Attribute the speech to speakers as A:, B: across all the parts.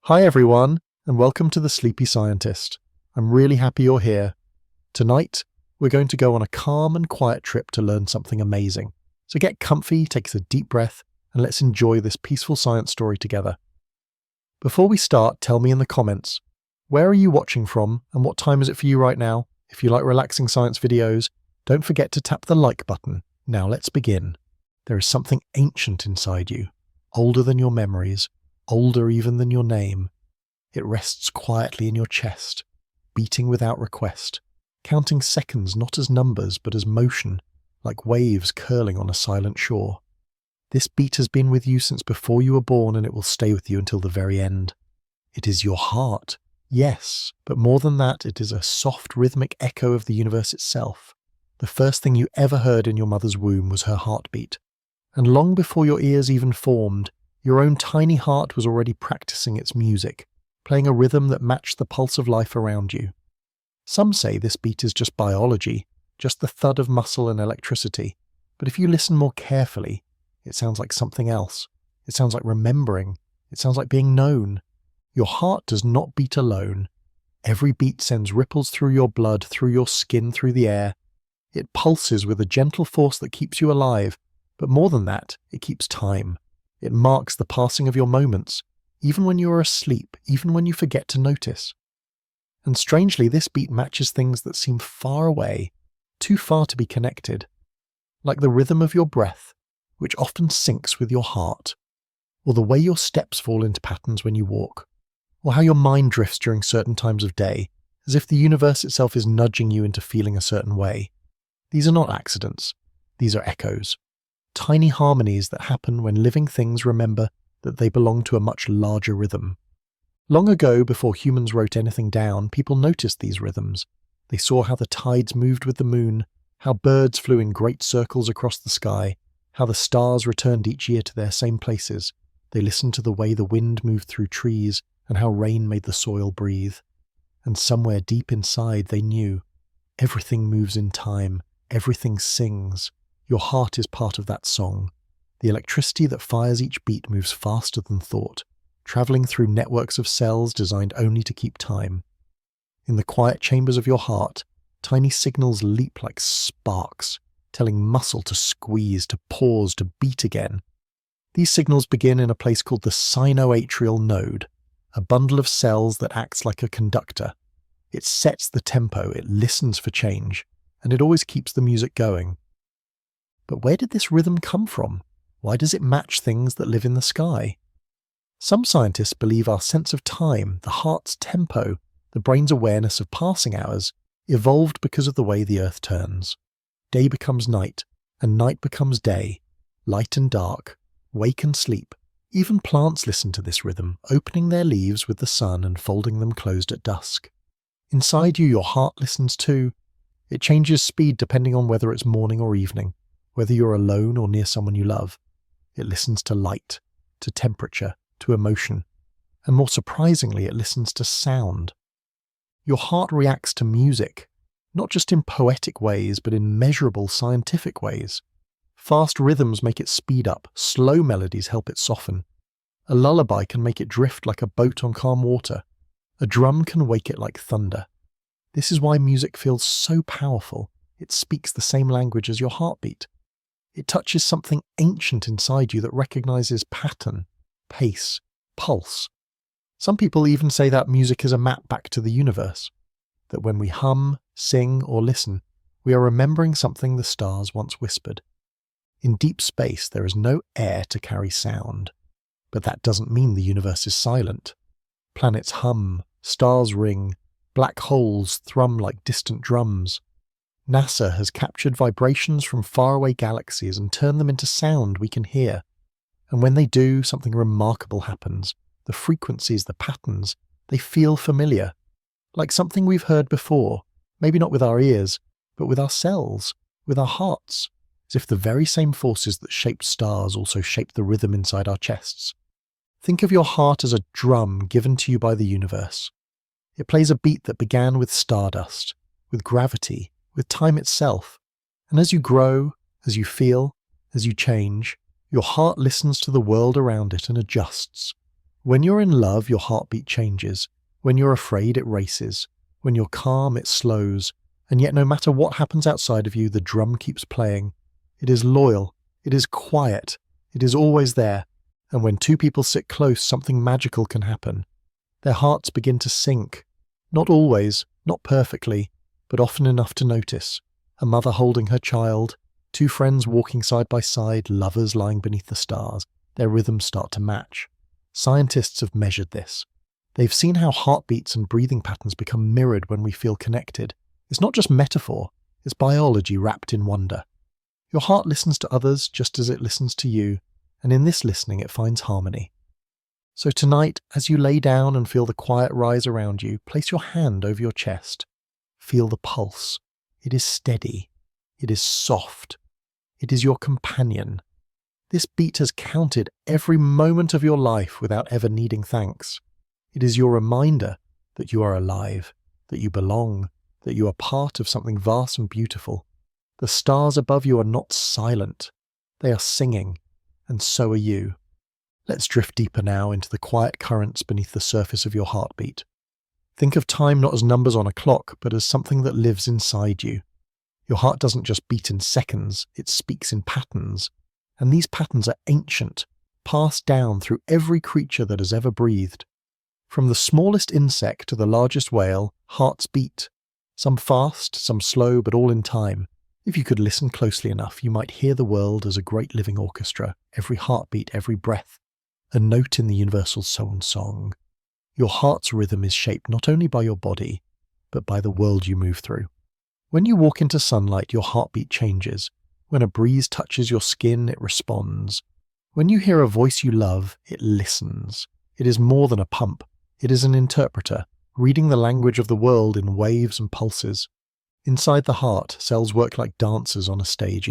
A: Hi everyone, and welcome to The Sleepy Scientist. I'm really happy you're here. Tonight, we're going to go on a calm and quiet trip to learn something amazing. So get comfy, take a deep breath, and let's enjoy this peaceful science story together. Before we start, tell me in the comments, where are you watching from and what time is it for you right now? If you like relaxing science videos, don't forget to tap the like button. Now let's begin. There is something ancient inside you, older than your memories, older even than your name. It rests quietly in your chest, beating without request, counting seconds not as numbers but as motion, like waves curling on a silent shore. This beat has been with you since before you were born, and it will stay with you until the very end. It is your heart, yes, but more than that, it is a soft rhythmic echo of the universe itself. The first thing you ever heard in your mother's womb was her heartbeat, and long before your ears even formed, your own tiny heart was already practicing its music, playing a rhythm that matched the pulse of life around you. Some say this beat is just biology, just the thud of muscle and electricity, but if you listen more carefully, it sounds like something else. It sounds like remembering. It sounds like being known. Your heart does not beat alone. Every beat sends ripples through your blood, through your skin, through the air. It pulses with a gentle force that keeps you alive, but more than that, it keeps time. It marks the passing of your moments, even when you are asleep, even when you forget to notice. And strangely, this beat matches things that seem far away, too far to be connected, like the rhythm of your breath, which often syncs with your heart, or the way your steps fall into patterns when you walk, or how your mind drifts during certain times of day, as if the universe itself is nudging you into feeling a certain way. These are not accidents, these are echoes. Tiny harmonies that happen when living things remember that they belong to a much larger rhythm. Long ago, before humans wrote anything down, people noticed these rhythms. They saw how the tides moved with the moon, how birds flew in great circles across the sky, how the stars returned each year to their same places. They listened to the way the wind moved through trees and how rain made the soil breathe. And somewhere deep inside they knew, everything moves in time, everything sings. Your heart is part of that song. The electricity that fires each beat moves faster than thought, traveling through networks of cells designed only to keep time. In the quiet chambers of your heart, tiny signals leap like sparks, telling muscle to squeeze, to pause, to beat again. These signals begin in a place called the sinoatrial node, a bundle of cells that acts like a conductor. It sets the tempo, it listens for change, and it always keeps the music going. But where did this rhythm come from? Why does it match things that live in the sky? Some scientists believe our sense of time, the heart's tempo, the brain's awareness of passing hours, evolved because of the way the Earth turns. Day becomes night, and night becomes day, light and dark, wake and sleep. Even plants listen to this rhythm, opening their leaves with the sun and folding them closed at dusk. Inside you, your heart listens too. It changes speed depending on whether it's morning or evening, whether you're alone or near someone you love. It listens to light, to temperature, to emotion, and more surprisingly, it listens to sound. Your heart reacts to music, not just in poetic ways, but in measurable scientific ways. Fast rhythms make it speed up, slow melodies help it soften. A lullaby can make it drift like a boat on calm water. A drum can wake it like thunder. This is why music feels so powerful. It speaks the same language as your heartbeat. It touches something ancient inside you that recognizes pattern, pace, pulse. Some people even say that music is a map back to the universe, that when we hum, sing, or listen, we are remembering something the stars once whispered. In deep space, there is no air to carry sound, but that doesn't mean the universe is silent. Planets hum, stars ring, black holes thrum like distant drums. NASA has captured vibrations from faraway galaxies and turned them into sound we can hear. And when they do, something remarkable happens. The frequencies, the patterns, they feel familiar. Like something we've heard before, maybe not with our ears, but with our cells, with our hearts, as if the very same forces that shaped stars also shaped the rhythm inside our chests. Think of your heart as a drum given to you by the universe. It plays a beat that began with stardust, with gravity, with time itself. And as you grow, as you feel, as you change, your heart listens to the world around it and adjusts. When you're in love, your heartbeat changes. When you're afraid, it races. When you're calm, it slows. And yet no matter what happens outside of you, the drum keeps playing. It is loyal. It is quiet. It is always there. And when two people sit close, something magical can happen. Their hearts begin to sync. Not always, not perfectly, but often enough to notice. A mother holding her child, two friends walking side by side, lovers lying beneath the stars. Their rhythms start to match. Scientists have measured this. They've seen how heartbeats and breathing patterns become mirrored when we feel connected. It's not just metaphor, it's biology wrapped in wonder. Your heart listens to others just as it listens to you, and in this listening it finds harmony. So tonight, as you lay down and feel the quiet rise around you, place your hand over your chest. Feel the pulse. It is steady. It is soft. It is your companion. This beat has counted every moment of your life without ever needing thanks. It is your reminder that you are alive, that you belong, that you are part of something vast and beautiful. The stars above you are not silent. They are singing, and so are you. Let's drift deeper now into the quiet currents beneath the surface of your heartbeat. Think of time not as numbers on a clock, but as something that lives inside you. Your heart doesn't just beat in seconds, it speaks in patterns. And these patterns are ancient, passed down through every creature that has ever breathed. From the smallest insect to the largest whale, hearts beat. Some fast, some slow, but all in time. If you could listen closely enough, you might hear the world as a great living orchestra, every heartbeat, every breath, a note in the universal song. Your heart's rhythm is shaped not only by your body, but by the world you move through. When you walk into sunlight, your heartbeat changes. When a breeze touches your skin, it responds. When you hear a voice you love, it listens. It is more than a pump. It is an interpreter, reading the language of the world in waves and pulses. Inside the heart, cells work like dancers on a stage,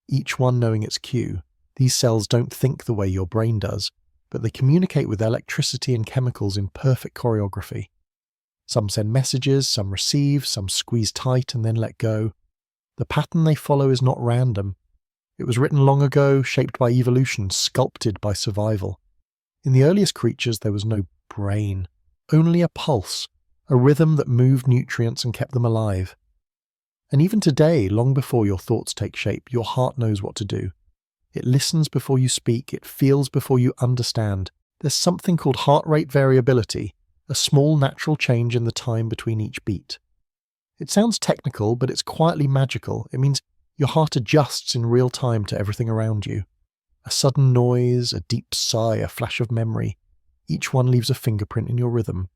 A: each one knowing its cue. These cells don't think the way your brain does, but they communicate with electricity and chemicals in perfect choreography. Some send messages, some receive, some squeeze tight and then let go. The pattern they follow is not random. It was written long ago, shaped by evolution, sculpted by survival. In the earliest creatures, there was no brain, only a pulse, a rhythm that moved nutrients and kept them alive. And even today, long before your thoughts take shape, your heart knows what to do. It listens before you speak, it feels before you understand. There's something called heart rate variability, a small natural change in the time between each beat. It sounds technical, but it's quietly magical. It means your heart adjusts in real time to everything around you. A sudden noise, a deep sigh, a flash of memory. Each one leaves a fingerprint in your rhythm.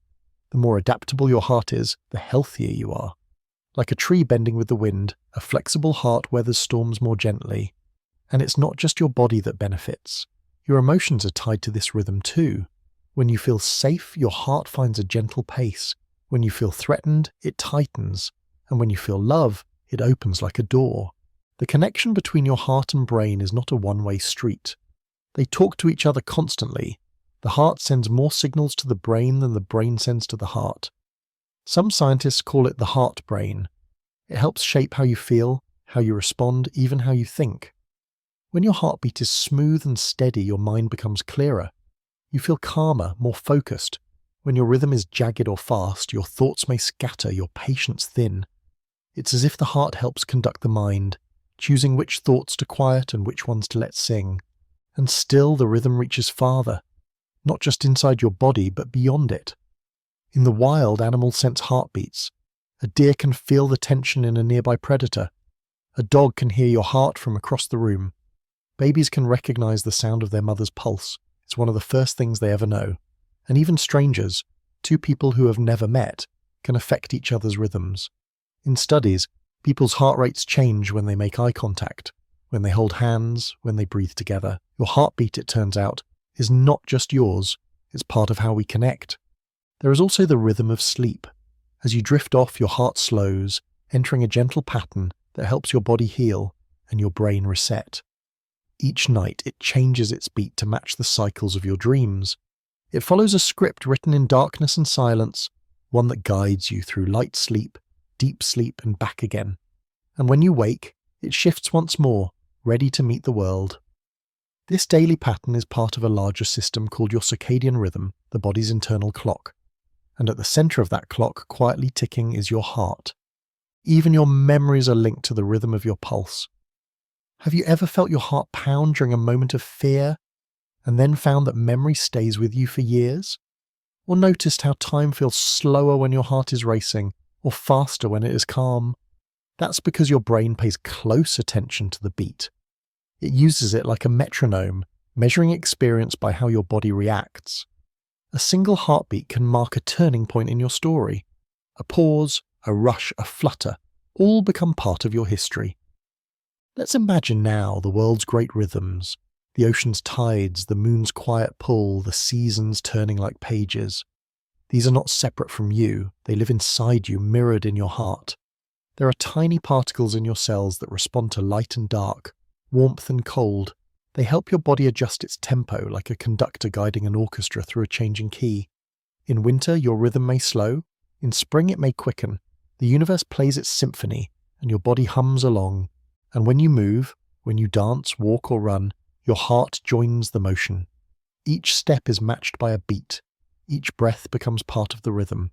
A: The more adaptable your heart is, the healthier you are. Like a tree bending with the wind, a flexible heart weathers storms more gently. And it's not just your body that benefits. Your emotions are tied to this rhythm too. When you feel safe, your heart finds a gentle pace. When you feel threatened, it tightens. And when you feel love, it opens like a door. The connection between your heart and brain is not a one-way street. They talk to each other constantly. The heart sends more signals to the brain than the brain sends to the heart. Some scientists call it the heart brain. It helps shape how you feel, how you respond, even how you think. When your heartbeat is smooth and steady, your mind becomes clearer. You feel calmer, more focused. When your rhythm is jagged or fast, your thoughts may scatter, your patience thin. It's as if the heart helps conduct the mind, choosing which thoughts to quiet and which ones to let sing. And still the rhythm reaches farther, not just inside your body, but beyond it. In the wild, animals sense heartbeats. A deer can feel the tension in a nearby predator. A dog can hear your heart from across the room. Babies can recognize the sound of their mother's pulse. It's one of the first things they ever know. And even strangers, two people who have never met, can affect each other's rhythms. In studies, people's heart rates change when they make eye contact, when they hold hands, when they breathe together. Your heartbeat, it turns out, is not just yours, it's part of how we connect. There is also the rhythm of sleep. As you drift off, your heart slows, entering a gentle pattern that helps your body heal and your brain reset. Each night, it changes its beat to match the cycles of your dreams. It follows a script written in darkness and silence, one that guides you through light sleep, deep sleep, and back again. And when you wake, it shifts once more, ready to meet the world. This daily pattern is part of a larger system called your circadian rhythm, the body's internal clock. And at the center of that clock, quietly ticking, is your heart. Even your memories are linked to the rhythm of your pulse. Have you ever felt your heart pound during a moment of fear, and then found that memory stays with you for years? Or noticed how time feels slower when your heart is racing, or faster when it is calm? That's because your brain pays close attention to the beat. It uses it like a metronome, measuring experience by how your body reacts. A single heartbeat can mark a turning point in your story. A pause, a rush, a flutter, all become part of your history. Let's imagine now the world's great rhythms, the ocean's tides, the moon's quiet pull, the seasons turning like pages. These are not separate from you, they live inside you, mirrored in your heart. There are tiny particles in your cells that respond to light and dark, warmth and cold. They help your body adjust its tempo like a conductor guiding an orchestra through a changing key. In winter, your rhythm may slow. In spring, it may quicken. The universe plays its symphony, and your body hums along. And when you move, when you dance, walk or run, your heart joins the motion. Each step is matched by a beat. Each breath becomes part of the rhythm.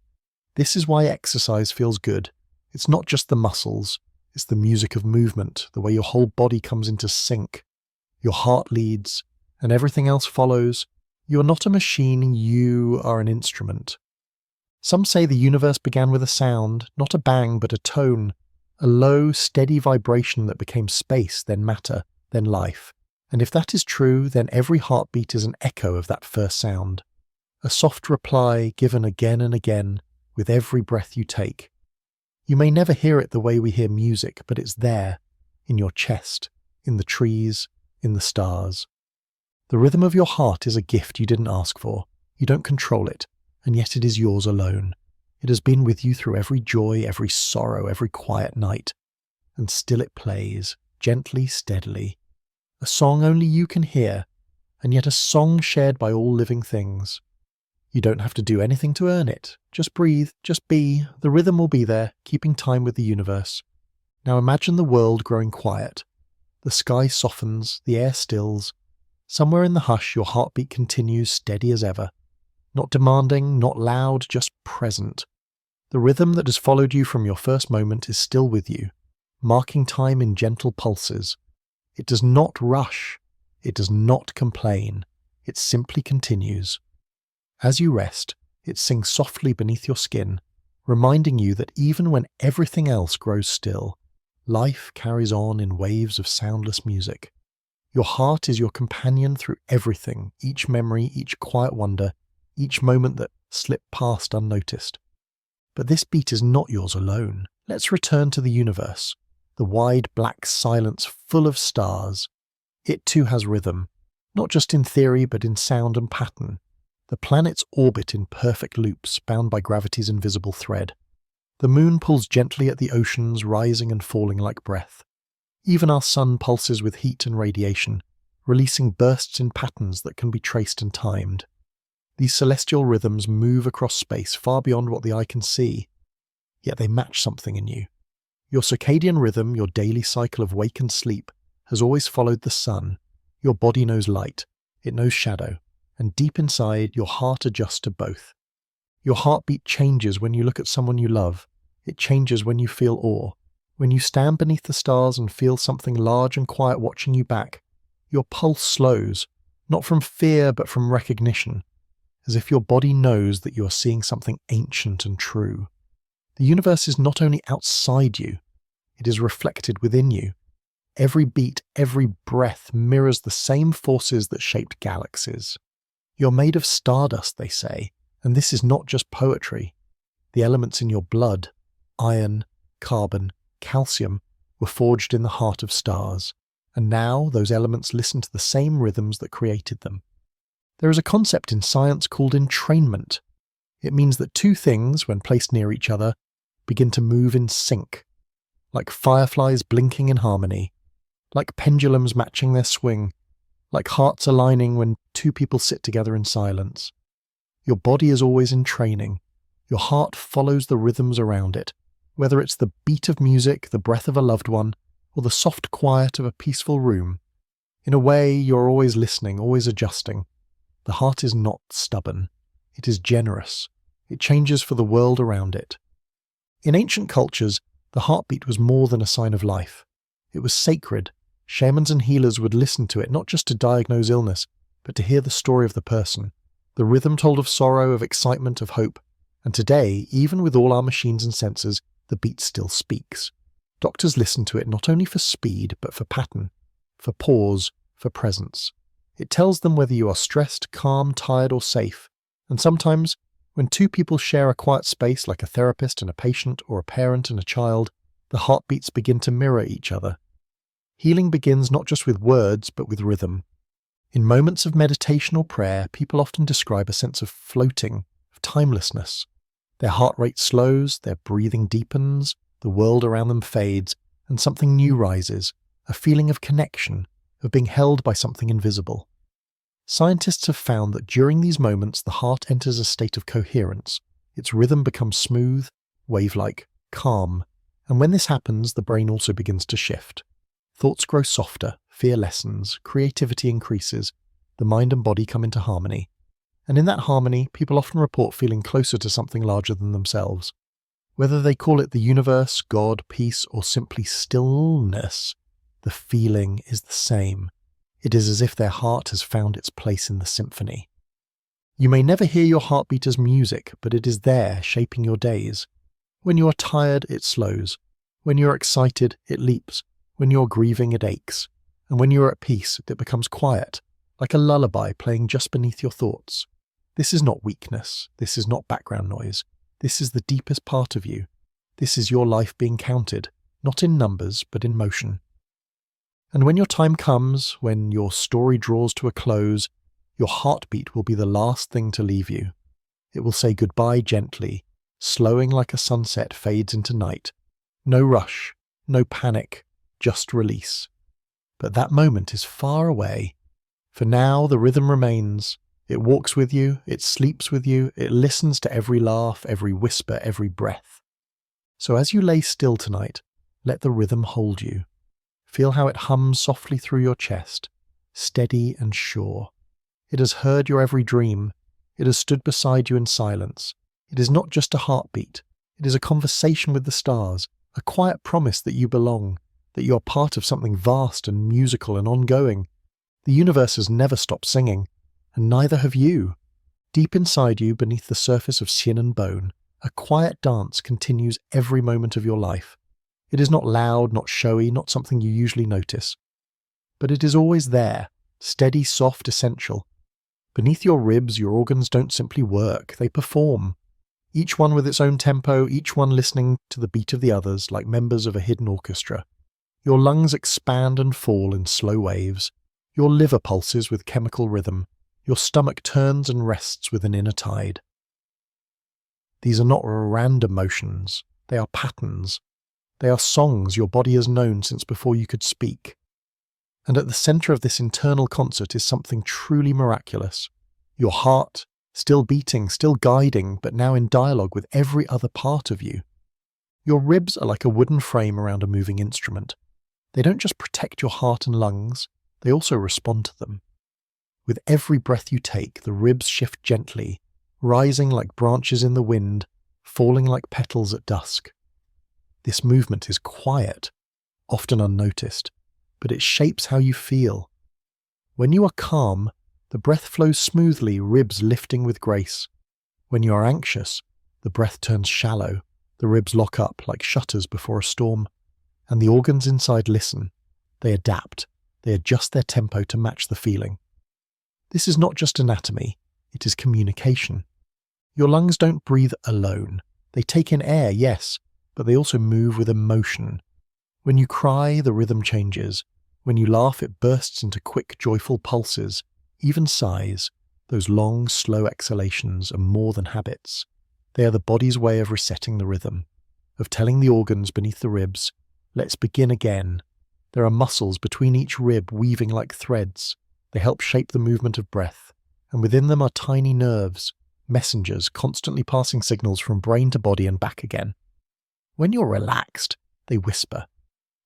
A: This is why exercise feels good. It's not just the muscles, it's the music of movement, the way your whole body comes into sync. Your heart leads, and everything else follows. You are not a machine, you are an instrument. Some say the universe began with a sound, not a bang but a tone, a low, steady vibration that became space, then matter, then life. And if that is true, then every heartbeat is an echo of that first sound. A soft reply given again and again, with every breath you take. You may never hear it the way we hear music, but it's there, in your chest, in the trees, in the stars. The rhythm of your heart is a gift you didn't ask for. You don't control it, and yet it is yours alone. It has been with you through every joy, every sorrow, every quiet night. And still it plays, gently, steadily. A song only you can hear, and yet a song shared by all living things. You don't have to do anything to earn it. Just breathe, just be. The rhythm will be there, keeping time with the universe. Now imagine the world growing quiet. The sky softens, the air stills. Somewhere in the hush, your heartbeat continues steady as ever. Not demanding, not loud, just present. The rhythm that has followed you from your first moment is still with you, marking time in gentle pulses. It does not rush. It does not complain. It simply continues. As you rest, it sings softly beneath your skin, reminding you that even when everything else grows still, life carries on in waves of soundless music. Your heart is your companion through everything, each memory, each quiet wonder, each moment that slipped past unnoticed. But this beat is not yours alone. Let's return to the universe, the wide black silence full of stars. It too has rhythm, not just in theory but in sound and pattern. The planets orbit in perfect loops, bound by gravity's invisible thread. The moon pulls gently at the oceans, rising and falling like breath. Even our sun pulses with heat and radiation, releasing bursts in patterns that can be traced and timed. These celestial rhythms move across space far beyond what the eye can see, yet they match something in you. Your circadian rhythm, your daily cycle of wake and sleep, has always followed the sun. Your body knows light, it knows shadow. And deep inside, your heart adjusts to both. Your heartbeat changes when you look at someone you love. It changes when you feel awe. When you stand beneath the stars and feel something large and quiet watching you back, your pulse slows, not from fear but from recognition, as if your body knows that you are seeing something ancient and true. The universe is not only outside you, it is reflected within you. Every beat, every breath mirrors the same forces that shaped galaxies. You're made of stardust, they say, and this is not just poetry. The elements in your blood, iron, carbon, calcium, were forged in the heart of stars, and now those elements listen to the same rhythms that created them. There is a concept in science called entrainment. It means that two things, when placed near each other, begin to move in sync, like fireflies blinking in harmony, like pendulums matching their swing, like hearts aligning when two people sit together in silence. Your body is always in training. Your heart follows the rhythms around it, whether it's the beat of music, the breath of a loved one, or the soft quiet of a peaceful room. In a way, you're always listening, always adjusting. The heart is not stubborn. It is generous. It changes for the world around it. In ancient cultures, the heartbeat was more than a sign of life. It was sacred. Shamans and healers would listen to it not just to diagnose illness, but to hear the story of the person. The rhythm told of sorrow, of excitement, of hope. And today, even with all our machines and sensors, the beat still speaks. Doctors listen to it not only for speed, but for pattern, for pause, for presence. It tells them whether you are stressed, calm, tired, or safe. And sometimes, when two people share a quiet space like a therapist and a patient or a parent and a child, the heartbeats begin to mirror each other. Healing begins not just with words, but with rhythm. In moments of meditation or prayer, people often describe a sense of floating, of timelessness. Their heart rate slows, their breathing deepens, the world around them fades, and something new rises, a feeling of connection, of being held by something invisible. Scientists have found that during these moments the heart enters a state of coherence. Its rhythm becomes smooth, wave-like, calm, and when this happens, the brain also begins to shift. Thoughts grow softer, fear lessens, creativity increases, the mind and body come into harmony. And in that harmony, people often report feeling closer to something larger than themselves. Whether they call it the universe, God, peace, or simply stillness, the feeling is the same. It is as if their heart has found its place in the symphony. You may never hear your heartbeat as music, but it is there, shaping your days. When you are tired, it slows. When you are excited, it leaps. When you are grieving, it aches. And when you are at peace, it becomes quiet, like a lullaby playing just beneath your thoughts. This is not weakness. This is not background noise. This is the deepest part of you. This is your life being counted, not in numbers, but in motion. And when your time comes, when your story draws to a close, your heartbeat will be the last thing to leave you. It will say goodbye gently, slowing like a sunset fades into night. No rush, no panic, just release. But that moment is far away. For now, the rhythm remains. It walks with you, it sleeps with you, it listens to every laugh, every whisper, every breath. So as you lay still tonight, let the rhythm hold you. Feel how it hums softly through your chest, steady and sure. It has heard your every dream. It has stood beside you in silence. It is not just a heartbeat. It is a conversation with the stars, a quiet promise that you belong, that you are part of something vast and musical and ongoing. The universe has never stopped singing, and neither have you. Deep inside you, beneath the surface of skin and bone, a quiet dance continues every moment of your life. It is not loud, not showy, not something you usually notice. But it is always there, steady, soft, essential. Beneath your ribs, your organs don't simply work, they perform. Each one with its own tempo, each one listening to the beat of the others, like members of a hidden orchestra. Your lungs expand and fall in slow waves. Your liver pulses with chemical rhythm. Your stomach turns and rests with an inner tide. These are not random motions, they are patterns. They are songs your body has known since before you could speak. And at the centre of this internal concert is something truly miraculous. Your heart, still beating, still guiding, but now in dialogue with every other part of you. Your ribs are like a wooden frame around a moving instrument. They don't just protect your heart and lungs, they also respond to them. With every breath you take, the ribs shift gently, rising like branches in the wind, falling like petals at dusk. This movement is quiet, often unnoticed, but it shapes how you feel. When you are calm, the breath flows smoothly, ribs lifting with grace. When you are anxious, the breath turns shallow, the ribs lock up like shutters before a storm, and the organs inside listen. They adapt, they adjust their tempo to match the feeling. This is not just anatomy, it is communication. Your lungs don't breathe alone. They take in air, yes, but they also move with emotion. When you cry, the rhythm changes. When you laugh, it bursts into quick, joyful pulses. Even sighs, those long, slow exhalations, are more than habits. They are the body's way of resetting the rhythm, of telling the organs beneath the ribs, let's begin again. There are muscles between each rib weaving like threads. They help shape the movement of breath, and within them are tiny nerves, messengers constantly passing signals from brain to body and back again. When you're relaxed, they whisper.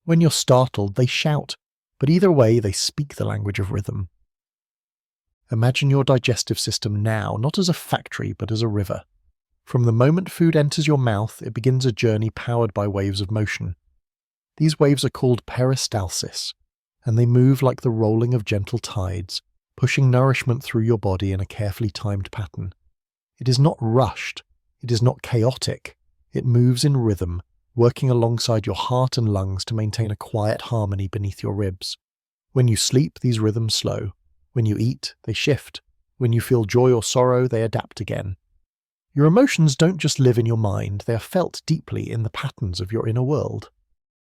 A: When you're startled, they shout. but either way they speak the language of rhythm. Imagine your digestive system now not as a factory but as a river. From the moment food enters your mouth, it begins a journey powered by waves of motion. These waves are called peristalsis, and they move like the rolling of gentle tides, pushing nourishment through your body in a carefully timed pattern. It is not rushed, it is not chaotic, it moves in rhythm, working alongside your heart and lungs to maintain a quiet harmony beneath your ribs. When you sleep, these rhythms slow. When you eat, they shift. When you feel joy or sorrow, they adapt again. Your emotions don't just live in your mind, they are felt deeply in the patterns of your inner world.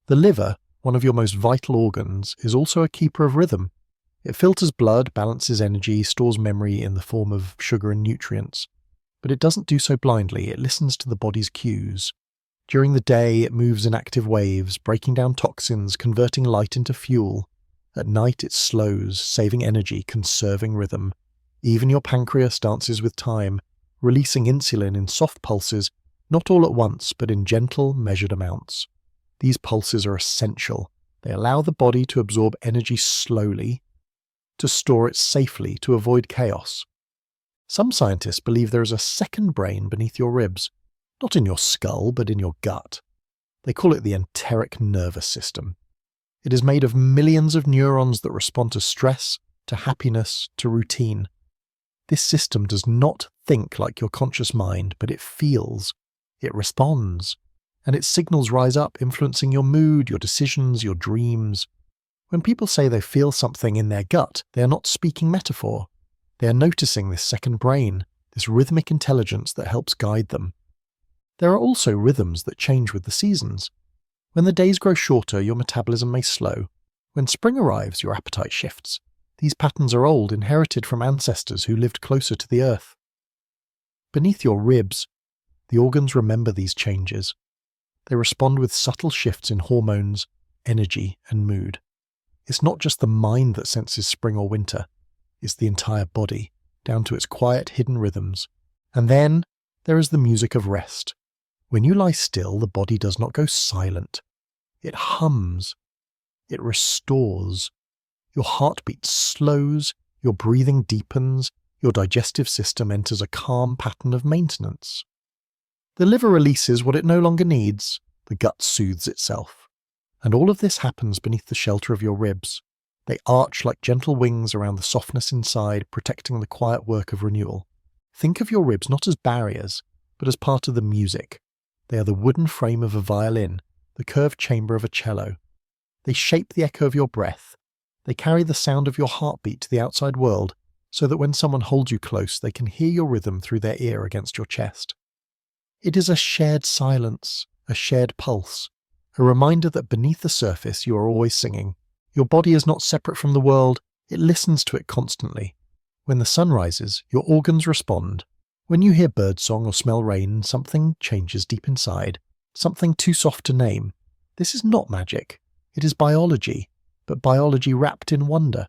A: The liver, one of your most vital organs, is also a keeper of rhythm. It filters blood, balances energy, stores memory in the form of sugar and nutrients. But it doesn't do so blindly, it listens to the body's cues. During the day, it moves in active waves, breaking down toxins, converting light into fuel. At night, it slows, saving energy, conserving rhythm. Even your pancreas dances with time, releasing insulin in soft pulses, not all at once, but in gentle, measured amounts. These pulses are essential. They allow the body to absorb energy slowly, to store it safely, to avoid chaos. Some scientists believe there is a second brain beneath your ribs, not in your skull, but in your gut. They call it the enteric nervous system. It is made of millions of neurons that respond to stress, to happiness, to routine. This system does not think like your conscious mind, but it feels, it responds, and its signals rise up, influencing your mood, your decisions, your dreams. When people say they feel something in their gut, they are not speaking metaphor. They are noticing this second brain, this rhythmic intelligence that helps guide them. There are also rhythms that change with the seasons. When the days grow shorter, your metabolism may slow. When spring arrives, your appetite shifts. These patterns are old, inherited from ancestors who lived closer to the earth. Beneath your ribs, the organs remember these changes. They respond with subtle shifts in hormones, energy, and mood. It's not just the mind that senses spring or winter. It's the entire body, down to its quiet, hidden rhythms. And then there is the music of rest. When you lie still, the body does not go silent. It hums. It restores. Your heartbeat slows, your breathing deepens, your digestive system enters a calm pattern of maintenance. The liver releases what it no longer needs, the gut soothes itself. And all of this happens beneath the shelter of your ribs. They arch like gentle wings around the softness inside, protecting the quiet work of renewal. Think of your ribs not as barriers, but as part of the music. They are the wooden frame of a violin, the curved chamber of a cello. They shape the echo of your breath. They carry the sound of your heartbeat to the outside world, so that when someone holds you close, they can hear your rhythm through their ear against your chest. It is a shared silence, a shared pulse, a reminder that beneath the surface you are always singing. Your body is not separate from the world, it listens to it constantly. When the sun rises, your organs respond. When you hear birdsong or smell rain, something changes deep inside, something too soft to name. This is not magic. It is biology, but biology wrapped in wonder.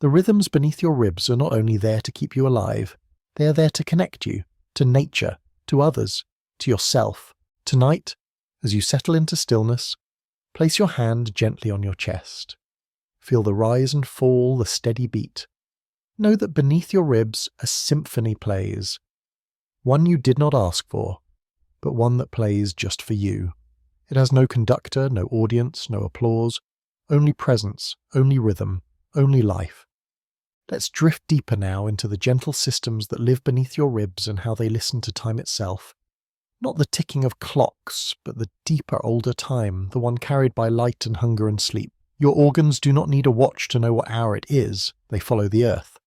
A: The rhythms beneath your ribs are not only there to keep you alive, they are there to connect you, to nature, to others, to yourself. Tonight, as you settle into stillness, place your hand gently on your chest. Feel the rise and fall, the steady beat. Know that beneath your ribs a symphony plays. One you did not ask for, but one that plays just for you. It has no conductor, no audience, no applause, only presence, only rhythm, only life. Let's drift deeper now into the gentle systems that live beneath your ribs and how they listen to time itself. Not the ticking of clocks, but the deeper, older time, the one carried by light and hunger and sleep. Your organs do not need a watch to know what hour it is, they follow the earth.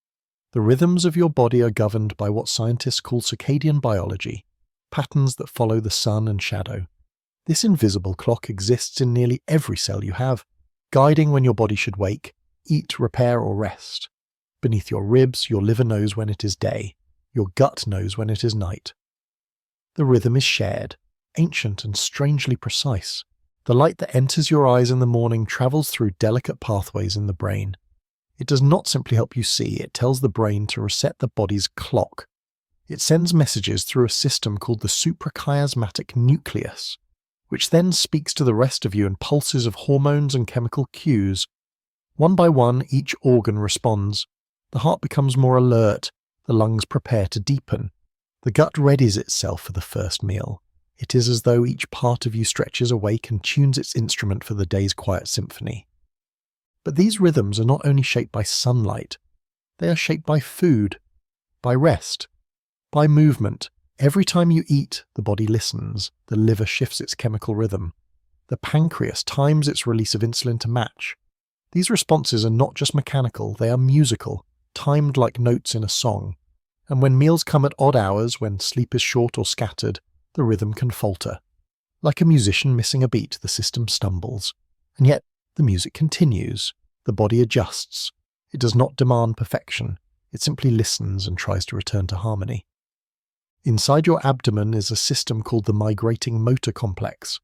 A: The rhythms of your body are governed by what scientists call circadian biology, patterns that follow the sun and shadow. This invisible clock exists in nearly every cell you have, guiding when your body should wake, eat, repair, or rest. Beneath your ribs, your liver knows when it is day. Your gut knows when it is night. The rhythm is shared, ancient and strangely precise. The light that enters your eyes in the morning travels through delicate pathways in the brain. It does not simply help you see, it tells the brain to reset the body's clock. It sends messages through a system called the suprachiasmatic nucleus, which then speaks to the rest of you in pulses of hormones and chemical cues. One by one, each organ responds. The heart becomes more alert, the lungs prepare to deepen. The gut readies itself for the first meal. It is as though each part of you stretches awake and tunes its instrument for the day's quiet symphony. But these rhythms are not only shaped by sunlight, they are shaped by food, by rest, by movement. Every time you eat, the body listens, the liver shifts its chemical rhythm. The pancreas times its release of insulin to match. These responses are not just mechanical, they are musical, timed like notes in a song. And when meals come at odd hours, when sleep is short or scattered, the rhythm can falter. Like a musician missing a beat, the system stumbles. And yet, the music continues. The body adjusts. It does not demand perfection. It simply listens and tries to return to harmony. Inside your abdomen is a system called the migrating motor complex.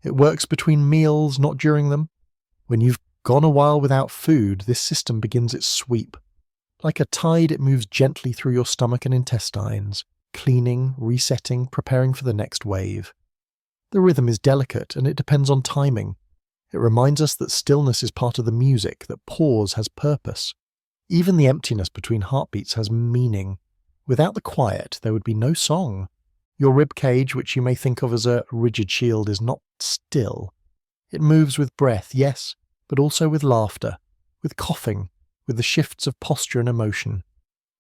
A: It works between meals, not during them. When you've gone a while without food, this system begins its sweep. Like a tide, it moves gently through your stomach and intestines, cleaning, resetting, preparing for the next wave. The rhythm is delicate and it depends on timing. It reminds us that stillness is part of the music, that pause has purpose. Even the emptiness between heartbeats has meaning. Without the quiet, there would be no song. Your rib cage, which you may think of as a rigid shield, is not still. It moves with breath, yes, but also with laughter, with coughing, with the shifts of posture and emotion.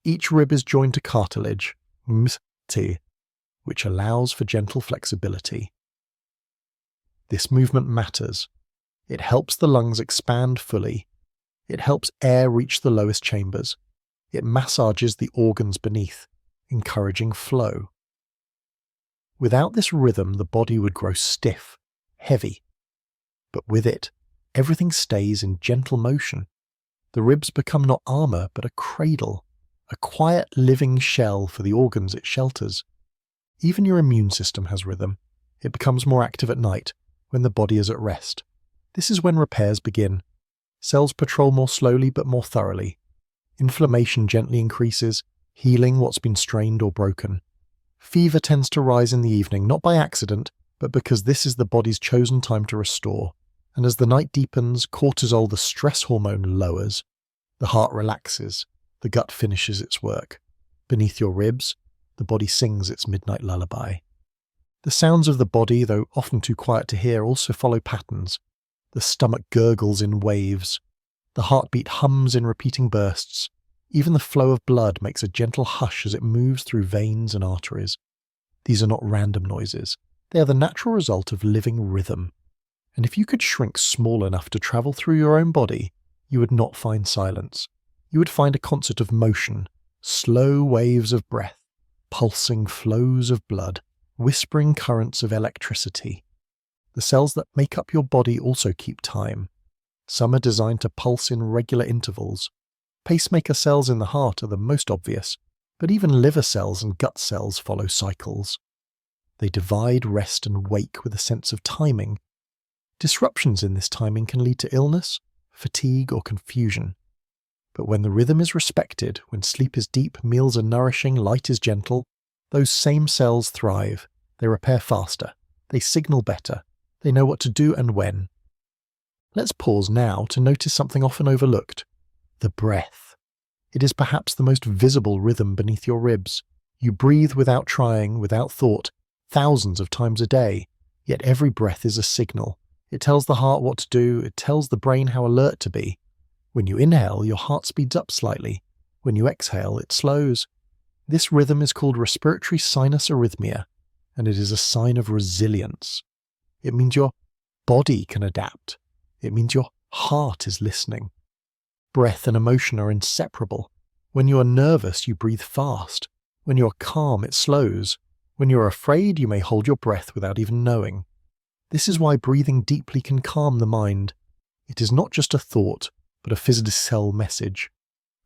A: Each rib is joined to cartilage, which allows for gentle flexibility. This movement matters. It helps the lungs expand fully. It helps air reach the lowest chambers. It massages the organs beneath, encouraging flow. Without this rhythm, the body would grow stiff, heavy. But with it, everything stays in gentle motion. The ribs become not armor, but a cradle, a quiet living shell for the organs it shelters. Even your immune system has rhythm. It becomes more active at night, when the body is at rest. This is when repairs begin. Cells patrol more slowly but more thoroughly. Inflammation gently increases, healing what's been strained or broken. Fever tends to rise in the evening, not by accident, but because this is the body's chosen time to restore. And as the night deepens, cortisol, the stress hormone, lowers. The heart relaxes. The gut finishes its work. Beneath your ribs, the body sings its midnight lullaby. The sounds of the body, though often too quiet to hear, also follow patterns. The stomach gurgles in waves. The heartbeat hums in repeating bursts. Even the flow of blood makes a gentle hush as it moves through veins and arteries. These are not random noises. They are the natural result of living rhythm. And if you could shrink small enough to travel through your own body, you would not find silence. You would find a concert of motion, slow waves of breath, pulsing flows of blood, whispering currents of electricity. The cells that make up your body also keep time. Some are designed to pulse in regular intervals. Pacemaker cells in the heart are the most obvious, but even liver cells and gut cells follow cycles. They divide rest and wake with a sense of timing. Disruptions in this timing can lead to illness, fatigue, or confusion. But when the rhythm is respected, when sleep is deep, meals are nourishing, light is gentle, those same cells thrive. They repair faster. They signal better. They know what to do and when. Let's pause now to notice something often overlooked. The breath. It is perhaps the most visible rhythm beneath your ribs. You breathe without trying, without thought, thousands of times a day, yet every breath is a signal. It tells the heart what to do, it tells the brain how alert to be. When you inhale, your heart speeds up slightly. When you exhale, it slows. This rhythm is called respiratory sinus arrhythmia, and it is a sign of resilience. It means your body can adapt. It means your heart is listening. Breath and emotion are inseparable. When you are nervous, you breathe fast. When you are calm, it slows. When you are afraid, you may hold your breath without even knowing. This is why breathing deeply can calm the mind. It is not just a thought, but a physical message.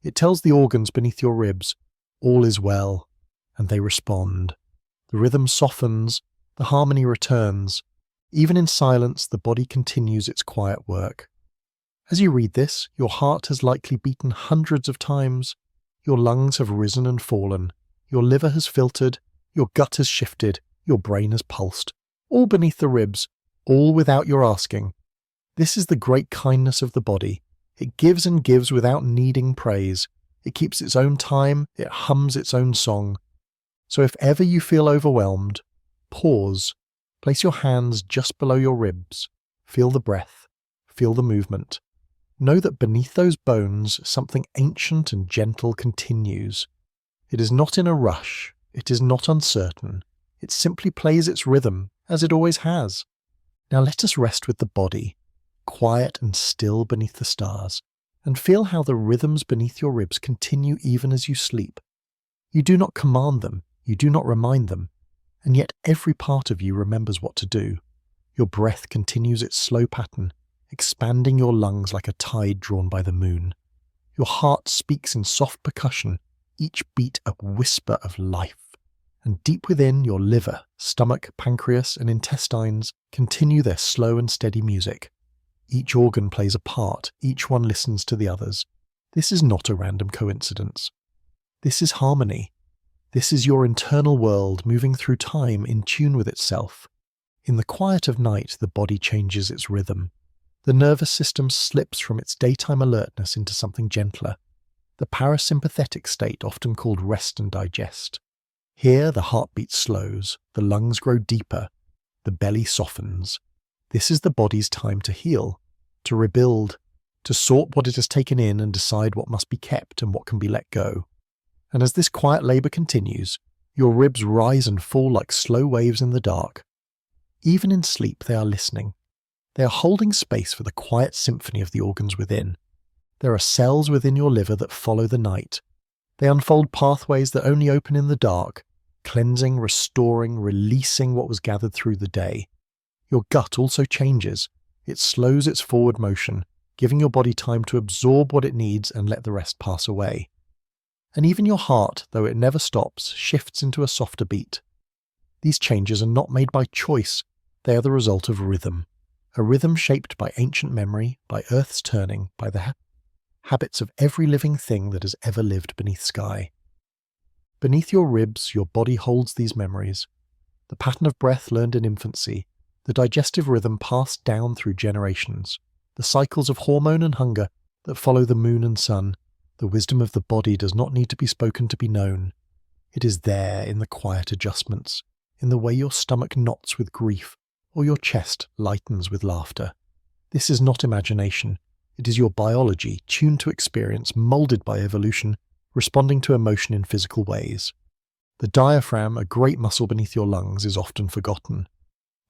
A: It tells the organs beneath your ribs, all is well, and they respond. The rhythm softens, the harmony returns. Even in silence, the body continues its quiet work. As you read this, your heart has likely beaten hundreds of times. Your lungs have risen and fallen. Your liver has filtered. Your gut has shifted. Your brain has pulsed. All beneath the ribs, all without your asking. This is the great kindness of the body. It gives and gives without needing praise. It keeps its own time, it hums its own song. So if ever you feel overwhelmed, pause, place your hands just below your ribs, feel the breath, feel the movement. Know that beneath those bones something ancient and gentle continues. It is not in a rush, it is not uncertain, it simply plays its rhythm, as it always has. Now let us rest with the body, quiet and still beneath the stars, and feel how the rhythms beneath your ribs continue even as you sleep. You do not command them, you do not remind them, and yet every part of you remembers what to do. Your breath continues its slow pattern, expanding your lungs like a tide drawn by the moon. Your heart speaks in soft percussion, each beat a whisper of life. And deep within, your liver, stomach, pancreas, and intestines continue their slow and steady music. Each organ plays a part, each one listens to the others. This is not a random coincidence. This is harmony. This is your internal world moving through time in tune with itself. In the quiet of night, the body changes its rhythm. The nervous system slips from its daytime alertness into something gentler, the parasympathetic state often called rest and digest. Here the heartbeat slows, the lungs grow deeper, the belly softens. This is the body's time to heal, to rebuild, to sort what it has taken in and decide what must be kept and what can be let go. And as this quiet labour continues, your ribs rise and fall like slow waves in the dark. Even in sleep they are listening. They are holding space for the quiet symphony of the organs within. There are cells within your liver that follow the night. They unfold pathways that only open in the dark, cleansing, restoring, releasing what was gathered through the day. Your gut also changes. It slows its forward motion, giving your body time to absorb what it needs and let the rest pass away. And even your heart, though it never stops, shifts into a softer beat. These changes are not made by choice, they are the result of rhythm. A rhythm shaped by ancient memory, by Earth's turning, by the habits of every living thing that has ever lived beneath sky. Beneath your ribs, your body holds these memories. The pattern of breath learned in infancy, the digestive rhythm passed down through generations, the cycles of hormone and hunger that follow the moon and sun. The wisdom of the body does not need to be spoken to be known. It is there in the quiet adjustments, in the way your stomach knots with grief, or your chest lightens with laughter. This is not imagination. It is your biology, tuned to experience, moulded by evolution, responding to emotion in physical ways. The diaphragm, a great muscle beneath your lungs, is often forgotten.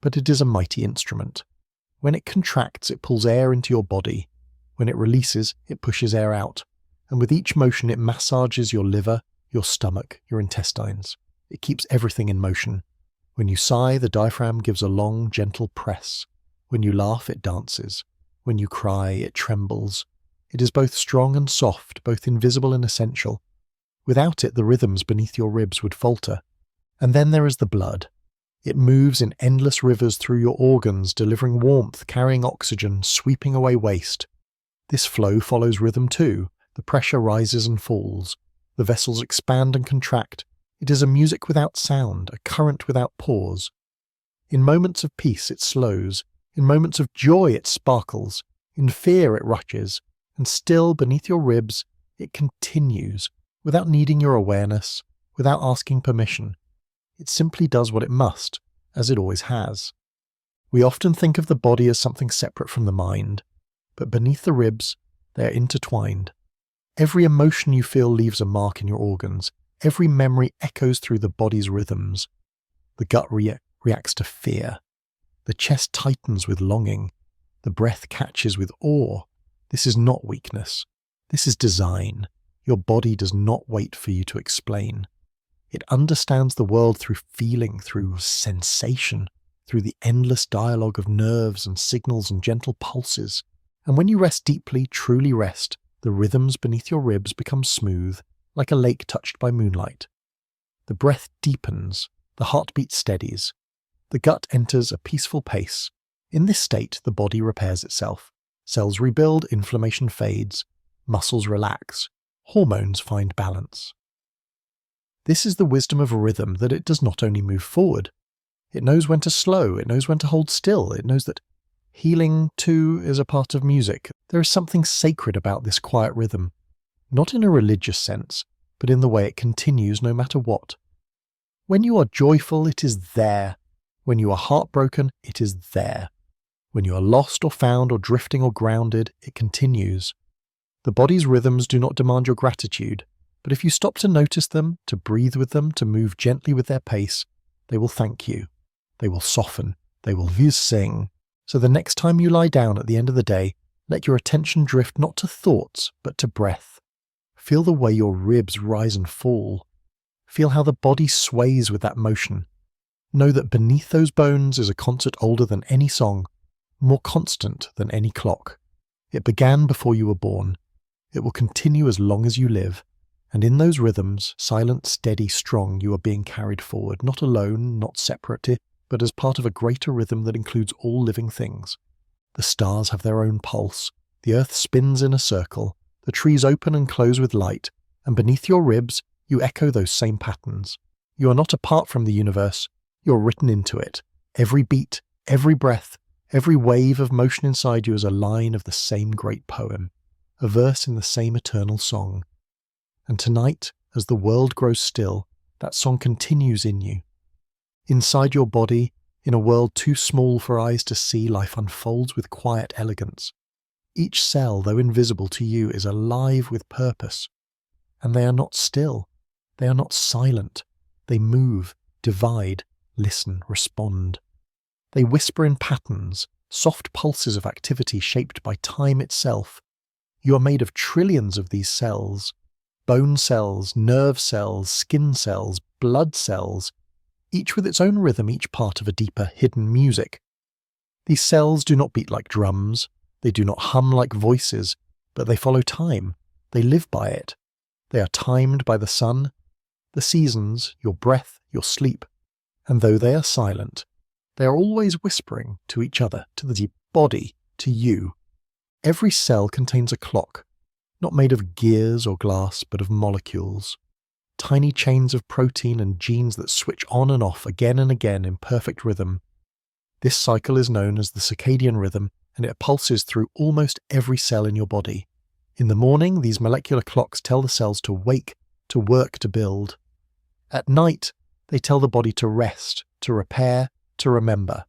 A: But it is a mighty instrument. When it contracts, it pulls air into your body. When it releases, it pushes air out. And with each motion, it massages your liver, your stomach, your intestines. It keeps everything in motion. When you sigh, the diaphragm gives a long, gentle press. When you laugh, it dances. When you cry, it trembles. It is both strong and soft, both invisible and essential. Without it, the rhythms beneath your ribs would falter. And then there is the blood. It moves in endless rivers through your organs, delivering warmth, carrying oxygen, sweeping away waste. This flow follows rhythm too. The pressure rises and falls. The vessels expand and contract. It is a music without sound, a current without pause. In moments of peace it slows. In moments of joy it sparkles. In fear it rushes. And still, beneath your ribs, it continues, without needing your awareness, without asking permission. It simply does what it must, as it always has. We often think of the body as something separate from the mind, but beneath the ribs, they are intertwined. Every emotion you feel leaves a mark in your organs. Every memory echoes through the body's rhythms. The gut reacts to fear. The chest tightens with longing. The breath catches with awe. This is not weakness. This is design. Your body does not wait for you to explain. It understands the world through feeling, through sensation, through the endless dialogue of nerves and signals and gentle pulses. And when you rest deeply, truly rest, the rhythms beneath your ribs become smooth, like a lake touched by moonlight. The breath deepens, the heartbeat steadies. The gut enters a peaceful pace. In this state, the body repairs itself. Cells rebuild, inflammation fades, muscles relax, hormones find balance. This is the wisdom of rhythm, that it does not only move forward. It knows when to slow, it knows when to hold still, it knows that Healing, too, is a part of music. There is something sacred about this quiet rhythm, not in a religious sense, but in the way it continues no matter what. When you are joyful, it is there. When you are heartbroken, it is there. When you are lost or found or drifting or grounded, it continues. The body's rhythms do not demand your gratitude, but if you stop to notice them, to breathe with them, to move gently with their pace, they will thank you. They will soften. They will sing. So the next time you lie down at the end of the day, let your attention drift not to thoughts, but to breath. Feel the way your ribs rise and fall. Feel how the body sways with that motion. Know that beneath those bones is a concert older than any song, more constant than any clock. It began before you were born. It will continue as long as you live. And in those rhythms, silent, steady, strong, you are being carried forward, not alone, not separate, but as part of a greater rhythm that includes all living things. The stars have their own pulse. The earth spins in a circle. The trees open and close with light. And beneath your ribs, you echo those same patterns. You are not apart from the universe. You are written into it. Every beat, every breath, every wave of motion inside you is a line of the same great poem, a verse in the same eternal song. And tonight, as the world grows still, that song continues in you. Inside your body, in a world too small for eyes to see, life unfolds with quiet elegance. Each cell, though invisible to you, is alive with purpose. And they are not still. They are not silent. They move, divide, listen, respond. They whisper in patterns, soft pulses of activity shaped by time itself. You are made of trillions of these cells. Bone cells, nerve cells, skin cells, blood cells, each with its own rhythm, each part of a deeper, hidden music. These cells do not beat like drums, they do not hum like voices, but they follow time, they live by it. They are timed by the sun, the seasons, your breath, your sleep, and though they are silent, they are always whispering to each other, to the deep body, to you. Every cell contains a clock, not made of gears or glass, but of molecules. Tiny chains of protein and genes that switch on and off again and again in perfect rhythm. This cycle is known as the circadian rhythm, and it pulses through almost every cell in your body. In the morning, these molecular clocks tell the cells to wake, to work, to build. At night, they tell the body to rest, to repair, to remember.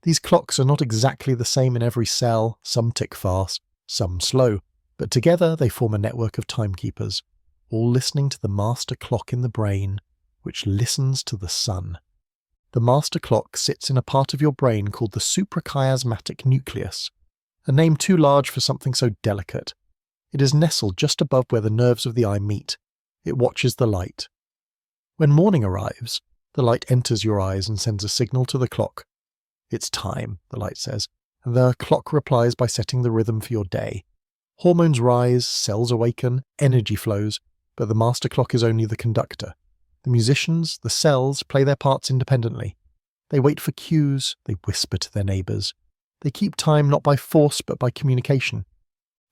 A: These clocks are not exactly the same in every cell, some tick fast, some slow, but together they form a network of timekeepers, all listening to the master clock in the brain, which listens to the sun. The master clock sits in a part of your brain called the suprachiasmatic nucleus, a name too large for something so delicate. It is nestled just above where the nerves of the eye meet. It watches the light. When morning arrives, the light enters your eyes and sends a signal to the clock. It's time, the light says, and the clock replies by setting the rhythm for your day. Hormones rise, cells awaken, energy flows, but the master clock is only the conductor. The musicians, the cells, play their parts independently. They wait for cues, they whisper to their neighbours. They keep time not by force but by communication.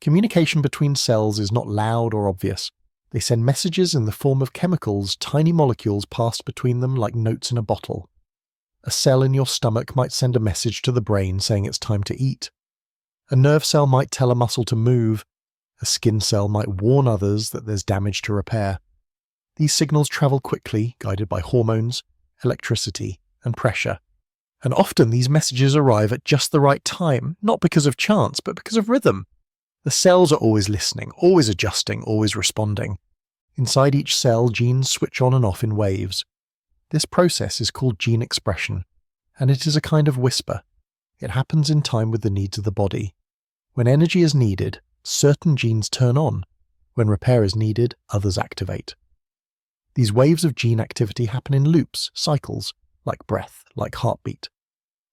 A: Communication between cells is not loud or obvious. They send messages in the form of chemicals, tiny molecules passed between them like notes in a bottle. A cell in your stomach might send a message to the brain saying it's time to eat. A nerve cell might tell a muscle to move. A skin cell might warn others that there's damage to repair. These signals travel quickly, guided by hormones, electricity, and pressure. And often these messages arrive at just the right time, not because of chance, but because of rhythm. The cells are always listening, always adjusting, always responding. Inside each cell, genes switch on and off in waves. This process is called gene expression, and it is a kind of whisper. It happens in time with the needs of the body. When energy is needed, certain genes turn on. When repair is needed, others activate. These waves of gene activity happen in loops, cycles, like breath, like heartbeat.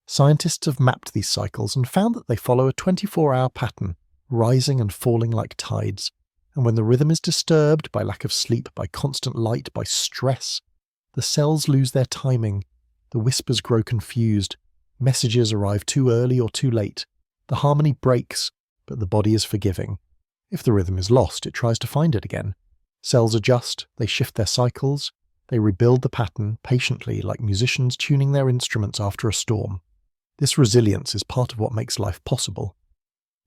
A: Scientists have mapped these cycles and found that they follow a 24-hour pattern, rising and falling like tides. And when the rhythm is disturbed by lack of sleep, by constant light, by stress, the cells lose their timing. The whispers grow confused. Messages arrive too early or too late. The harmony breaks, but the body is forgiving. If the rhythm is lost, it tries to find it again. Cells adjust, they shift their cycles, they rebuild the pattern patiently like musicians tuning their instruments after a storm. This resilience is part of what makes life possible.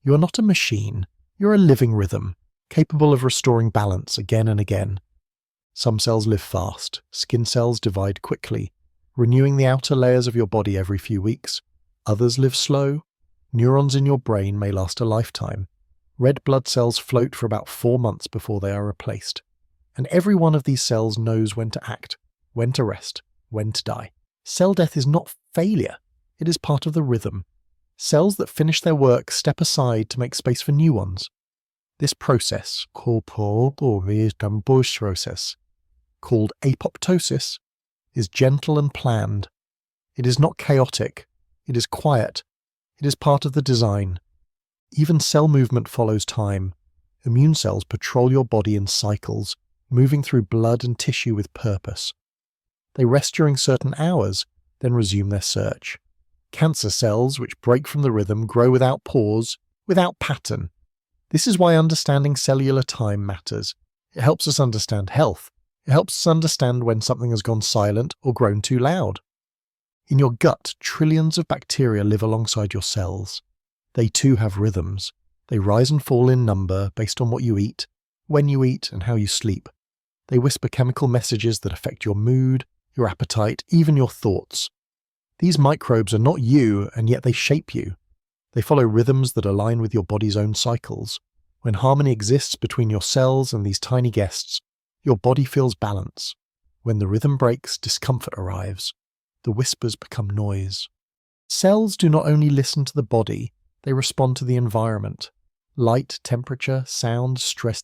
A: You are not a machine, you're a living rhythm, capable of restoring balance again and again. Some cells live fast, skin cells divide quickly, renewing the outer layers of your body every few weeks. Others live slow. Neurons in your brain may last a lifetime. Red blood cells float for about 4 months before they are replaced. And every one of these cells knows when to act, when to rest, when to die. Cell death is not failure, it is part of the rhythm. Cells that finish their work step aside to make space for new ones. This process, called apoptosis, is gentle and planned. It is not chaotic, it is quiet, it is part of the design. Even cell movement follows time. Immune cells patrol your body in cycles, moving through blood and tissue with purpose. They rest during certain hours, then resume their search. Cancer cells, which break from the rhythm, grow without pause, without pattern. This is why understanding cellular time matters. It helps us understand health. It helps us understand when something has gone silent or grown too loud. In your gut, trillions of bacteria live alongside your cells. They too have rhythms. They rise and fall in number based on what you eat, when you eat, and how you sleep. They whisper chemical messages that affect your mood, your appetite, even your thoughts. These microbes are not you, and yet they shape you. They follow rhythms that align with your body's own cycles. When harmony exists between your cells and these tiny guests, your body feels balance. When the rhythm breaks, discomfort arrives. The whispers become noise. Cells do not only listen to the body, they respond to the environment. Light, temperature, sound, stress,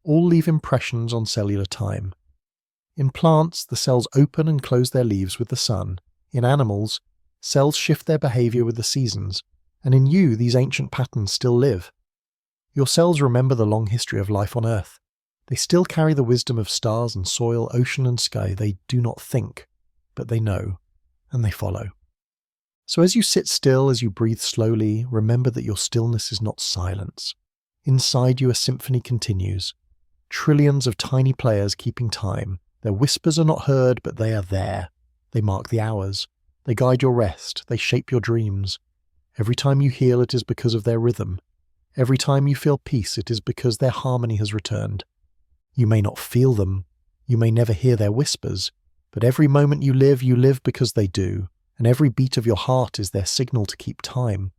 A: all leave impressions on cellular time. In plants, the cells open and close their leaves with the sun. In animals, cells shift their behavior with the seasons, and in you these ancient patterns still live. Your cells remember the long history of life on Earth. They still carry the wisdom of stars and soil, ocean and sky. They do not think, but they know, and they follow. So as you sit still, as you breathe slowly, remember that your stillness is not silence. Inside you a symphony continues. Trillions of tiny players keeping time. Their whispers are not heard, but they are there. They mark the hours. They guide your rest. They shape your dreams. Every time you heal, it is because of their rhythm. Every time you feel peace, it is because their harmony has returned. You may not feel them. You may never hear their whispers. But every moment you live because they do. And every beat of your heart is their signal to keep time.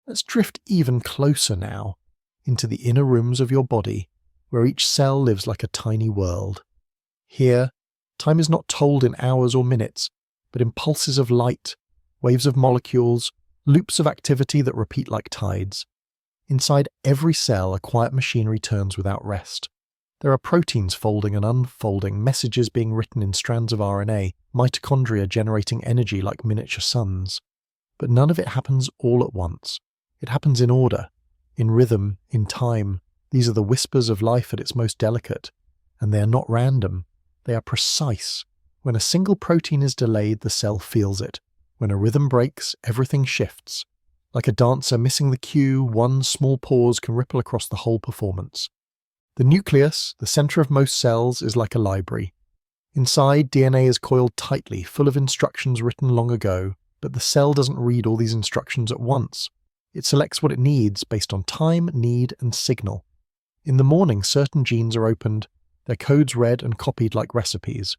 A: Let's drift even closer now, into the inner rooms of your body, where each cell lives like a tiny world. Here, time is not told in hours or minutes, but in pulses of light, waves of molecules, loops of activity that repeat like tides. Inside every cell, a quiet machinery turns without rest. There are proteins folding and unfolding, messages being written in strands of RNA, mitochondria generating energy like miniature suns. But none of it happens all at once. It happens in order, in rhythm, in time. These are the whispers of life at its most delicate. And they are not random. They are precise. When a single protein is delayed, the cell feels it. When a rhythm breaks, everything shifts. Like a dancer missing the cue, one small pause can ripple across the whole performance. The nucleus, the center of most cells, is like a library. Inside, DNA is coiled tightly, full of instructions written long ago, but the cell doesn't read all these instructions at once. It selects what it needs based on time, need, and signal. In the morning, certain genes are opened, their codes read and copied like recipes.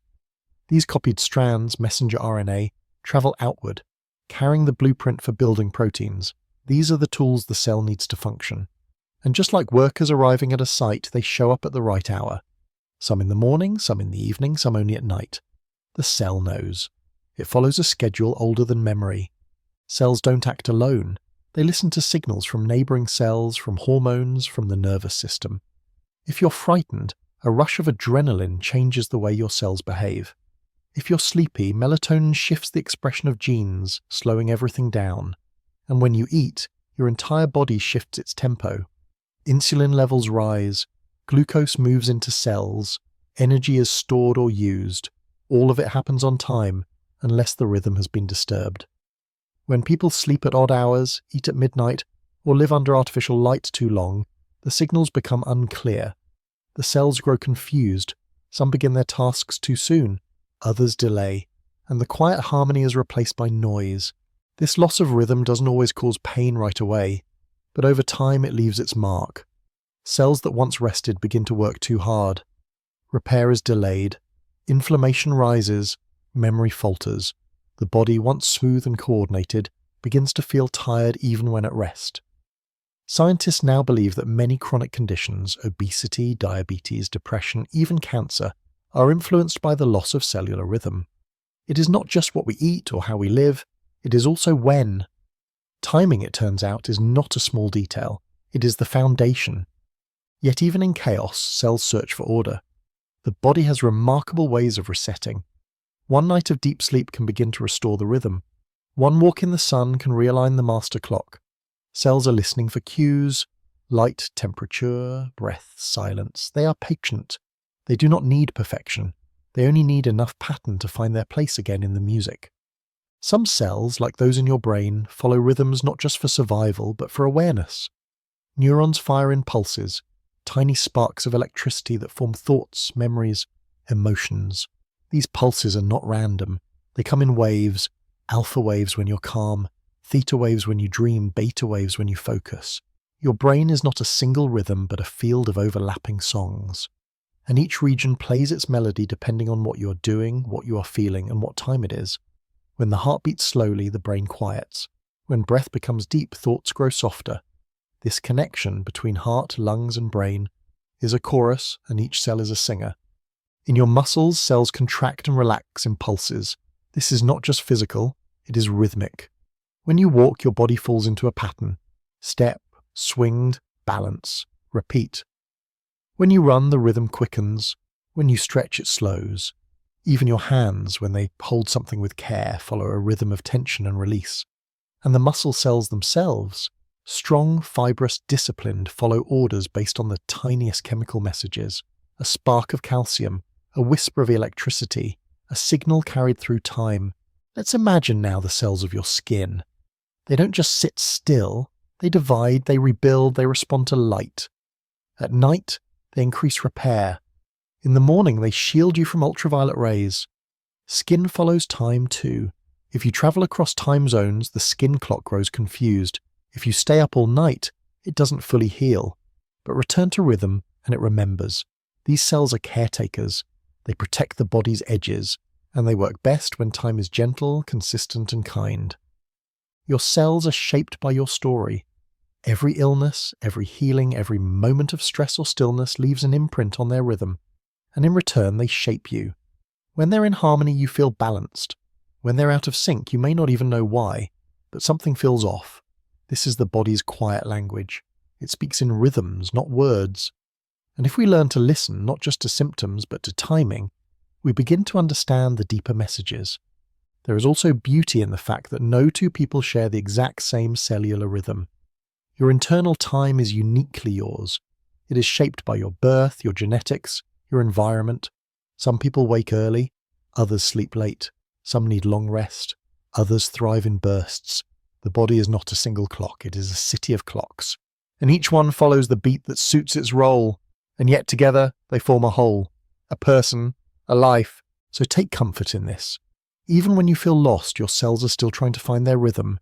A: These copied strands, messenger RNA, travel outward, carrying the blueprint for building proteins. These are the tools the cell needs to function. And just like workers arriving at a site, they show up at the right hour. Some in the morning, some in the evening, some only at night. The cell knows. It follows a schedule older than memory. Cells don't act alone. They listen to signals from neighboring cells, from hormones, from the nervous system. If you're frightened, a rush of adrenaline changes the way your cells behave. If you're sleepy, melatonin shifts the expression of genes, slowing everything down. And when you eat, your entire body shifts its tempo. Insulin levels rise, glucose moves into cells, energy is stored or used. All of it happens on time, unless the rhythm has been disturbed. When people sleep at odd hours, eat at midnight, or live under artificial light too long, the signals become unclear. The cells grow confused. Some begin their tasks too soon, others delay, and the quiet harmony is replaced by noise. This loss of rhythm doesn't always cause pain right away, but over time it leaves its mark. Cells that once rested begin to work too hard. Repair is delayed. Inflammation rises. Memory falters. The body, once smooth and coordinated, begins to feel tired even when at rest. Scientists now believe that many chronic conditions, obesity, diabetes, depression, even cancer, are influenced by the loss of cellular rhythm. It is not just what we eat or how we live, it is also when. Timing, it turns out, is not a small detail. It is the foundation. Yet even in chaos, cells search for order. The body has remarkable ways of resetting. One night of deep sleep can begin to restore the rhythm. One walk in the sun can realign the master clock. Cells are listening for cues, light, temperature, breath, silence. They are patient. They do not need perfection. They only need enough pattern to find their place again in the music. Some cells, like those in your brain, follow rhythms not just for survival, but for awareness. Neurons fire in pulses, tiny sparks of electricity that form thoughts, memories, emotions. These pulses are not random. They come in waves, alpha waves when you're calm, theta waves when you dream, beta waves when you focus. Your brain is not a single rhythm, but a field of overlapping songs. And each region plays its melody depending on what you're doing, what you are feeling, and what time it is. When the heart beats slowly, the brain quiets. When breath becomes deep, thoughts grow softer. This connection between heart, lungs, and brain is a chorus, and each cell is a singer. In your muscles, cells contract and relax in pulses. This is not just physical, it is rhythmic. When you walk, your body falls into a pattern. Step, swinged, balance, repeat. When you run, the rhythm quickens. When you stretch, it slows. Even your hands, when they hold something with care, follow a rhythm of tension and release. And the muscle cells themselves, strong, fibrous, disciplined, follow orders based on the tiniest chemical messages. A spark of calcium, a whisper of electricity, a signal carried through time. Let's imagine now the cells of your skin. They don't just sit still, they divide, they rebuild, they respond to light. At night, they increase repair. In the morning, they shield you from ultraviolet rays. Skin follows time too. If you travel across time zones, the skin clock grows confused. If you stay up all night, it doesn't fully heal. But return to rhythm and it remembers. These cells are caretakers. They protect the body's edges, and they work best when time is gentle, consistent, and kind. Your cells are shaped by your story. Every illness, every healing, every moment of stress or stillness leaves an imprint on their rhythm, and in return they shape you. When they're in harmony, you feel balanced. When they're out of sync, you may not even know why, but something feels off. This is the body's quiet language. It speaks in rhythms, not words. And if we learn to listen not just to symptoms but to timing, we begin to understand the deeper messages. There is also beauty in the fact that no two people share the exact same cellular rhythm. Your internal time is uniquely yours. It is shaped by your birth, your genetics, your environment. Some people wake early, others sleep late. Some need long rest, others thrive in bursts. The body is not a single clock, it is a city of clocks. And each one follows the beat that suits its role. And yet together they form a whole, a person, a life. So take comfort in this. Even when you feel lost, your cells are still trying to find their rhythm.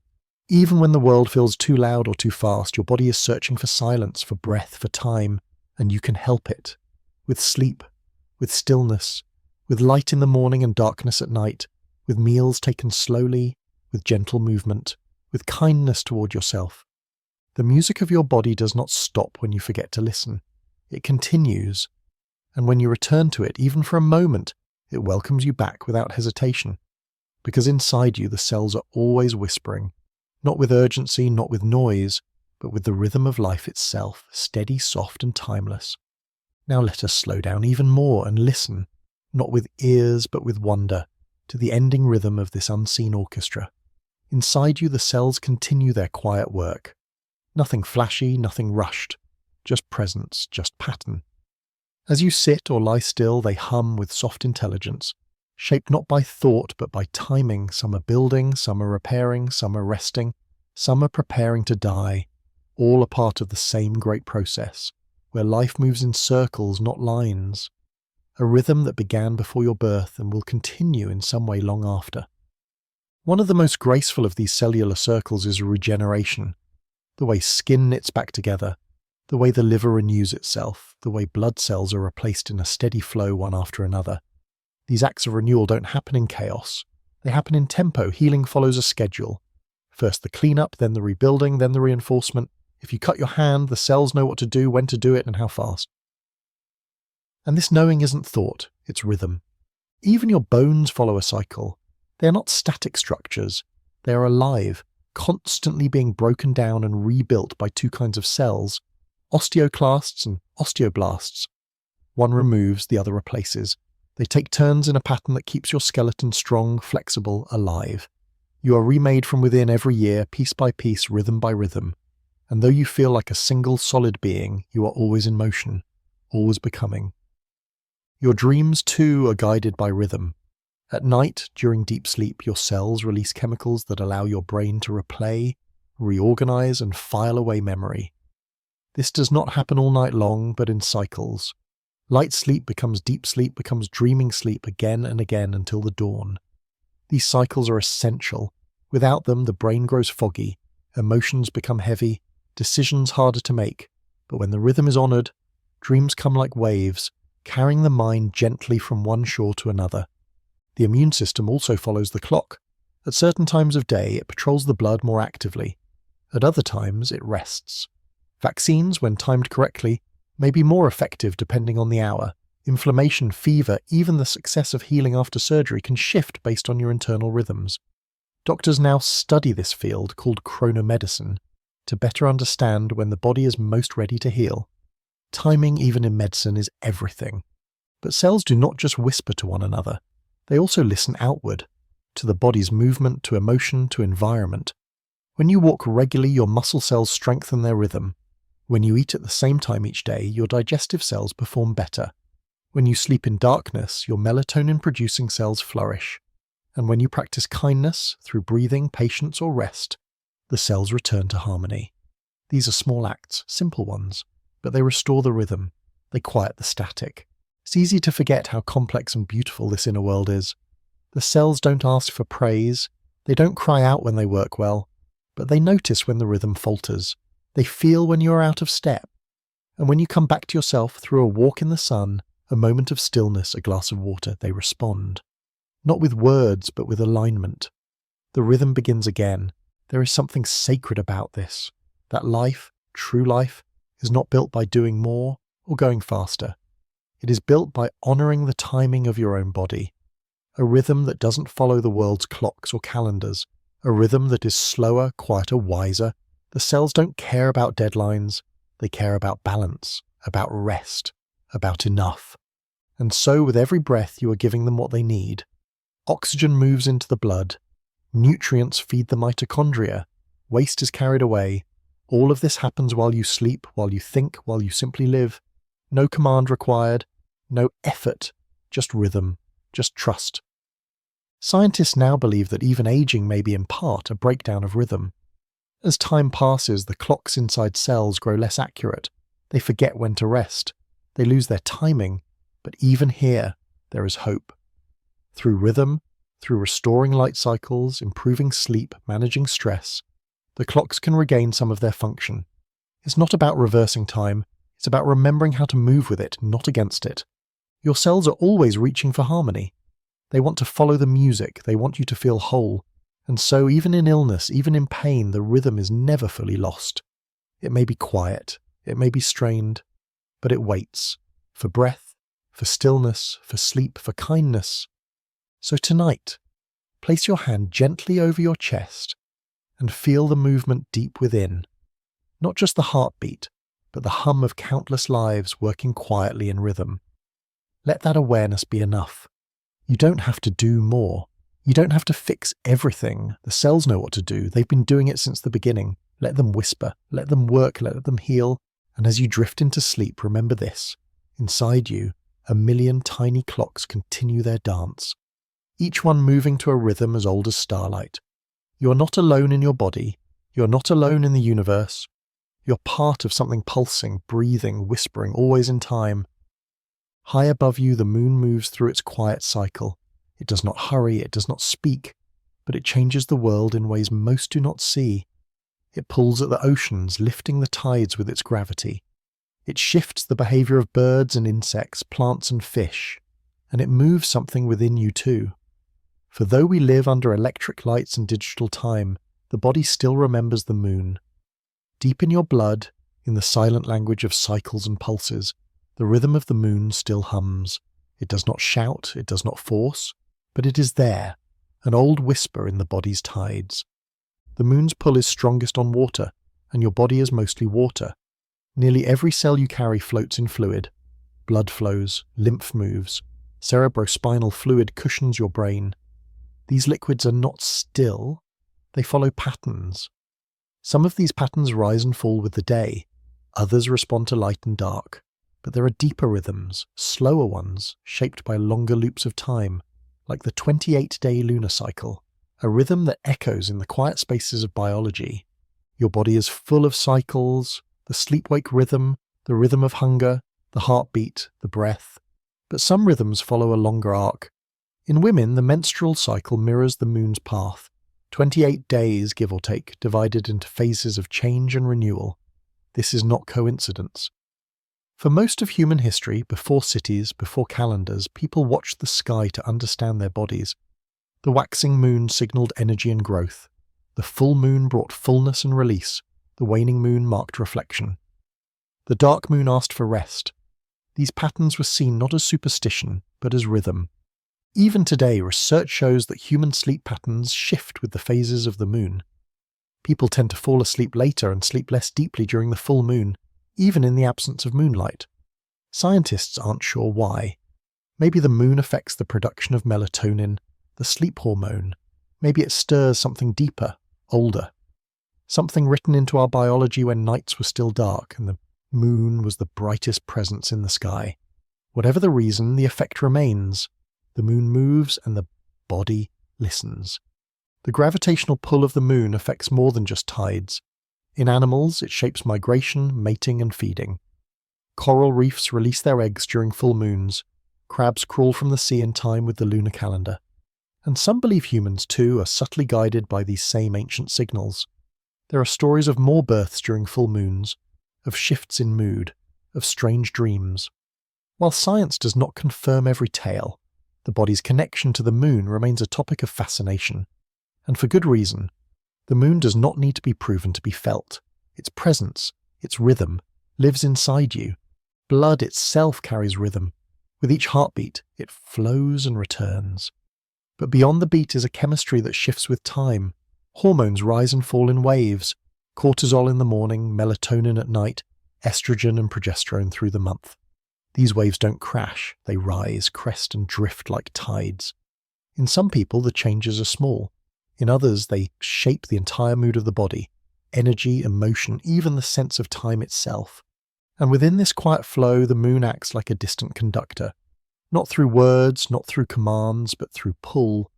A: Even when the world feels too loud or too fast, your body is searching for silence, for breath, for time, and you can help it. With sleep, with stillness, with light in the morning and darkness at night, with meals taken slowly, with gentle movement, with kindness toward yourself. The music of your body does not stop when you forget to listen. It continues, and when you return to it, even for a moment, it welcomes you back without hesitation. Because inside you the cells are always whispering, not with urgency, not with noise, but with the rhythm of life itself, steady, soft, and timeless. Now let us slow down even more and listen, not with ears but with wonder, to the ending rhythm of this unseen orchestra. Inside you the cells continue their quiet work. Nothing flashy, nothing rushed, just presence, just pattern. As you sit or lie still, they hum with soft intelligence, shaped not by thought but by timing. Some are building, some are repairing, some are resting, some are preparing to die, all a part of the same great process, where life moves in circles, not lines. A rhythm that began before your birth and will continue in some way long after. One of the most graceful of these cellular circles is regeneration. The way skin knits back together, the way the liver renews itself, the way blood cells are replaced in a steady flow one after another. These acts of renewal don't happen in chaos. They happen in tempo. Healing follows a schedule. First the cleanup, then the rebuilding, then the reinforcement. If you cut your hand, the cells know what to do, when to do it, and how fast. And this knowing isn't thought, it's rhythm. Even your bones follow a cycle. They are not static structures. They are alive, constantly being broken down and rebuilt by two kinds of cells, osteoclasts and osteoblasts. One removes, the other replaces. They take turns in a pattern that keeps your skeleton strong, flexible, alive. You are remade from within every year, piece by piece, rhythm by rhythm. And though you feel like a single solid being, you are always in motion, always becoming. Your dreams, too, are guided by rhythm. At night, during deep sleep, your cells release chemicals that allow your brain to replay, reorganize, and file away memory. This does not happen all night long, but in cycles. Light sleep becomes dreaming sleep again and again until the dawn. These cycles are essential. Without them, the brain grows foggy, emotions become heavy, decisions harder to make. But when the rhythm is honored, dreams come like waves, carrying the mind gently from one shore to another. The immune system also follows the clock. At certain times of day, it patrols the blood more actively. At other times, it rests. Vaccines, when timed correctly, may be more effective depending on the hour. Inflammation, fever, even the success of healing after surgery can shift based on your internal rhythms. Doctors now study this field, called chronomedicine, to better understand when the body is most ready to heal. Timing, even in medicine, is everything. But cells do not just whisper to one another. They also listen outward, to the body's movement, to emotion, to environment. When you walk regularly, your muscle cells strengthen their rhythm. When you eat at the same time each day, your digestive cells perform better. When you sleep in darkness, your melatonin-producing cells flourish. And when you practice kindness, through breathing, patience, or rest, the cells return to harmony. These are small acts, simple ones, but they restore the rhythm. They quiet the static. It's easy to forget how complex and beautiful this inner world is. The cells don't ask for praise. They don't cry out when they work well, but they notice when the rhythm falters. They feel when you are out of step. And when you come back to yourself through a walk in the sun, a moment of stillness, a glass of water, they respond. Not with words, but with alignment. The rhythm begins again. There is something sacred about this. That life, true life, is not built by doing more or going faster. It is built by honoring the timing of your own body. A rhythm that doesn't follow the world's clocks or calendars. A rhythm that is slower, quieter, wiser. The cells don't care about deadlines. They care about balance, about rest, about enough. And so with every breath you are giving them what they need. Oxygen moves into the blood. Nutrients feed the mitochondria. Waste is carried away. All of this happens while you sleep, while you think, while you simply live. No command required. No effort. Just rhythm. Just trust. Scientists now believe that even aging may be in part a breakdown of rhythm. As time passes, the clocks inside cells grow less accurate. They forget when to rest. They lose their timing. But even here, there is hope. Through rhythm, through restoring light cycles, improving sleep, managing stress, the clocks can regain some of their function. It's not about reversing time. It's about remembering how to move with it, not against it. Your cells are always reaching for harmony. They want to follow the music. They want you to feel whole. And so even in illness, even in pain, the rhythm is never fully lost. It may be quiet, it may be strained, but it waits for breath, for stillness, for sleep, for kindness. So tonight, place your hand gently over your chest and feel the movement deep within. Not just the heartbeat, but the hum of countless lives working quietly in rhythm. Let that awareness be enough. You don't have to do more. You don't have to fix everything. The cells know what to do. They've been doing it since the beginning. Let them whisper, let them work, let them heal. And as you drift into sleep, remember this. Inside you, 1,000,000 tiny clocks continue their dance, each one moving to a rhythm as old as starlight. You are not alone in your body. You are not alone in the universe. You're part of something pulsing, breathing, whispering, always in time. High above you, the moon moves through its quiet cycle. It does not hurry, it does not speak. but it changes the world in ways most do not see. It pulls at the oceans, lifting the tides with its gravity. It shifts the behavior of birds and insects, plants and fish, and it moves something within you too. For though we live under electric lights and digital time, the body still remembers the moon. Deep in your blood, in the silent language of cycles and pulses, the rhythm of the moon still hums. It does not shout, it does not force, but it is there, an old whisper in the body's tides. The moon's pull is strongest on water, and your body is mostly water. Nearly every cell you carry floats in fluid. Blood flows, lymph moves, cerebrospinal fluid cushions your brain. These liquids are not still, they follow patterns. Some of these patterns rise and fall with the day, others respond to light and dark. But there are deeper rhythms, slower ones, shaped by longer loops of time, like the 28-day lunar cycle, a rhythm that echoes in the quiet spaces of biology. Your body is full of cycles, the sleep-wake rhythm, the rhythm of hunger, the heartbeat, the breath. But some rhythms follow a longer arc. In women, the menstrual cycle mirrors the moon's path, 28 days, give or take, divided into phases of change and renewal. This is not coincidence. For most of human history, before cities, before calendars, people watched the sky to understand their bodies. The waxing moon signalled energy and growth. The full moon brought fullness and release. The waning moon marked reflection. The dark moon asked for rest. These patterns were seen not as superstition, but as rhythm. Even today, research shows that human sleep patterns shift with the phases of the moon. People tend to fall asleep later and sleep less deeply during the full moon, even in the absence of moonlight. Scientists aren't sure why. Maybe the moon affects the production of melatonin, the sleep hormone. Maybe it stirs something deeper, older. Something written into our biology when nights were still dark and the moon was the brightest presence in the sky. Whatever the reason, the effect remains. The moon moves and the body listens. The gravitational pull of the moon affects more than just tides. In animals, it shapes migration, mating and feeding. Coral reefs release their eggs during full moons. Crabs crawl from the sea in time with the lunar calendar. And some believe humans too are subtly guided by these same ancient signals. There are stories of more births during full moons, of shifts in mood, of strange dreams. While science does not confirm every tale, the body's connection to the moon remains a topic of fascination. And for good reason. The moon does not need to be proven to be felt. Its presence, its rhythm, lives inside you. Blood itself carries rhythm. With each heartbeat, it flows and returns. But beyond the beat is a chemistry that shifts with time. Hormones rise and fall in waves. Cortisol in the morning, melatonin at night, estrogen and progesterone through the month. These waves don't crash, they rise, crest and drift like tides. In some people, the changes are small. In others, they shape the entire mood of the body, energy, emotion, even the sense of time itself. And within this quiet flow, the moon acts like a distant conductor. Not through words, not through commands, but through pull.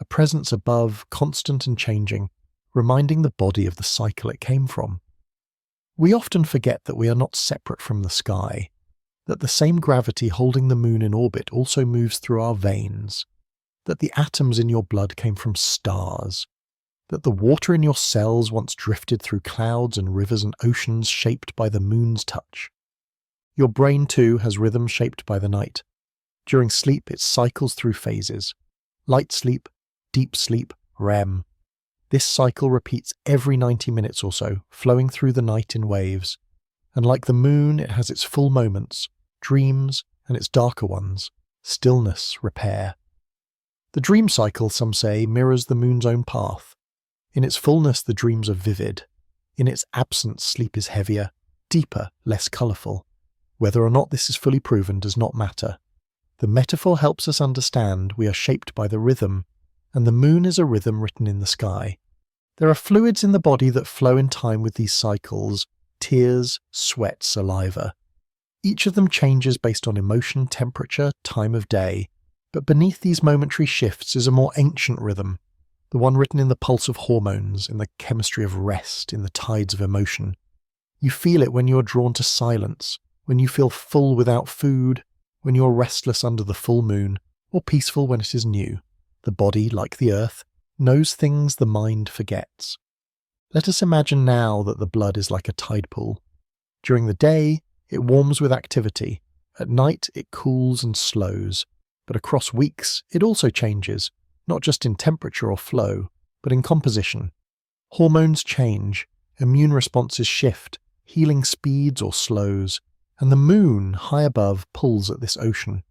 A: A presence above, constant and changing, reminding the body of the cycle it came from. We often forget that we are not separate from the sky, that the same gravity holding the moon in orbit also moves through our veins, that the atoms in your blood came from stars, that the water in your cells once drifted through clouds and rivers and oceans shaped by the moon's touch. Your brain too has rhythm shaped by the night. During sleep it cycles through phases. Light sleep, deep sleep, REM. This cycle repeats every 90 minutes or so, flowing through the night in waves. And like the moon, it has its full moments, dreams, and its darker ones, stillness, repair. The dream cycle, some say, mirrors the moon's own path. In its fullness, the dreams are vivid. In its absence, sleep is heavier, deeper, less colourful. Whether or not this is fully proven does not matter. The metaphor helps us understand we are shaped by the rhythm, and the moon is a rhythm written in the sky. There are fluids in the body that flow in time with these cycles: tears, sweat, saliva. Each of them changes based on emotion, temperature, time of day. But beneath these momentary shifts is a more ancient rhythm, the one written in the pulse of hormones, in the chemistry of rest, in the tides of emotion. You feel it when you are drawn to silence, when you feel full without food, when you are restless under the full moon, or peaceful when it is new. The body, like the earth, knows things the mind forgets. Let us imagine now that the blood is like a tide pool. During the day, it warms with activity. At night, it cools and slows. But across weeks, it also changes, not just in temperature or flow, but in composition. Hormones change, immune responses shift, healing speeds or slows, and the moon, high above, pulls at this ocean.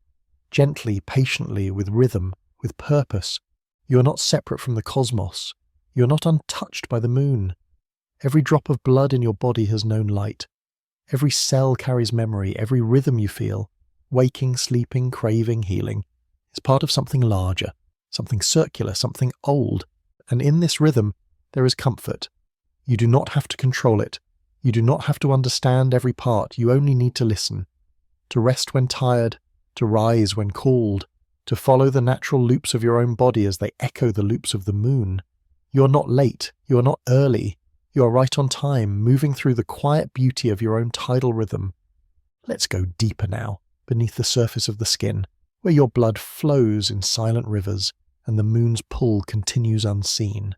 A: Gently, patiently, with rhythm, with purpose. You are not separate from the cosmos. You are not untouched by the moon. Every drop of blood in your body has known light. Every cell carries memory. Every rhythm you feel, waking, sleeping, craving, healing, is part of something larger, something circular, something old. And in this rhythm, there is comfort. You do not have to control it. You do not have to understand every part. You only need to listen. To rest when tired, to rise when called, to follow the natural loops of your own body as they echo the loops of the moon. You are not late. You are not early. You are right on time, moving through the quiet beauty of your own tidal rhythm. Let's go deeper now, beneath the surface of the skin, where your blood flows in silent rivers and the moon's pull continues unseen.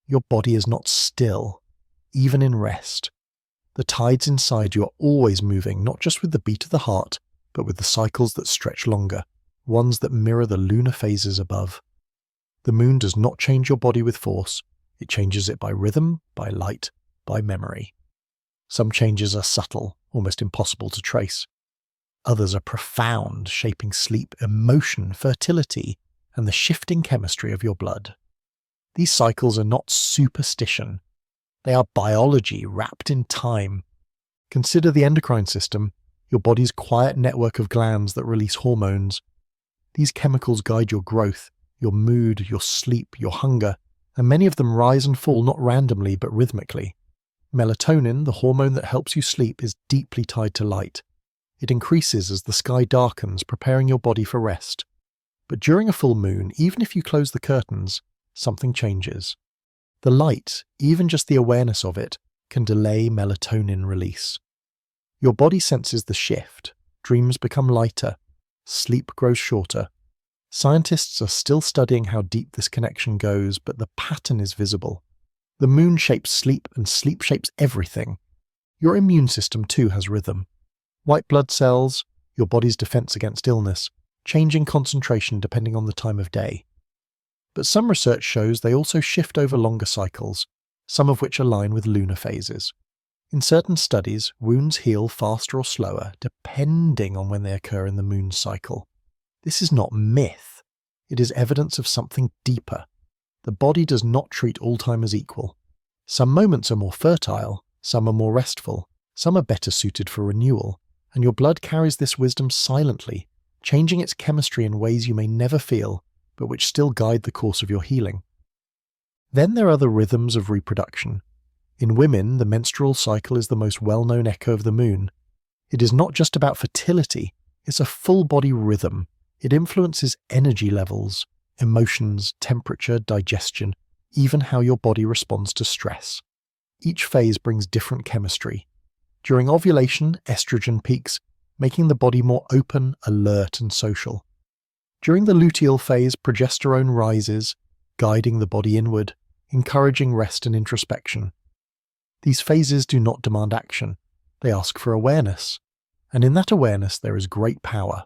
A: Your body is not still, even in rest. The tides inside you are always moving, not just with the beat of the heart, but with the cycles that stretch longer, ones that mirror the lunar phases above. The moon does not change your body with force. It changes it by rhythm, by light, by memory. Some changes are subtle, almost impossible to trace. Others are profound, shaping sleep, emotion, fertility, and the shifting chemistry of your blood. These cycles are not superstition. They are biology wrapped in time. Consider the endocrine system, your body's quiet network of glands that release hormones. These chemicals guide your growth, your mood, your sleep, your hunger, and many of them rise and fall not randomly but rhythmically. Melatonin, the hormone that helps you sleep, is deeply tied to light. It increases as the sky darkens, preparing your body for rest. But during a full moon, even if you close the curtains, something changes. The light, even just the awareness of it, can delay melatonin release. Your body senses the shift. Dreams become lighter. Sleep grows shorter. Scientists are still studying how deep this connection goes, but the pattern is visible. The moon shapes sleep, and sleep shapes everything. Your immune system too has rhythm. White blood cells, your body's defense against illness, changing concentration depending on the time of day. But some research shows they also shift over longer cycles, some of which align with lunar phases. In certain studies, wounds heal faster or slower, depending on when they occur in the moon's cycle. This is not myth. It is evidence of something deeper. The body does not treat all time as equal. Some moments are more fertile, some are more restful, some are better suited for renewal, and your blood carries this wisdom silently, changing its chemistry in ways you may never feel, but which still guide the course of your healing. Then there are the rhythms of reproduction. In women, the menstrual cycle is the most well-known echo of the moon. It is not just about fertility, it's a full-body rhythm. It influences energy levels, emotions, temperature, digestion, even how your body responds to stress. Each phase brings different chemistry. During ovulation, estrogen peaks, making the body more open, alert, and social. During the luteal phase, progesterone rises, guiding the body inward, encouraging rest and introspection. These phases do not demand action. They ask for awareness. And in that awareness there is great power.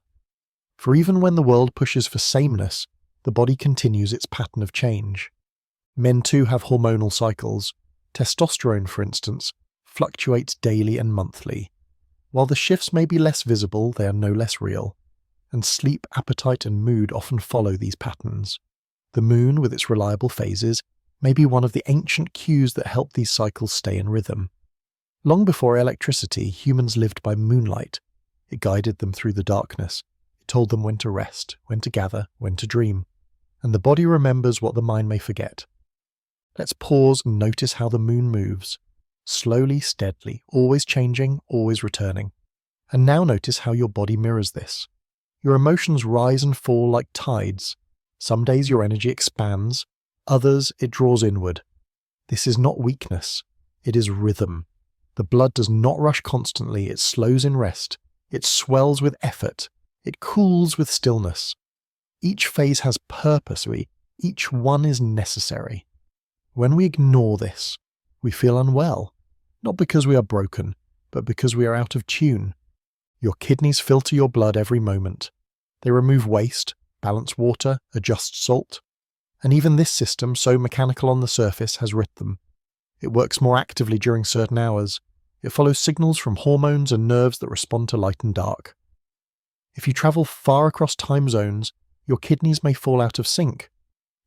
A: For even when the world pushes for sameness, the body continues its pattern of change. Men too have hormonal cycles. Testosterone, for instance, fluctuates daily and monthly. While the shifts may be less visible, they are no less real. And sleep, appetite, and mood often follow these patterns. The moon, with its reliable phases, may be one of the ancient cues that help these cycles stay in rhythm. Long before electricity, humans lived by moonlight. It guided them through the darkness. It told them when to rest, when to gather, when to dream. And the body remembers what the mind may forget. Let's pause and notice how the moon moves. Slowly, steadily, always changing, always returning. And now notice how your body mirrors this. Your emotions rise and fall like tides. Some days your energy expands, others it draws inward. This is not weakness, it is rhythm. The blood does not rush constantly, it slows in rest, it swells with effort, it cools with stillness. Each phase has purpose, Each one is necessary. When we ignore this, we feel unwell, not because we are broken, but because we are out of tune. Your kidneys filter your blood every moment. They remove waste, balance water, adjust salt, and even this system, so mechanical on the surface, has rhythm. It works more actively during certain hours. It follows signals from hormones and nerves that respond to light and dark. If you travel far across time zones, your kidneys may fall out of sync.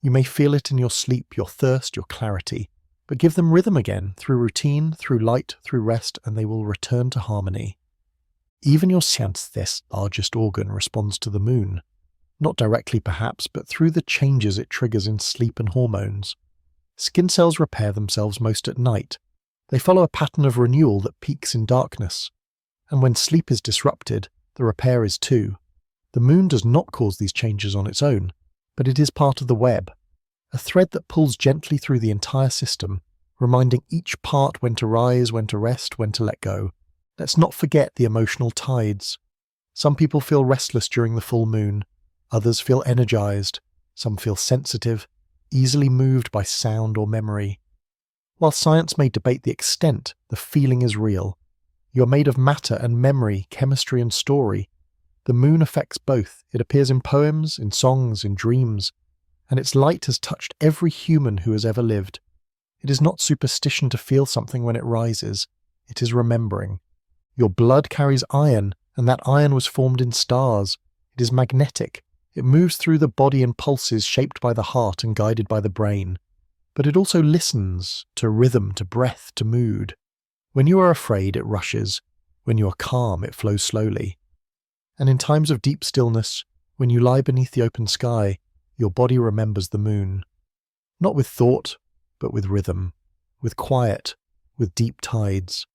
A: You may feel it in your sleep, your thirst, your clarity, but give them rhythm again, through routine, through light, through rest, and they will return to harmony. Even your synesthesis, largest organ, responds to the moon. Not directly perhaps, but through the changes it triggers in sleep and hormones. Skin cells repair themselves most at night. They follow a pattern of renewal that peaks in darkness. And when sleep is disrupted, the repair is too. The moon does not cause these changes on its own, but it is part of the web, a thread that pulls gently through the entire system, reminding each part when to rise, when to rest, when to let go. Let's not forget the emotional tides. Some people feel restless during the full moon. Others feel energized. Some feel sensitive, easily moved by sound or memory. While science may debate the extent, the feeling is real. You are made of matter and memory, chemistry and story. The moon affects both. It appears in poems, in songs, in dreams, and its light has touched every human who has ever lived. It is not superstition to feel something when it rises. It is remembering. Your blood carries iron, and that iron was formed in stars. It is magnetic. It moves through the body in pulses shaped by the heart and guided by the brain. But it also listens to rhythm, to breath, to mood. When you are afraid, it rushes. When you are calm, it flows slowly. And in times of deep stillness, when you lie beneath the open sky, your body remembers the moon. Not with thought, but with rhythm, with quiet, with deep tides.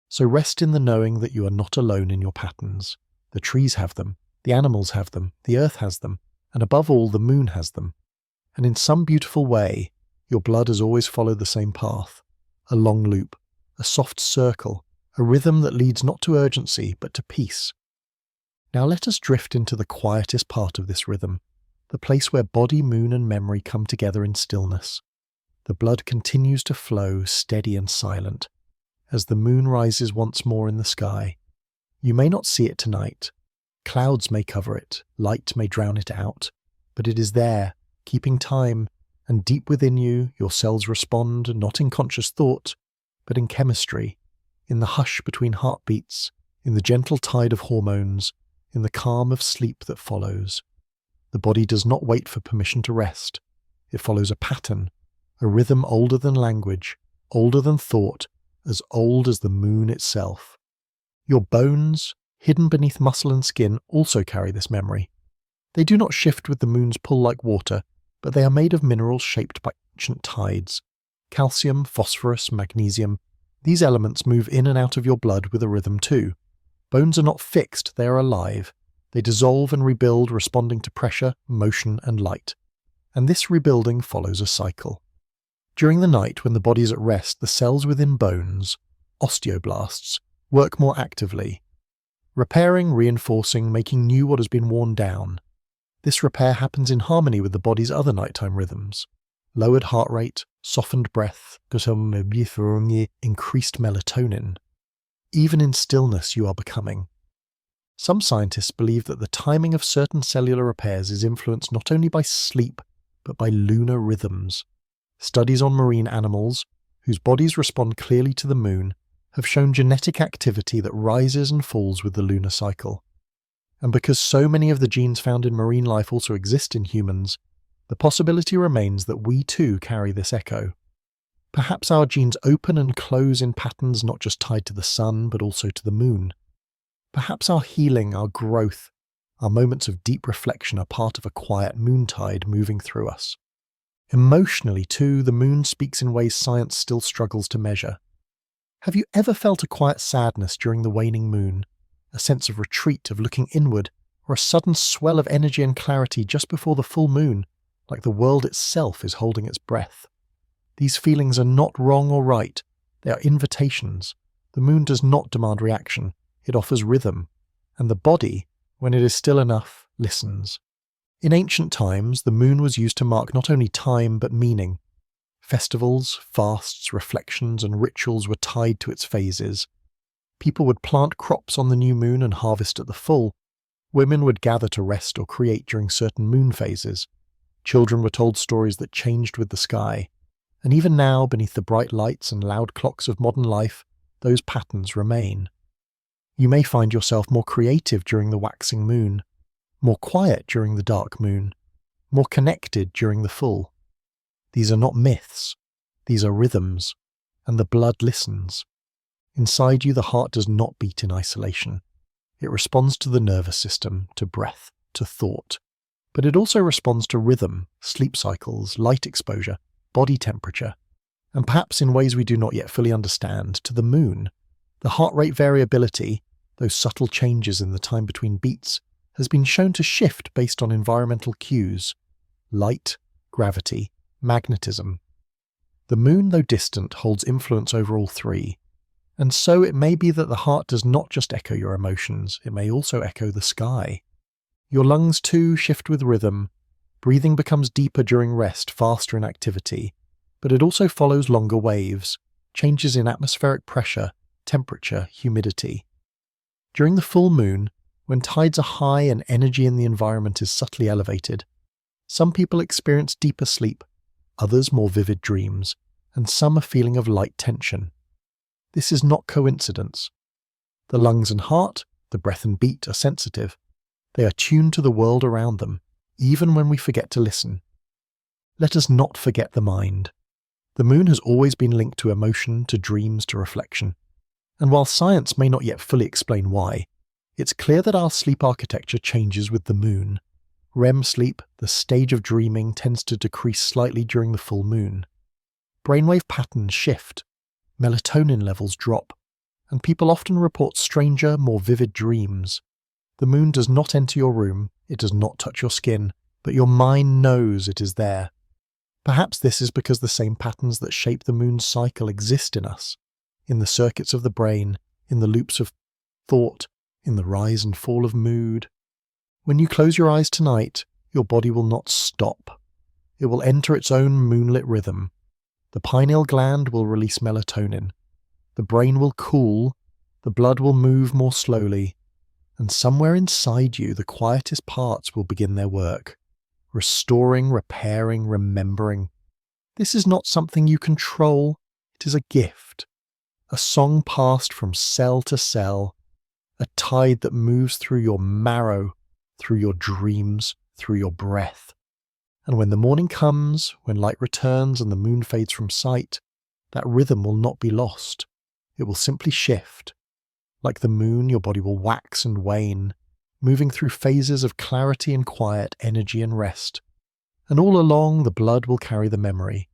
A: So rest in the knowing that you are not alone in your patterns. The trees have them. The animals have them, the earth has them, and above all the moon has them. And in some beautiful way, your blood has always followed the same path, a long loop, a soft circle, a rhythm that leads not to urgency but to peace. Now let us drift into the quietest part of this rhythm, the place where body, moon and memory come together in stillness. The blood continues to flow steady and silent, as the moon rises once more in the sky. You may not see it tonight. Clouds may cover it, light may drown it out, but it is there, keeping time, and deep within you, your cells respond not in conscious thought, but in chemistry, in the hush between heartbeats, in the gentle tide of hormones, in the calm of sleep that follows. The body does not wait for permission to rest. It follows a pattern, a rhythm older than language, older than thought, as old as the moon itself. Your bones, hidden beneath muscle and skin, also carry this memory. They do not shift with the moon's pull like water, but they are made of minerals shaped by ancient tides. Calcium, phosphorus, magnesium, these elements move in and out of your blood with a rhythm too. Bones are not fixed, they are alive. They dissolve and rebuild responding to pressure, motion and light. And this rebuilding follows a cycle. During the night when the body is at rest, the cells within bones, osteoblasts, work more actively, repairing, reinforcing, making new what has been worn down. This repair happens in harmony with the body's other nighttime rhythms. Lowered heart rate, softened breath, increased melatonin. Even in stillness you are becoming. Some scientists believe that the timing of certain cellular repairs is influenced not only by sleep, but by lunar rhythms. Studies on marine animals, whose bodies respond clearly to the moon, have shown genetic activity that rises and falls with the lunar cycle. And because so many of the genes found in marine life also exist in humans, the possibility remains that we too carry this echo. Perhaps our genes open and close in patterns not just tied to the sun, but also to the moon. Perhaps our healing, our growth, our moments of deep reflection are part of a quiet moontide moving through us. Emotionally too, the moon speaks in ways science still struggles to measure. Have you ever felt a quiet sadness during the waning moon, a sense of retreat, of looking inward, or a sudden swell of energy and clarity just before the full moon, like the world itself is holding its breath? These feelings are not wrong or right, they are invitations. The moon does not demand reaction, it offers rhythm, and the body, when it is still enough, listens. In ancient times, the moon was used to mark not only time but meaning. Festivals, fasts, reflections, and rituals were tied to its phases. People would plant crops on the new moon and harvest at the full. Women would gather to rest or create during certain moon phases. Children were told stories that changed with the sky. And even now, beneath the bright lights and loud clocks of modern life, those patterns remain. You may find yourself more creative during the waxing moon, more quiet during the dark moon, more connected during the full. These are not myths. These are rhythms, and the blood listens. Inside you, the heart does not beat in isolation. It responds to the nervous system, to breath, to thought. But it also responds to rhythm, sleep cycles, light exposure, body temperature, and perhaps in ways we do not yet fully understand, to the moon. The heart rate variability, those subtle changes in the time between beats, has been shown to shift based on environmental cues: light, gravity, magnetism. The moon, though distant, holds influence over all three. And so it may be that the heart does not just echo your emotions, it may also echo the sky. Your lungs too shift with rhythm. Breathing becomes deeper during rest, faster in activity, but it also follows longer waves, changes in atmospheric pressure, temperature, humidity. During the full moon, when tides are high and energy in the environment is subtly elevated, some people experience deeper sleep, others more vivid dreams, and some a feeling of light tension. This is not coincidence. The lungs and heart, the breath and beat, are sensitive. They are tuned to the world around them, even when we forget to listen. Let us not forget the mind. The moon has always been linked to emotion, to dreams, to reflection. And while science may not yet fully explain why, it's clear that our sleep architecture changes with the moon. REM sleep, the stage of dreaming, tends to decrease slightly during the full moon. Brainwave patterns shift. Melatonin levels drop, and people often report stranger, more vivid dreams. The moon does not enter your room, it does not touch your skin, but your mind knows it is there. Perhaps this is because the same patterns that shape the moon's cycle exist in us, in the circuits of the brain, in the loops of thought, in the rise and fall of mood. When you close your eyes tonight, your body will not stop. It will enter its own moonlit rhythm. The pineal gland will release melatonin. The brain will cool, the blood will move more slowly, and somewhere inside you the quietest parts will begin their work, restoring, repairing, remembering. This is not something you control, it is a gift, a song passed from cell to cell, a tide that moves through your marrow, through your dreams, through your breath. And when the morning comes, when light returns and the moon fades from sight, that rhythm will not be lost. It will simply shift. Like the moon, your body will wax and wane, moving through phases of clarity and quiet, energy and rest. And all along, the blood will carry the memory,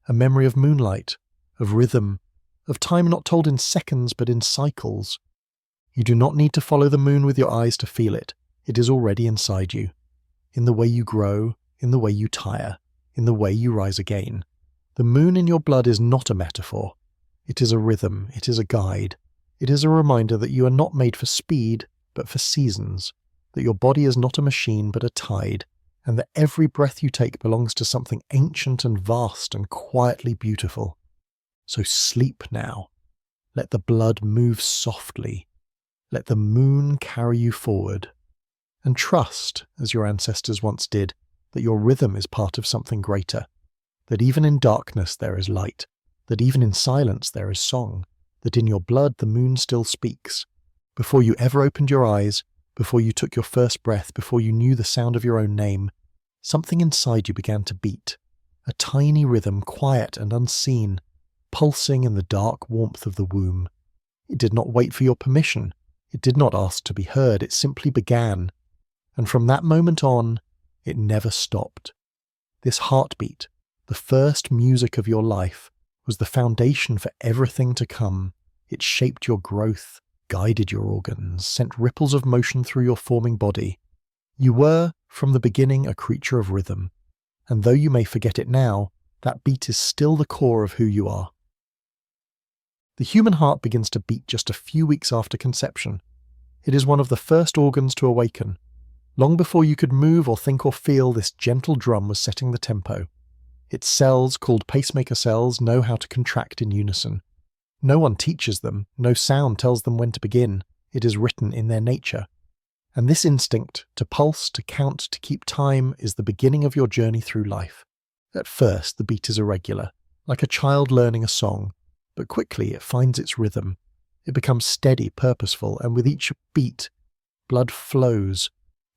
A: a memory of moonlight, of rhythm, of time not told in seconds but in cycles. You do not need to follow the moon with your eyes to feel it. It is already inside you, in the way you grow, in the way you tire, in the way you rise again. The moon in your blood is not a metaphor. It is a rhythm, it is a guide. It is a reminder that you are not made for speed, but for seasons, that your body is not a machine but a tide, and that every breath you take belongs to something ancient and vast and quietly beautiful. So sleep now. Let the blood move softly. Let the moon carry you forward. And trust, as your ancestors once did, that your rhythm is part of something greater, that even in darkness there is light, that even in silence there is song, that in your blood the moon still speaks. Before you ever opened your eyes, before you took your first breath, before you knew the sound of your own name, something inside you began to beat, a tiny rhythm, quiet and unseen, pulsing in the dark warmth of the womb. It did not wait for your permission. It did not ask to be heard. It simply began. And from that moment on, it never stopped. This heartbeat, the first music of your life, was the foundation for everything to come. It shaped your growth, guided your organs, sent ripples of motion through your forming body. You were, from the beginning, a creature of rhythm, and though you may forget it now, that beat is still the core of who you are. The human heart begins to beat just a few weeks after conception. It is one of the first organs to awaken. Long before you could move or think or feel, this gentle drum was setting the tempo. Its cells, called pacemaker cells, know how to contract in unison. No one teaches them, no sound tells them when to begin. It is written in their nature. And this instinct, to pulse, to count, to keep time, is the beginning of your journey through life. At first, the beat is irregular, like a child learning a song, but quickly it finds its rhythm. It becomes steady, purposeful, and with each beat, blood flows,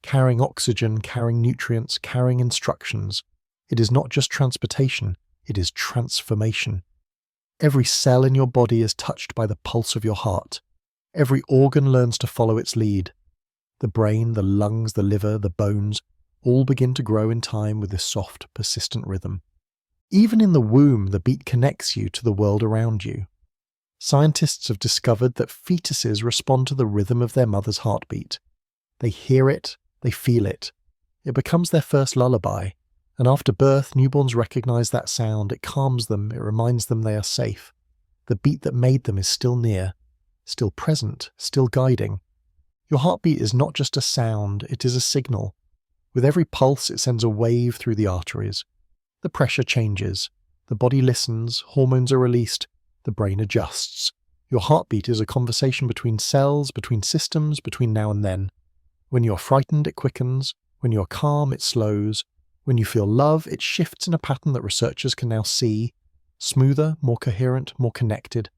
A: carrying oxygen, carrying nutrients, carrying instructions. It is not just transportation, it is transformation. Every cell in your body is touched by the pulse of your heart. Every organ learns to follow its lead. The brain, the lungs, the liver, the bones, all begin to grow in time with this soft, persistent rhythm. Even in the womb, the beat connects you to the world around you. Scientists have discovered that fetuses respond to the rhythm of their mother's heartbeat. They hear it, they feel it. It becomes their first lullaby, and after birth, newborns recognize that sound. It calms them, it reminds them they are safe. The beat that made them is still near, still present, still guiding. Your heartbeat is not just a sound, it is a signal. With every pulse, it sends a wave through the arteries. The pressure changes. The body listens, hormones are released, the brain adjusts. Your heartbeat is a conversation between cells, between systems, between now and then. When you're frightened, it quickens. When you're calm, it slows. When you feel love, it shifts in a pattern that researchers can now see. Smoother, more coherent, more connected.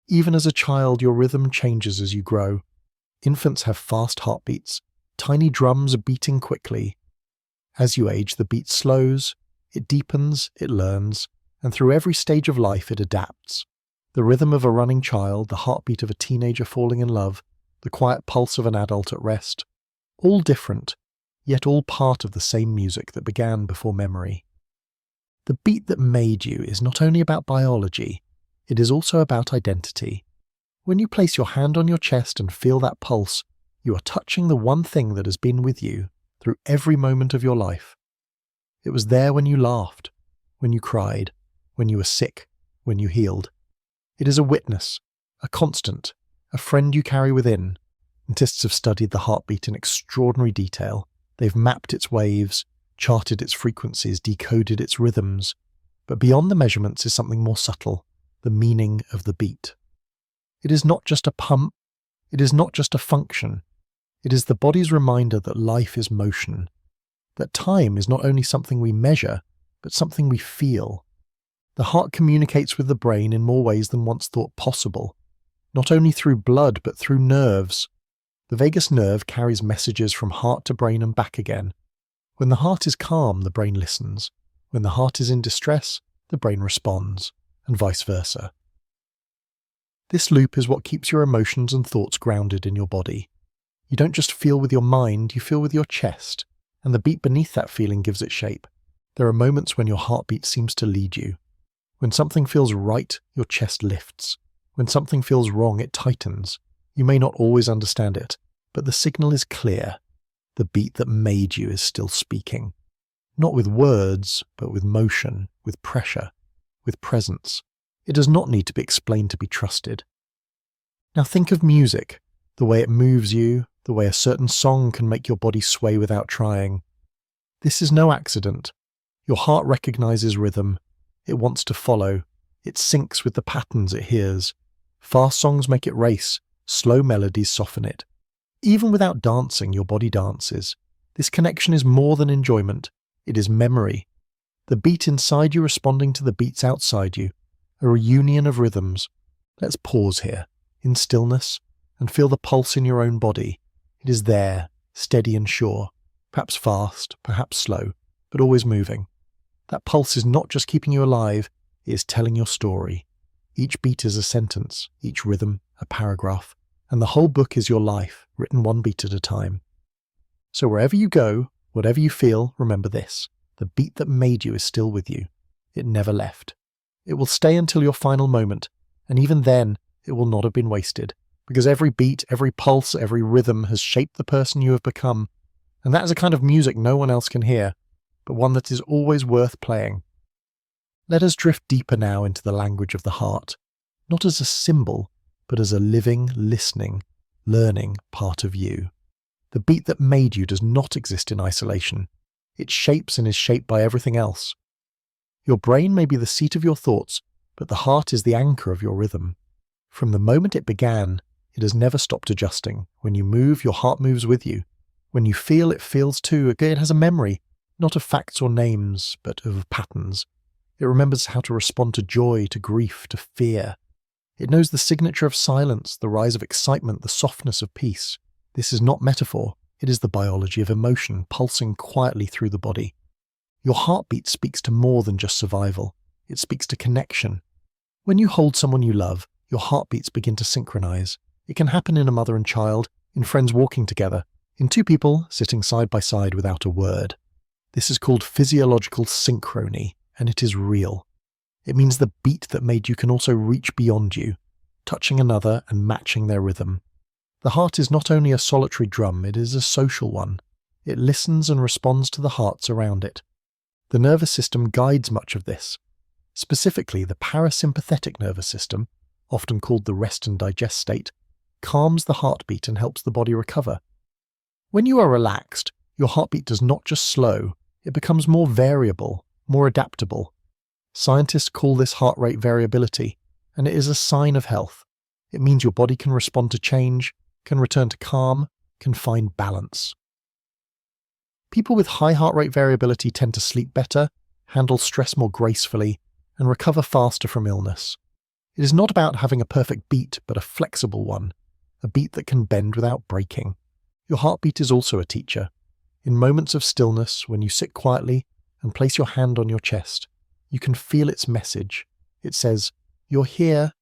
A: Even as a child, your rhythm changes as you grow. Infants have fast heartbeats. Tiny drums are beating quickly. As you age, the beat slows, it deepens, it learns, and through every stage of life it adapts. The rhythm of a running child, the heartbeat of a teenager falling in love, the quiet pulse of an adult at rest. All different, yet all part of the same music that began before memory. The beat that made you is not only about biology, it is also about identity. When you place your hand on your chest and feel that pulse, you are touching the one thing that has been with you through every moment of your life. It was there when you laughed, when you cried, when you were sick, when you healed. It is a witness, a constant, a friend you carry within. Scientists have studied the heartbeat in extraordinary detail. They've mapped its waves, charted its frequencies, decoded its rhythms. But beyond the measurements is something more subtle, the meaning of the beat. It is not just a pump, it is not just a function. It is the body's reminder that life is motion, that time is not only something we measure, but something we feel. The heart communicates with the brain in more ways than once thought possible, not only through blood, but through nerves. The vagus nerve carries messages from heart to brain and back again. When the heart is calm, the brain listens. When the heart is in distress, the brain responds, and vice versa. This loop is what keeps your emotions and thoughts grounded in your body. You don't just feel with your mind, you feel with your chest, and the beat beneath that feeling gives it shape. There are moments when your heartbeat seems to lead you. When something feels right, your chest lifts. When something feels wrong, it tightens. You may not always understand it, but the signal is clear. The beat that made you is still speaking. Not with words, but with motion, with pressure, with presence. It does not need to be explained to be trusted. Now think of music, the way it moves you, the way a certain song can make your body sway without trying. This is no accident. Your heart recognizes rhythm. It wants to follow. It syncs with the patterns it hears. Fast songs make it race. Slow melodies soften it. Even without dancing, your body dances. This connection is more than enjoyment. It is memory. The beat inside you responding to the beats outside you. A reunion of rhythms. Let's pause here, in stillness, and feel the pulse in your own body. It is there, steady and sure, perhaps fast, perhaps slow, but always moving. That pulse is not just keeping you alive, it is telling your story. Each beat is a sentence, each rhythm a paragraph, and the whole book is your life, written one beat at a time. So wherever you go, whatever you feel, remember this. The beat that made you is still with you. It never left. It will stay until your final moment, and even then, it will not have been wasted, because every beat, every pulse, every rhythm has shaped the person you have become, and that is a kind of music no one else can hear, but one that is always worth playing. Let us drift deeper now into the language of the heart, not as a symbol, but as a living, listening, learning part of you. The beat that made you does not exist in isolation. It shapes and is shaped by everything else. Your brain may be the seat of your thoughts, but the heart is the anchor of your rhythm. From the moment it began, it has never stopped adjusting. When you move, your heart moves with you. When you feel, it feels too. It has a memory, not of facts or names, but of patterns. It remembers how to respond to joy, to grief, to fear. It knows the signature of silence, the rise of excitement, the softness of peace. This is not metaphor. It is the biology of emotion, pulsing quietly through the body. Your heartbeat speaks to more than just survival. It speaks to connection. When you hold someone you love, your heartbeats begin to synchronize. It can happen in a mother and child, in friends walking together, in two people sitting side by side without a word. This is called physiological synchrony, and it is real. It means the beat that made you can also reach beyond you, touching another and matching their rhythm. The heart is not only a solitary drum, it is a social one. It listens and responds to the hearts around it. The nervous system guides much of this. Specifically, the parasympathetic nervous system, often called the rest and digest state, calms the heartbeat and helps the body recover. When you are relaxed, your heartbeat does not just slow, it becomes more variable, more adaptable. Scientists call this heart rate variability, and it is a sign of health. It means your body can respond to change, can return to calm, can find balance. People with high heart rate variability tend to sleep better, handle stress more gracefully, and recover faster from illness. It is not about having a perfect beat, but a flexible one, a beat that can bend without breaking. Your heartbeat is also a teacher. In moments of stillness, when you sit quietly and place your hand on your chest, you can feel its message. It says, "You're here."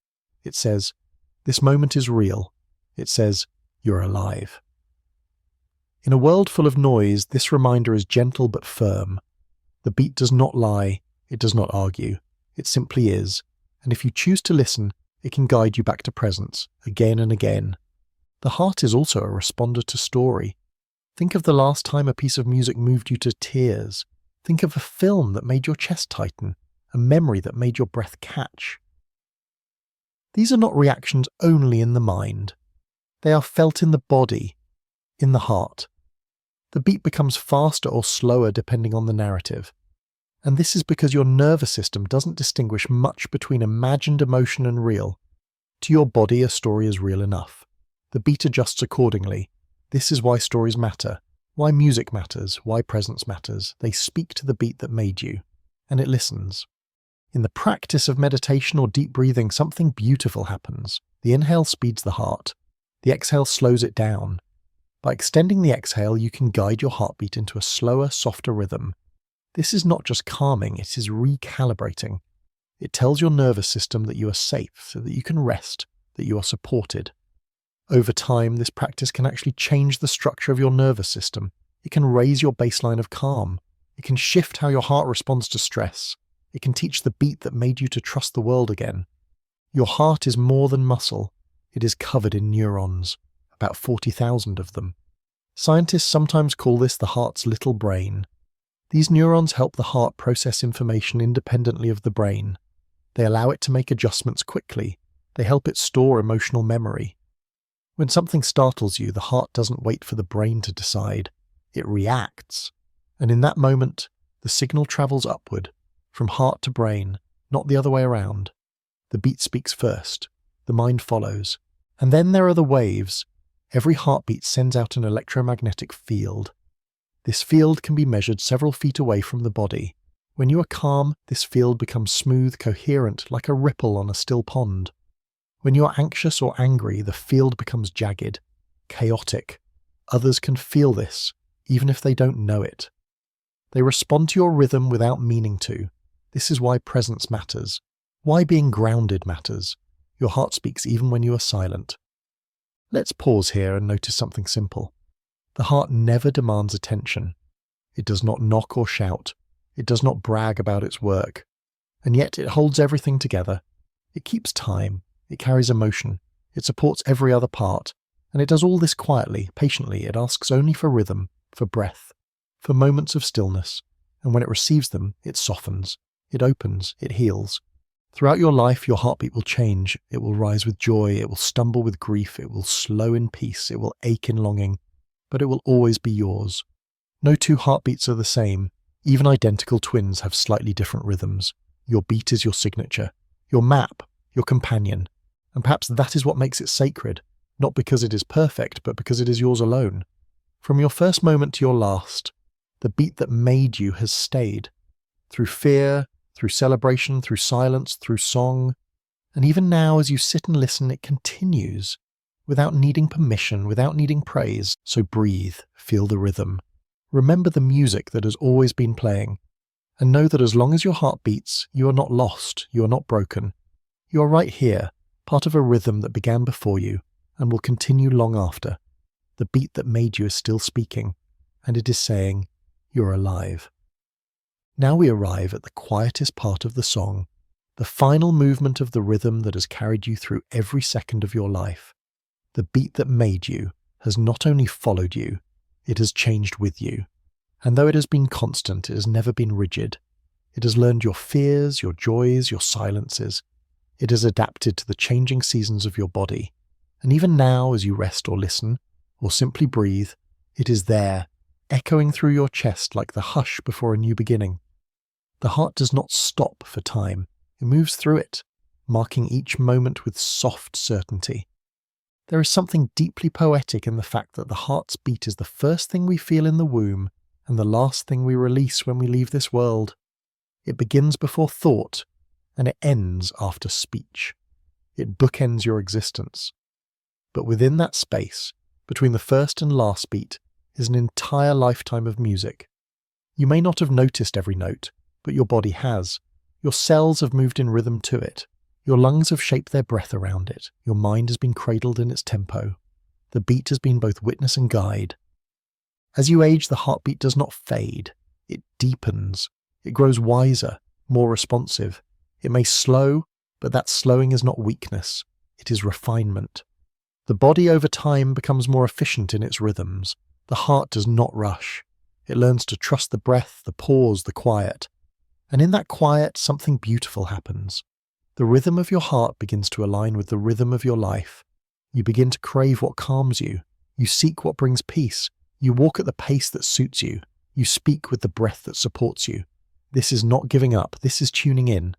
A: It says, "This moment is real." It says, "You're alive." In a world full of noise, this reminder is gentle but firm. The beat does not lie, it does not argue, it simply is, and if you choose to listen, it can guide you back to presence, again and again. The heart is also a responder to story. Think of the last time a piece of music moved you to tears. Think of a film that made your chest tighten, a memory that made your breath catch. These are not reactions only in the mind. They are felt in the body, in the heart. The beat becomes faster or slower depending on the narrative. And this is because your nervous system doesn't distinguish much between imagined emotion and real. To your body, a story is real enough. The beat adjusts accordingly. This is why stories matter, why music matters, why presence matters. They speak to the beat that made you, and it listens. In the practice of meditation or deep breathing, something beautiful happens. The inhale speeds the heart. The exhale slows it down. By extending the exhale, you can guide your heartbeat into a slower, softer rhythm. This is not just calming, it is recalibrating. It tells your nervous system that you are safe, so that you can rest, that you are supported. Over time, this practice can actually change the structure of your nervous system. It can raise your baseline of calm. It can shift how your heart responds to stress. It can teach the beat that made you to trust the world again. Your heart is more than muscle. It is covered in neurons, about 40,000 of them. Scientists sometimes call this the heart's little brain. These neurons help the heart process information independently of the brain. They allow it to make adjustments quickly. They help it store emotional memory. When something startles you, the heart doesn't wait for the brain to decide. It reacts. And in that moment, the signal travels upward, from heart to brain, not the other way around. The beat speaks first. The mind follows. And then there are the waves. Every heartbeat sends out an electromagnetic field. This field can be measured several feet away from the body. When you are calm, this field becomes smooth, coherent, like a ripple on a still pond. When you are anxious or angry, the field becomes jagged, chaotic. Others can feel this, even if they don't know it. They respond to your rhythm without meaning to. This is why presence matters. Why being grounded matters. Your heart speaks even when you are silent. Let's pause here and notice something simple. The heart never demands attention. It does not knock or shout. It does not brag about its work. And yet it holds everything together. It keeps time. It carries emotion. It supports every other part. And it does all this quietly, patiently. It asks only for rhythm, for breath, for moments of stillness. And when it receives them, it softens. It opens. It heals. Throughout your life, your heartbeat will change. It will rise with joy. It will stumble with grief. It will slow in peace. It will ache in longing. but it will always be yours. No two heartbeats are the same. Even identical twins have slightly different rhythms. Your beat is your signature, your map, your companion. And perhaps that is what makes it sacred, not because it is perfect, but because it is yours alone. From your first moment to your last, the beat that made you has stayed. Through fear, through celebration, through silence, through song. And even now, as you sit and listen, it continues, without needing permission, without needing praise. So breathe, feel the rhythm. Remember the music that has always been playing, and know that as long as your heart beats, you are not lost, you are not broken. You are right here, part of a rhythm that began before you, and will continue long after. The beat that made you is still speaking, and it is saying, you're alive. Now we arrive at the quietest part of the song, the final movement of the rhythm that has carried you through every second of your life. The beat that made you has not only followed you, it has changed with you. And though it has been constant, it has never been rigid. It has learned your fears, your joys, your silences. It has adapted to the changing seasons of your body. And even now, as you rest or listen, or simply breathe, it is there, echoing through your chest like the hush before a new beginning. The heart does not stop for time. It moves through it, marking each moment with soft certainty. There is something deeply poetic in the fact that the heart's beat is the first thing we feel in the womb and the last thing we release when we leave this world. It begins before thought, and it ends after speech. It bookends your existence. But within that space, between the first and last beat, is an entire lifetime of music. You may not have noticed every note, but your body has. Your cells have moved in rhythm to it. Your lungs have shaped their breath around it. Your mind has been cradled in its tempo. The beat has been both witness and guide. As you age, the heartbeat does not fade. It deepens. It grows wiser, more responsive. It may slow, but that slowing is not weakness. It is refinement. The body over time becomes more efficient in its rhythms. The heart does not rush. It learns to trust the breath, the pause, the quiet. And in that quiet, something beautiful happens. The rhythm of your heart begins to align with the rhythm of your life. You begin to crave what calms you. You seek what brings peace. You walk at the pace that suits you. You speak with the breath that supports you. This is not giving up. This is tuning in.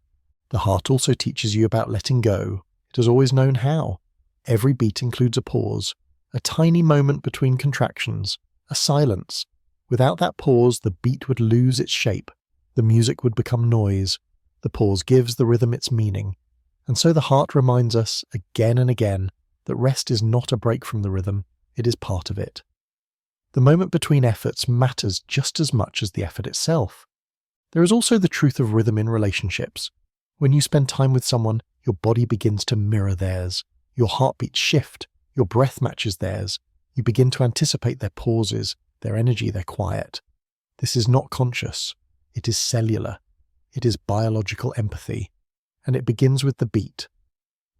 A: The heart also teaches you about letting go. It has always known how. Every beat includes a pause, a tiny moment between contractions, a silence. Without that pause, the beat would lose its shape. The music would become noise. The pause gives the rhythm its meaning. And so the heart reminds us again and again that rest is not a break from the rhythm, it is part of it. The moment between efforts matters just as much as the effort itself. There is also the truth of rhythm in relationships. When you spend time with someone, your body begins to mirror theirs. Your heartbeats shift. Your breath matches theirs. You begin to anticipate their pauses, their energy, their quiet. This is not conscious. It is cellular. It is biological empathy. And it begins with the beat.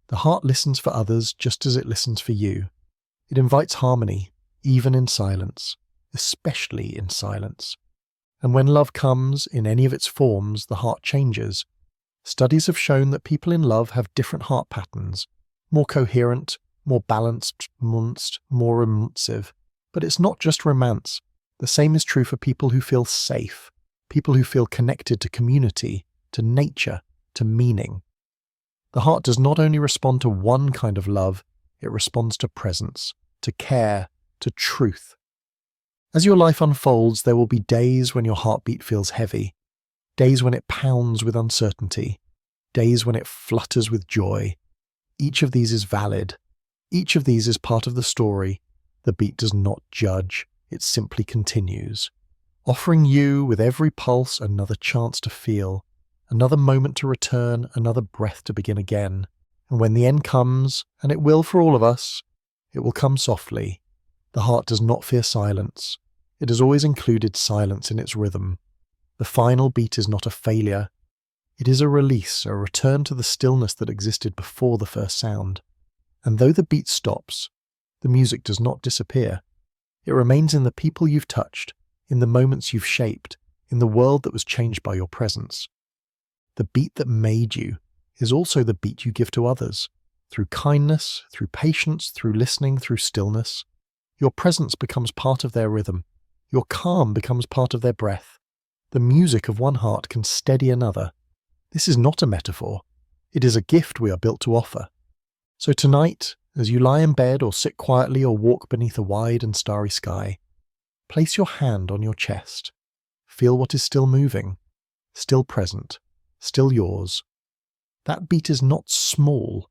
A: The heart listens for others just as it listens for you. It invites harmony, even in silence, especially in silence. And when love comes, in any of its forms, the heart changes. Studies have shown that people in love have different heart patterns, more coherent, more balanced, more responsive. But it's not just romance. The same is true for people who feel safe, people who feel connected to community, to nature, to meaning. The heart does not only respond to one kind of love, it responds to presence, to care, to truth. As your life unfolds, there will be days when your heartbeat feels heavy, days when it pounds with uncertainty, days when it flutters with joy. Each of these is valid. Each of these is part of the story. The beat does not judge, it simply continues, offering you with every pulse another chance to feel, another moment to return, another breath to begin again. And when the end comes, and it will for all of us, it will come softly. The heart does not fear silence. It has always included silence in its rhythm. The final beat is not a failure. It is a release, a return to the stillness that existed before the first sound. And though the beat stops, the music does not disappear. It remains in the people you've touched, in the moments you've shaped, in the world that was changed by your presence. The beat that made you is also the beat you give to others, through kindness, through patience, through listening, through stillness. Your presence becomes part of their rhythm. Your calm becomes part of their breath. The music of one heart can steady another. This is not a metaphor. It is a gift we are built to offer. So tonight, as you lie in bed or sit quietly or walk beneath a wide and starry sky, place your hand on your chest. Feel what is still moving, still present, still yours. That beat is not small.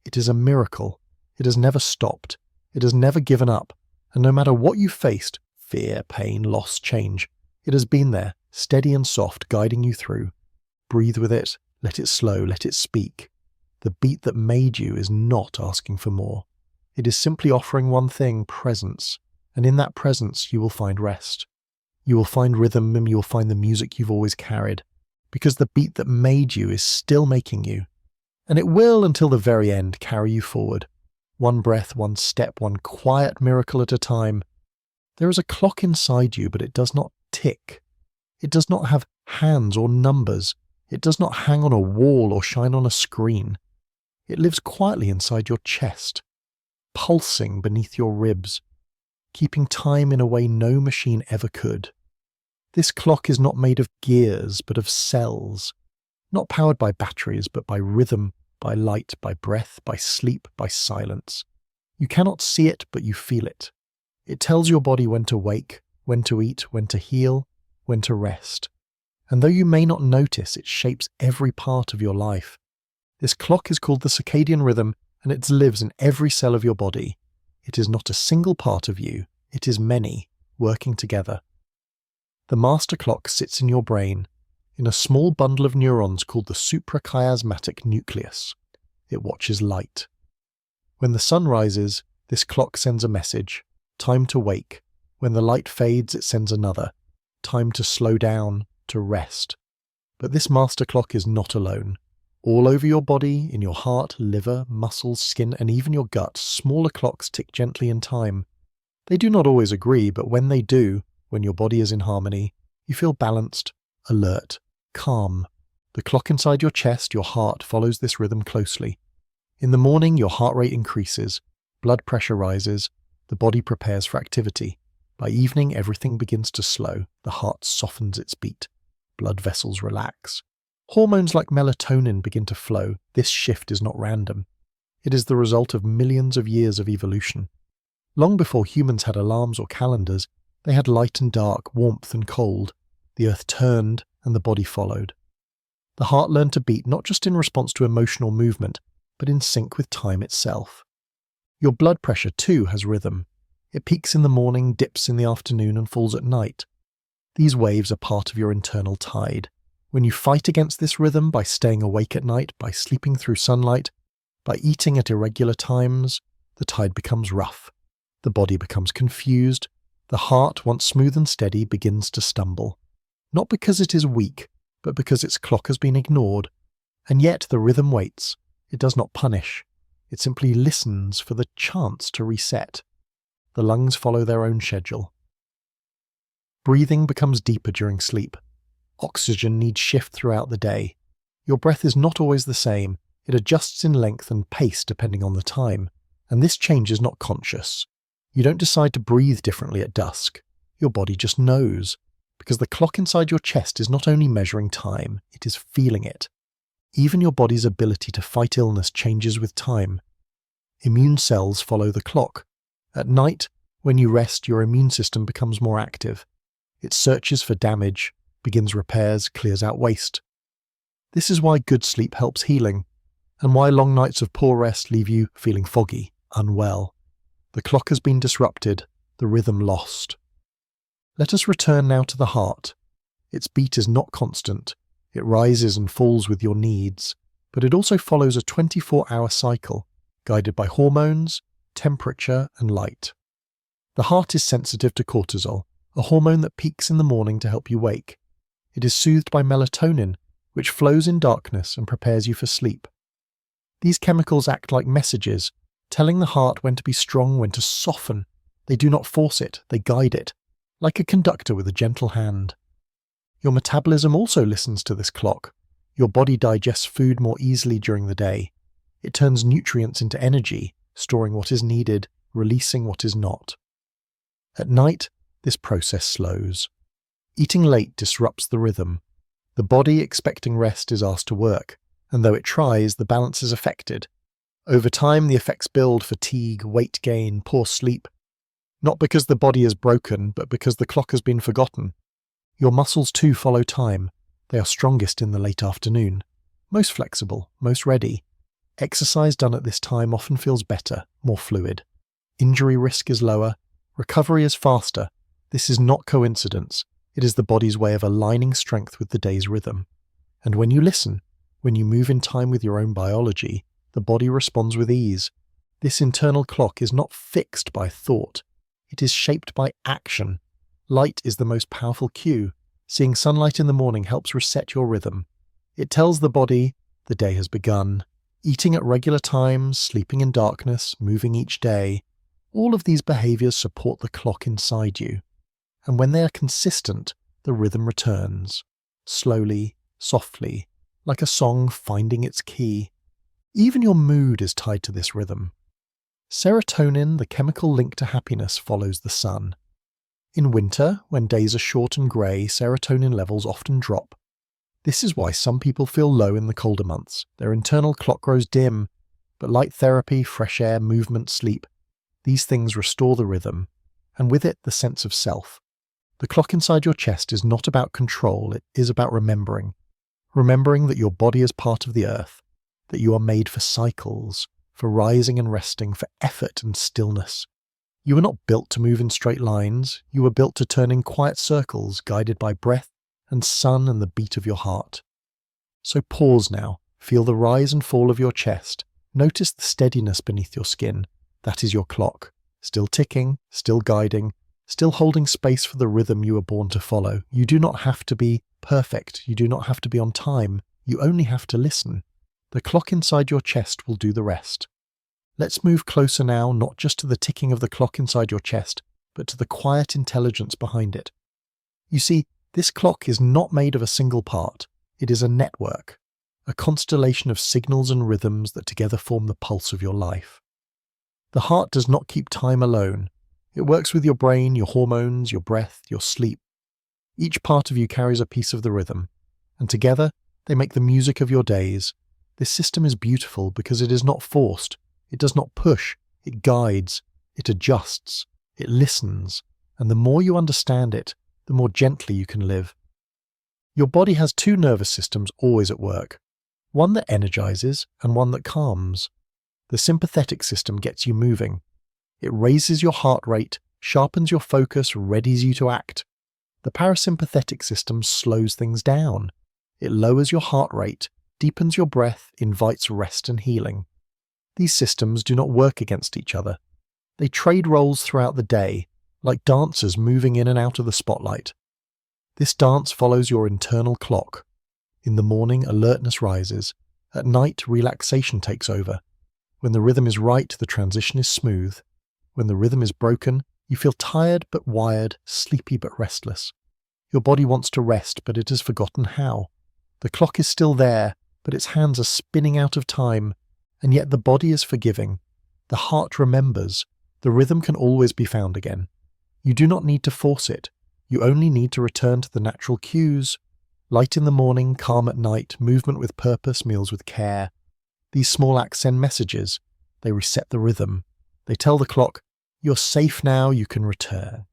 A: It is a miracle. It has never stopped. It has never given up. And no matter what you faced, fear, pain, loss, change, it has been there, steady and soft, guiding you through. Breathe with it, let it slow, let it speak. The beat that made you is not asking for more. It is simply offering one thing, presence. And in that presence, you will find rest. You will find rhythm and you will find the music you've always carried. Because the beat that made you is still making you. And it will, until the very end, carry you forward. One breath, one step, one quiet miracle at a time. There is a clock inside you, but it does not tick. It does not have hands or numbers. It does not hang on a wall or shine on a screen. It lives quietly inside your chest, pulsing beneath your ribs, keeping time in a way no machine ever could. This clock is not made of gears, but of cells, not powered by batteries, but by rhythm, by light, by breath, by sleep, by silence. You cannot see it, but you feel it. It tells your body when to wake, when to eat, when to heal, when to rest. And though you may not notice, it shapes every part of your life. This clock is called the circadian rhythm, and it lives in every cell of your body. It is not a single part of you, it is many, working together. The master clock sits in your brain, in a small bundle of neurons called the suprachiasmatic nucleus. It watches light. When the sun rises, this clock sends a message, time to wake. When the light fades, it sends another, time to slow down, to rest. But this master clock is not alone. All over your body, in your heart, liver, muscles, skin, and even your gut, smaller clocks tick gently in time. They do not always agree, but when they do, when your body is in harmony, you feel balanced, alert, calm. The clock inside your chest, your heart, follows this rhythm closely. In the morning, your heart rate increases, blood pressure rises, the body prepares for activity. By evening, everything begins to slow, the heart softens its beat, blood vessels relax. Hormones like melatonin begin to flow. This shift is not random. It is the result of millions of years of evolution. Long before humans had alarms or calendars, they had light and dark, warmth and cold. The earth turned and the body followed. The heart learned to beat not just in response to emotional movement, but in sync with time itself. Your blood pressure too has rhythm. It peaks in the morning, dips in the afternoon and falls at night. These waves are part of your internal tide. When you fight against this rhythm by staying awake at night, by sleeping through sunlight, by eating at irregular times, the tide becomes rough. The body becomes confused. The heart, once smooth and steady, begins to stumble. Not because it is weak, but because its clock has been ignored. And yet the rhythm waits. It does not punish. It simply listens for the chance to reset. The lungs follow their own schedule. Breathing becomes deeper during sleep. Oxygen needs shift throughout the day. Your breath is not always the same. It adjusts in length and pace depending on the time. And this change is not conscious. You don't decide to breathe differently at dusk. Your body just knows. Because the clock inside your chest is not only measuring time, it is feeling it. Even your body's ability to fight illness changes with time. Immune cells follow the clock. At night, when you rest, your immune system becomes more active. It searches for damage, begins repairs, clears out waste. This is why good sleep helps healing, and why long nights of poor rest leave you feeling foggy, unwell. The clock has been disrupted, the rhythm lost. Let us return now to the heart. Its beat is not constant. It rises and falls with your needs, but it also follows a 24-hour cycle, guided by hormones, temperature, and light. The heart is sensitive to cortisol, a hormone that peaks in the morning to help you wake. It is soothed by melatonin, which flows in darkness and prepares you for sleep. These chemicals act like messages, telling the heart when to be strong, when to soften. They do not force it, they guide it, like a conductor with a gentle hand. Your metabolism also listens to this clock. Your body digests food more easily during the day. It turns nutrients into energy, storing what is needed, releasing what is not. At night, this process slows. Eating late disrupts the rhythm. The body, expecting rest, is asked to work, and though it tries, the balance is affected. Over time, the effects build: fatigue, weight gain, poor sleep. Not because the body is broken, but because the clock has been forgotten. Your muscles too follow time. They are strongest in the late afternoon. Most flexible, most ready. Exercise done at this time often feels better, more fluid. Injury risk is lower. Recovery is faster. This is not coincidence. It is the body's way of aligning strength with the day's rhythm. And when you listen, when you move in time with your own biology, the body responds with ease. This internal clock is not fixed by thought. It is shaped by action. Light is the most powerful cue. Seeing sunlight in the morning helps reset your rhythm. It tells the body the day has begun. Eating at regular times, sleeping in darkness, moving each day, all of these behaviors support the clock inside you. And when they are consistent, the rhythm returns. Slowly, softly, like a song finding its key. Even your mood is tied to this rhythm. Serotonin, the chemical link to happiness, follows the sun. In winter, when days are short and grey, serotonin levels often drop. This is why some people feel low in the colder months. Their internal clock grows dim, but light therapy, fresh air, movement, sleep, these things restore the rhythm, and with it the sense of self. The clock inside your chest is not about control, it is about remembering. Remembering that your body is part of the earth, that you are made for cycles, for rising and resting, for effort and stillness. You were not built to move in straight lines, you were built to turn in quiet circles, guided by breath and sun and the beat of your heart. So pause now, feel the rise and fall of your chest, notice the steadiness beneath your skin. That is your clock, still ticking, still guiding, still holding space for the rhythm you were born to follow. You do not have to be perfect, you do not have to be on time, you only have to listen. The clock inside your chest will do the rest. Let's move closer now, not just to the ticking of the clock inside your chest, but to the quiet intelligence behind it. You see, this clock is not made of a single part. It is a network, a constellation of signals and rhythms that together form the pulse of your life. The heart does not keep time alone. It works with your brain, your hormones, your breath, your sleep. Each part of you carries a piece of the rhythm, and together they make the music of your days. This system is beautiful because it is not forced. It does not push. It guides. It adjusts. It listens. And the more you understand it, the more gently you can live. Your body has two nervous systems always at work. One that energizes and one that calms. The sympathetic system gets you moving. It raises your heart rate, sharpens your focus, readies you to act. The parasympathetic system slows things down. It lowers your heart rate, deepens your breath, invites rest and healing. These systems do not work against each other. They trade roles throughout the day, like dancers moving in and out of the spotlight. This dance follows your internal clock. In the morning, alertness rises. At night, relaxation takes over. When the rhythm is right, the transition is smooth. When the rhythm is broken, you feel tired but wired, sleepy but restless. Your body wants to rest, but it has forgotten how. The clock is still there, but its hands are spinning out of time, and yet the body is forgiving. The heart remembers. The rhythm can always be found again. You do not need to force it. You only need to return to the natural cues. Light in the morning, calm at night, movement with purpose, meals with care. These small acts send messages. They reset the rhythm. They tell the clock, you're safe now, you can return.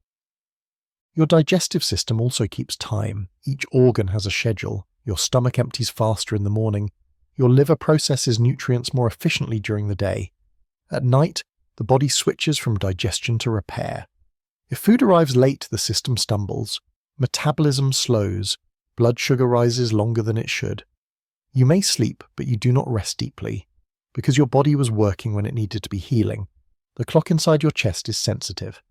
A: Your digestive system also keeps time. Each organ has a schedule. Your stomach empties faster in the morning. Your liver processes nutrients more efficiently during the day. At night, the body switches from digestion to repair. If food arrives late, the system stumbles. Metabolism slows. Blood sugar rises longer than it should. You may sleep, but you do not rest deeply, because your body was working when it needed to be healing. The clock inside your chest is sensitive.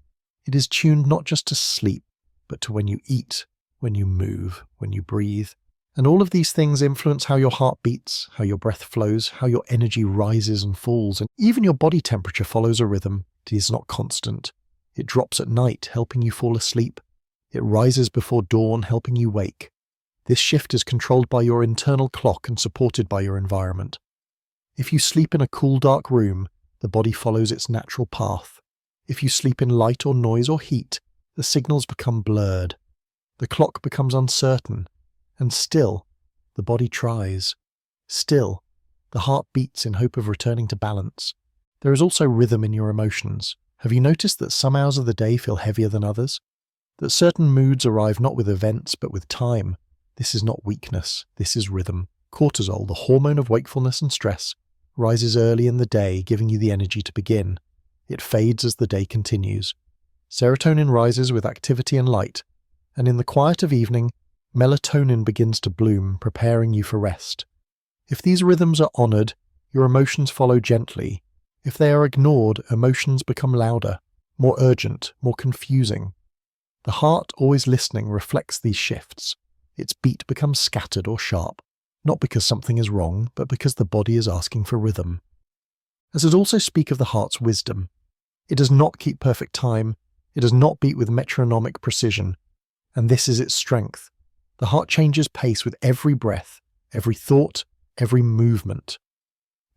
A: It is tuned not just to sleep, but to when you eat, when you move, when you breathe. And all of these things influence how your heart beats, how your breath flows, how your energy rises and falls, and even your body temperature follows a rhythm. It is not constant. It drops at night, helping you fall asleep. It rises before dawn, helping you wake. This shift is controlled by your internal clock and supported by your environment. If you sleep in a cool, dark room, the body follows its natural path. If you sleep in light or noise or heat, the signals become blurred. The clock becomes uncertain. And still, the body tries. Still, the heart beats in hope of returning to balance. There is also rhythm in your emotions. Have you noticed that some hours of the day feel heavier than others? That certain moods arrive not with events, but with time? This is not weakness, this is rhythm. Cortisol, the hormone of wakefulness and stress, rises early in the day, giving you the energy to begin. It fades as the day continues. Serotonin rises with activity and light, and in the quiet of evening, melatonin begins to bloom, preparing you for rest. If these rhythms are honoured, your emotions follow gently. If they are ignored, emotions become louder, more urgent, more confusing. The heart, always listening, reflects these shifts. Its beat becomes scattered or sharp, not because something is wrong, but because the body is asking for rhythm. As it also speak of the heart's wisdom. It does not keep perfect time, it does not beat with metronomic precision, and this is its strength. The heart changes pace with every breath, every thought, every movement.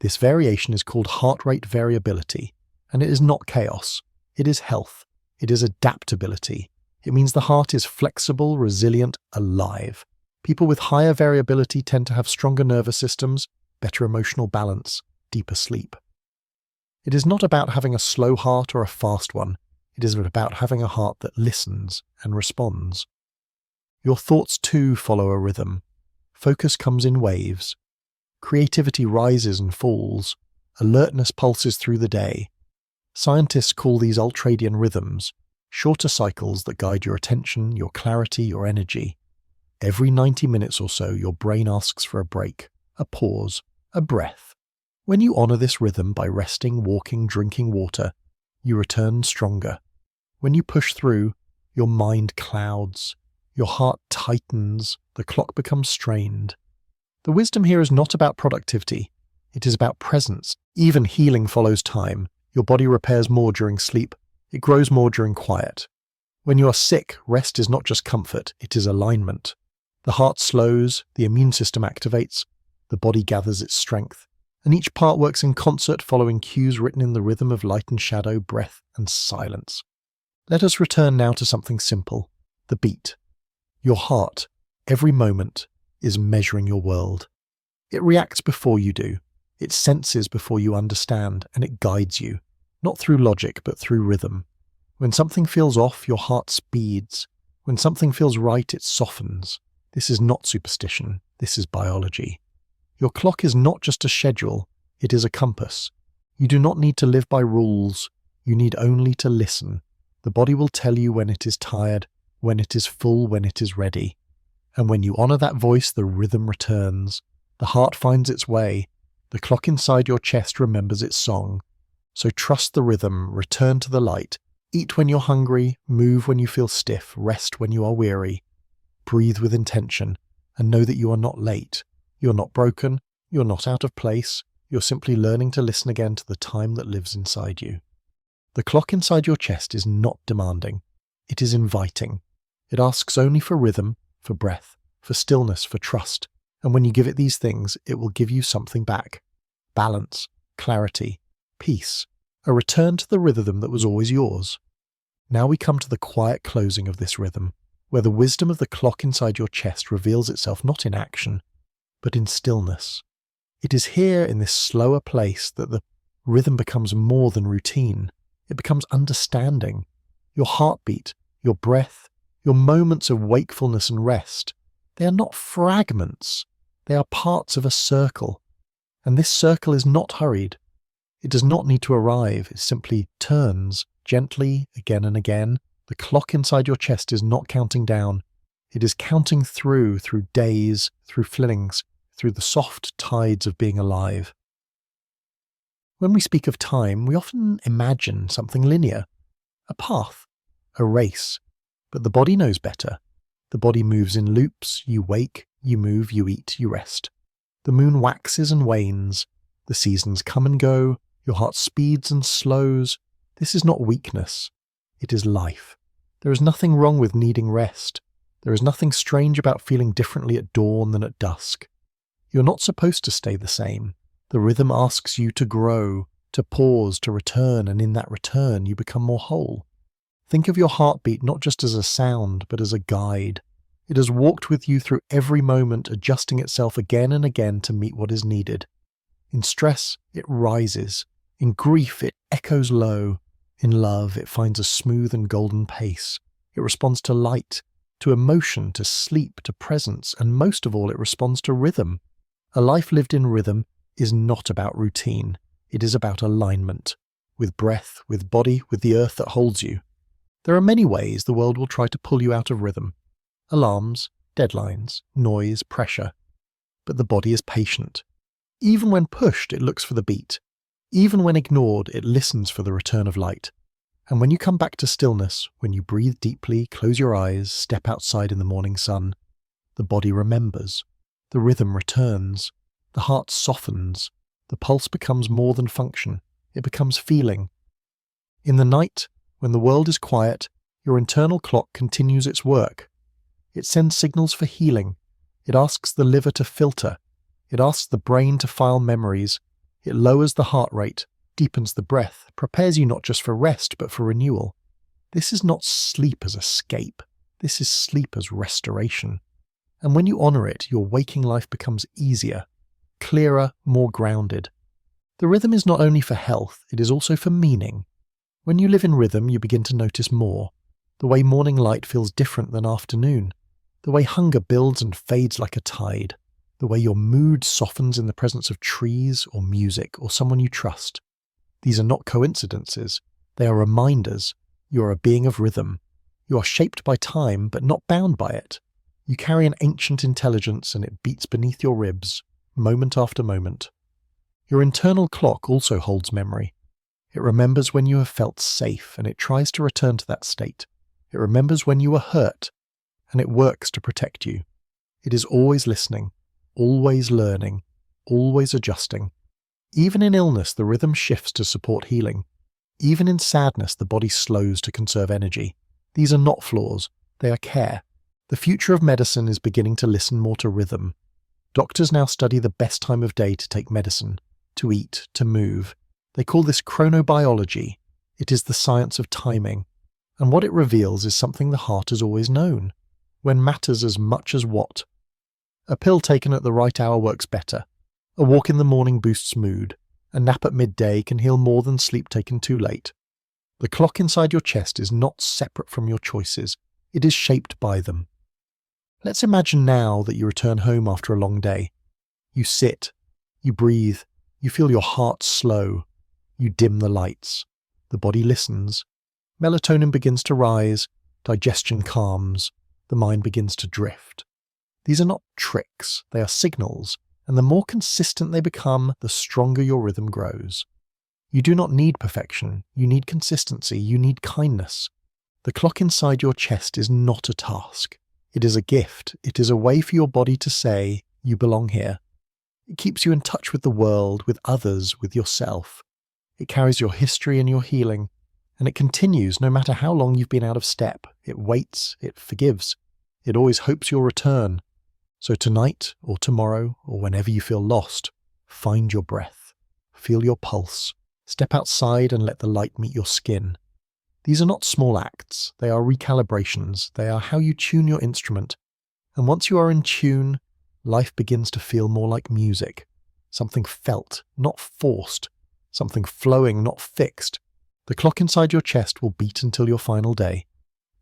A: This variation is called heart rate variability, and it is not chaos. It is health. It is adaptability. It means the heart is flexible, resilient, alive. People with higher variability tend to have stronger nervous systems, better emotional balance, deeper sleep. It is not about having a slow heart or a fast one. It is about having a heart that listens and responds. Your thoughts too follow a rhythm. Focus comes in waves. Creativity rises and falls. Alertness pulses through the day. Scientists call these ultradian rhythms, shorter cycles that guide your attention, your clarity, your energy. Every 90 minutes or so, your brain asks for a break, a pause, a breath. When you honour this rhythm by resting, walking, drinking water, you return stronger. When you push through, your mind clouds, your heart tightens, the clock becomes strained. The wisdom here is not about productivity. It is about presence. Even healing follows time. Your body repairs more during sleep. It grows more during quiet. When you are sick, rest is not just comfort, it is alignment. The heart slows, the immune system activates, the body gathers its strength, and each part works in concert following cues written in the rhythm of light and shadow, breath and silence. Let us return now to something simple, the beat. Your heart, every moment, is measuring your world. It reacts before you do. It senses before you understand, and it guides you, not through logic, but through rhythm. When something feels off, your heart speeds. When something feels right, it softens. This is not superstition. This is biology. Your clock is not just a schedule. It is a compass. You do not need to live by rules. You need only to listen. The body will tell you when it is tired, when it is full, when it is ready. And when you honour that voice, the rhythm returns. The heart finds its way. The clock inside your chest remembers its song. So trust the rhythm, return to the light. Eat when you're hungry, move when you feel stiff, rest when you are weary. Breathe with intention, and know that you are not late. You're not broken, you're not out of place, you're simply learning to listen again to the time that lives inside you. The clock inside your chest is not demanding. It is inviting. It asks only for rhythm, for breath, for stillness, for trust. And when you give it these things, it will give you something back. Balance, clarity, peace, a return to the rhythm that was always yours. Now we come to the quiet closing of this rhythm, where the wisdom of the clock inside your chest reveals itself not in action, but in stillness. It is here in this slower place that the rhythm becomes more than routine. It becomes understanding. Your heartbeat, your breath, your moments of wakefulness and rest, they are not fragments. They are parts of a circle. And this circle is not hurried. It does not need to arrive. It simply turns gently again and again. The clock inside your chest is not counting down. It is counting through days, through flings, through the soft tides of being alive. When we speak of time, we often imagine something linear, a path, a race. But the body knows better. The body moves in loops. You wake, you move, you eat, you rest. The moon waxes and wanes. The seasons come and go. Your heart speeds and slows. This is not weakness. It is life. There is nothing wrong with needing rest. There is nothing strange about feeling differently at dawn than at dusk. You're not supposed to stay the same. The rhythm asks you to grow, to pause, to return, and in that return you become more whole. Think of your heartbeat not just as a sound, but as a guide. It has walked with you through every moment, adjusting itself again and again to meet what is needed. In stress, it rises. In grief, it echoes low. In love, it finds a smooth and golden pace. It responds to light, to emotion, to sleep, to presence, and most of all, it responds to rhythm. A life lived in rhythm is not about routine. It is about alignment, with breath, with body, with the earth that holds you. There are many ways the world will try to pull you out of rhythm. Alarms, deadlines, noise, pressure. But the body is patient. Even when pushed, it looks for the beat. Even when ignored, it listens for the return of light. And when you come back to stillness, when you breathe deeply, close your eyes, step outside in the morning sun, the body remembers. The rhythm returns. The heart softens. The pulse becomes more than function. It becomes feeling. In the night, when the world is quiet, your internal clock continues its work. It sends signals for healing. It asks the liver to filter. It asks the brain to file memories. It lowers the heart rate, deepens the breath, prepares you not just for rest but for renewal. This is not sleep as escape. This is sleep as restoration. And when you honour it, your waking life becomes easier, clearer, more grounded. The rhythm is not only for health, it is also for meaning. When you live in rhythm, you begin to notice more. The way morning light feels different than afternoon. The way hunger builds and fades like a tide. The way your mood softens in the presence of trees or music or someone you trust. These are not coincidences. They are reminders. You are a being of rhythm. You are shaped by time, but not bound by it. You carry an ancient intelligence and it beats beneath your ribs, moment after moment. Your internal clock also holds memory. It remembers when you have felt safe and it tries to return to that state. It remembers when you were hurt and it works to protect you. It is always listening, always learning, always adjusting. Even in illness, the rhythm shifts to support healing. Even in sadness, the body slows to conserve energy. These are not flaws, they are care. The future of medicine is beginning to listen more to rhythm. Doctors now study the best time of day to take medicine, to eat, to move. They call this chronobiology. It is the science of timing. And what it reveals is something the heart has always known. When matters as much as what. A pill taken at the right hour works better. A walk in the morning boosts mood. A nap at midday can heal more than sleep taken too late. The clock inside your chest is not separate from your choices. It is shaped by them. Let's imagine now that you return home after a long day. You sit. You breathe. You feel your heart slow. You dim the lights. The body listens. Melatonin begins to rise. Digestion calms. The mind begins to drift. These are not tricks. They are signals. And the more consistent they become, the stronger your rhythm grows. You do not need perfection. You need consistency. You need kindness. The clock inside your chest is not a task. It is a gift. It is a way for your body to say, you belong here. It keeps you in touch with the world, with others, with yourself. It carries your history and your healing. And it continues no matter how long you've been out of step. It waits. It forgives. It always hopes you'll return. So tonight, or tomorrow, or whenever you feel lost, find your breath. Feel your pulse. Step outside and let the light meet your skin. These are not small acts. They are recalibrations. They are how you tune your instrument. And once you are in tune, life begins to feel more like music. Something felt, not forced. Something flowing, not fixed. The clock inside your chest will beat until your final day.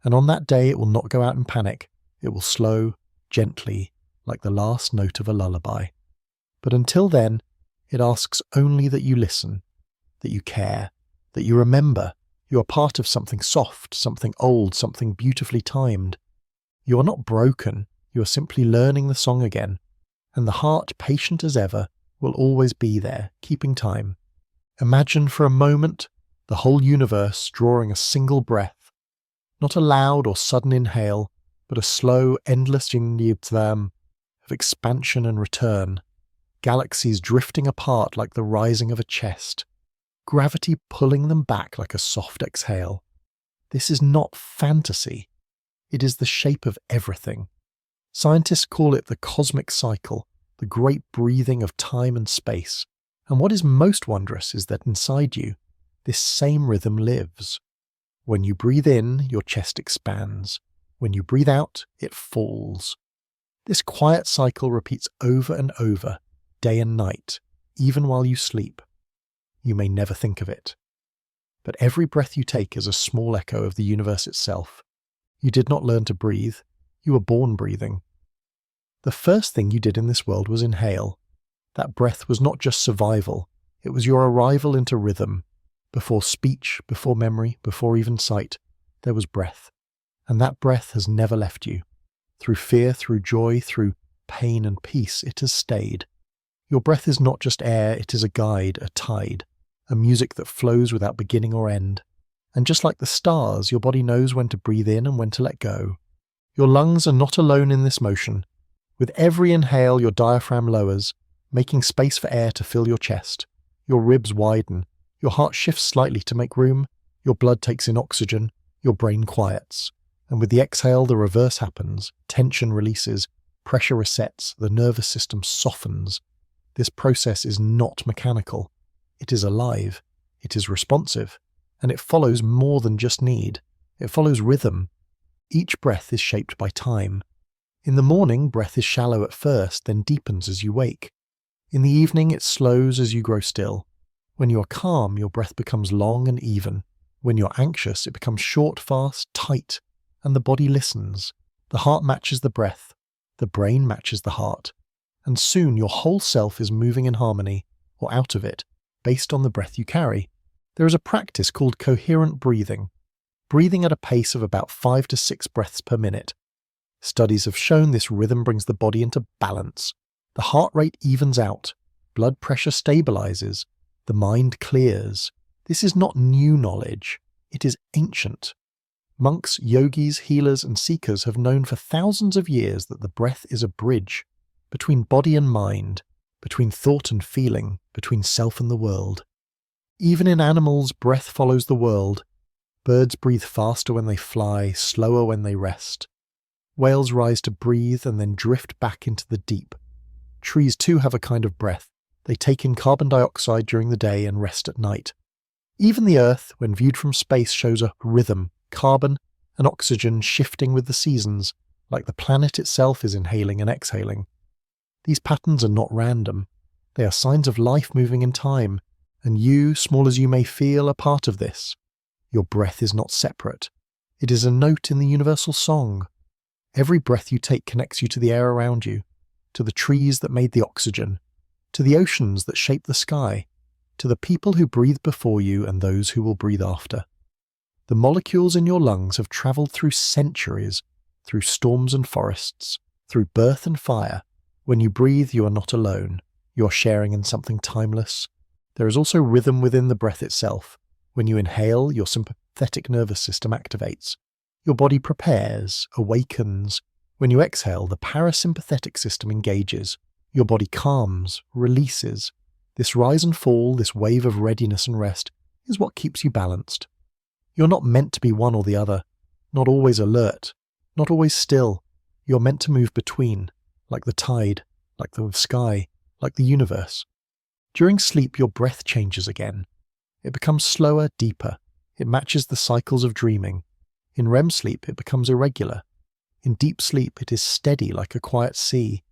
A: And on that day, it will not go out in panic. It will slow, gently, like the last note of a lullaby. But until then, it asks only that you listen, that you care, that you remember. You are part of something soft, something old, something beautifully timed. You are not broken. You are simply learning the song again. And the heart, patient as ever, will always be there, keeping time. Imagine for a moment the whole universe drawing a single breath. Not a loud or sudden inhale, but a slow, endless yin-yib-tham of expansion and return. Galaxies drifting apart like the rising of a chest. Gravity pulling them back like a soft exhale. This is not fantasy. It is the shape of everything. Scientists call it the cosmic cycle, the great breathing of time and space. And what is most wondrous is that inside you, this same rhythm lives. When you breathe in, your chest expands. When you breathe out, it falls. This quiet cycle repeats over and over, day and night, even while you sleep. You may never think of it. But every breath you take is a small echo of the universe itself. You did not learn to breathe. You were born breathing. The first thing you did in this world was inhale. That breath was not just survival. It was your arrival into rhythm. Before speech, before memory, before even sight, there was breath. And that breath has never left you. Through fear, through joy, through pain and peace, it has stayed. Your breath is not just air, it is a guide, a tide, a music that flows without beginning or end. And just like the stars, your body knows when to breathe in and when to let go. Your lungs are not alone in this motion. With every inhale, your diaphragm lowers, making space for air to fill your chest. Your ribs widen. Your heart shifts slightly to make room. Your blood takes in oxygen. Your brain quiets. And with the exhale, the reverse happens. Tension releases. Pressure resets. The nervous system softens. This process is not mechanical. It is alive. It is responsive. And it follows more than just need. It follows rhythm. Each breath is shaped by time. In the morning, breath is shallow at first, then deepens as you wake. In the evening, it slows as you grow still. When you are calm, your breath becomes long and even. When you're anxious, it becomes short, fast, tight, and the body listens. The heart matches the breath. The brain matches the heart. And soon your whole self is moving in harmony, or out of it, based on the breath you carry. There is a practice called coherent breathing. Breathing at a pace of about 5 to 6 breaths per minute. Studies have shown this rhythm brings the body into balance. The heart rate evens out. Blood pressure stabilizes. The mind clears. This is not new knowledge. It is ancient. Monks, yogis, healers, and seekers have known for thousands of years that the breath is a bridge between body and mind, between thought and feeling, between self and the world. Even in animals, breath follows the world. Birds breathe faster when they fly, slower when they rest. Whales rise to breathe and then drift back into the deep. Trees too have a kind of breath. They take in carbon dioxide during the day and rest at night. Even the Earth, when viewed from space, shows a rhythm, carbon and oxygen shifting with the seasons, like the planet itself is inhaling and exhaling. These patterns are not random. They are signs of life moving in time, and you, small as you may feel, are part of this. Your breath is not separate. It is a note in the universal song. Every breath you take connects you to the air around you, to the trees that made the oxygen, to the oceans that shape the sky, to the people who breathed before you and those who will breathe after. The molecules in your lungs have travelled through centuries, through storms and forests, through birth and fire. When you breathe, you are not alone. You are sharing in something timeless. There is also rhythm within the breath itself. When you inhale, your sympathetic nervous system activates. Your body prepares, awakens. When you exhale, the parasympathetic system engages. Your body calms, releases. This rise and fall, this wave of readiness and rest, is what keeps you balanced. You're not meant to be one or the other, not always alert, not always still. You're meant to move between, like the tide, like the sky, like the universe. During sleep, your breath changes again. It becomes slower, deeper. It matches the cycles of dreaming. In REM sleep, it becomes irregular. In deep sleep, it is steady like a quiet sea.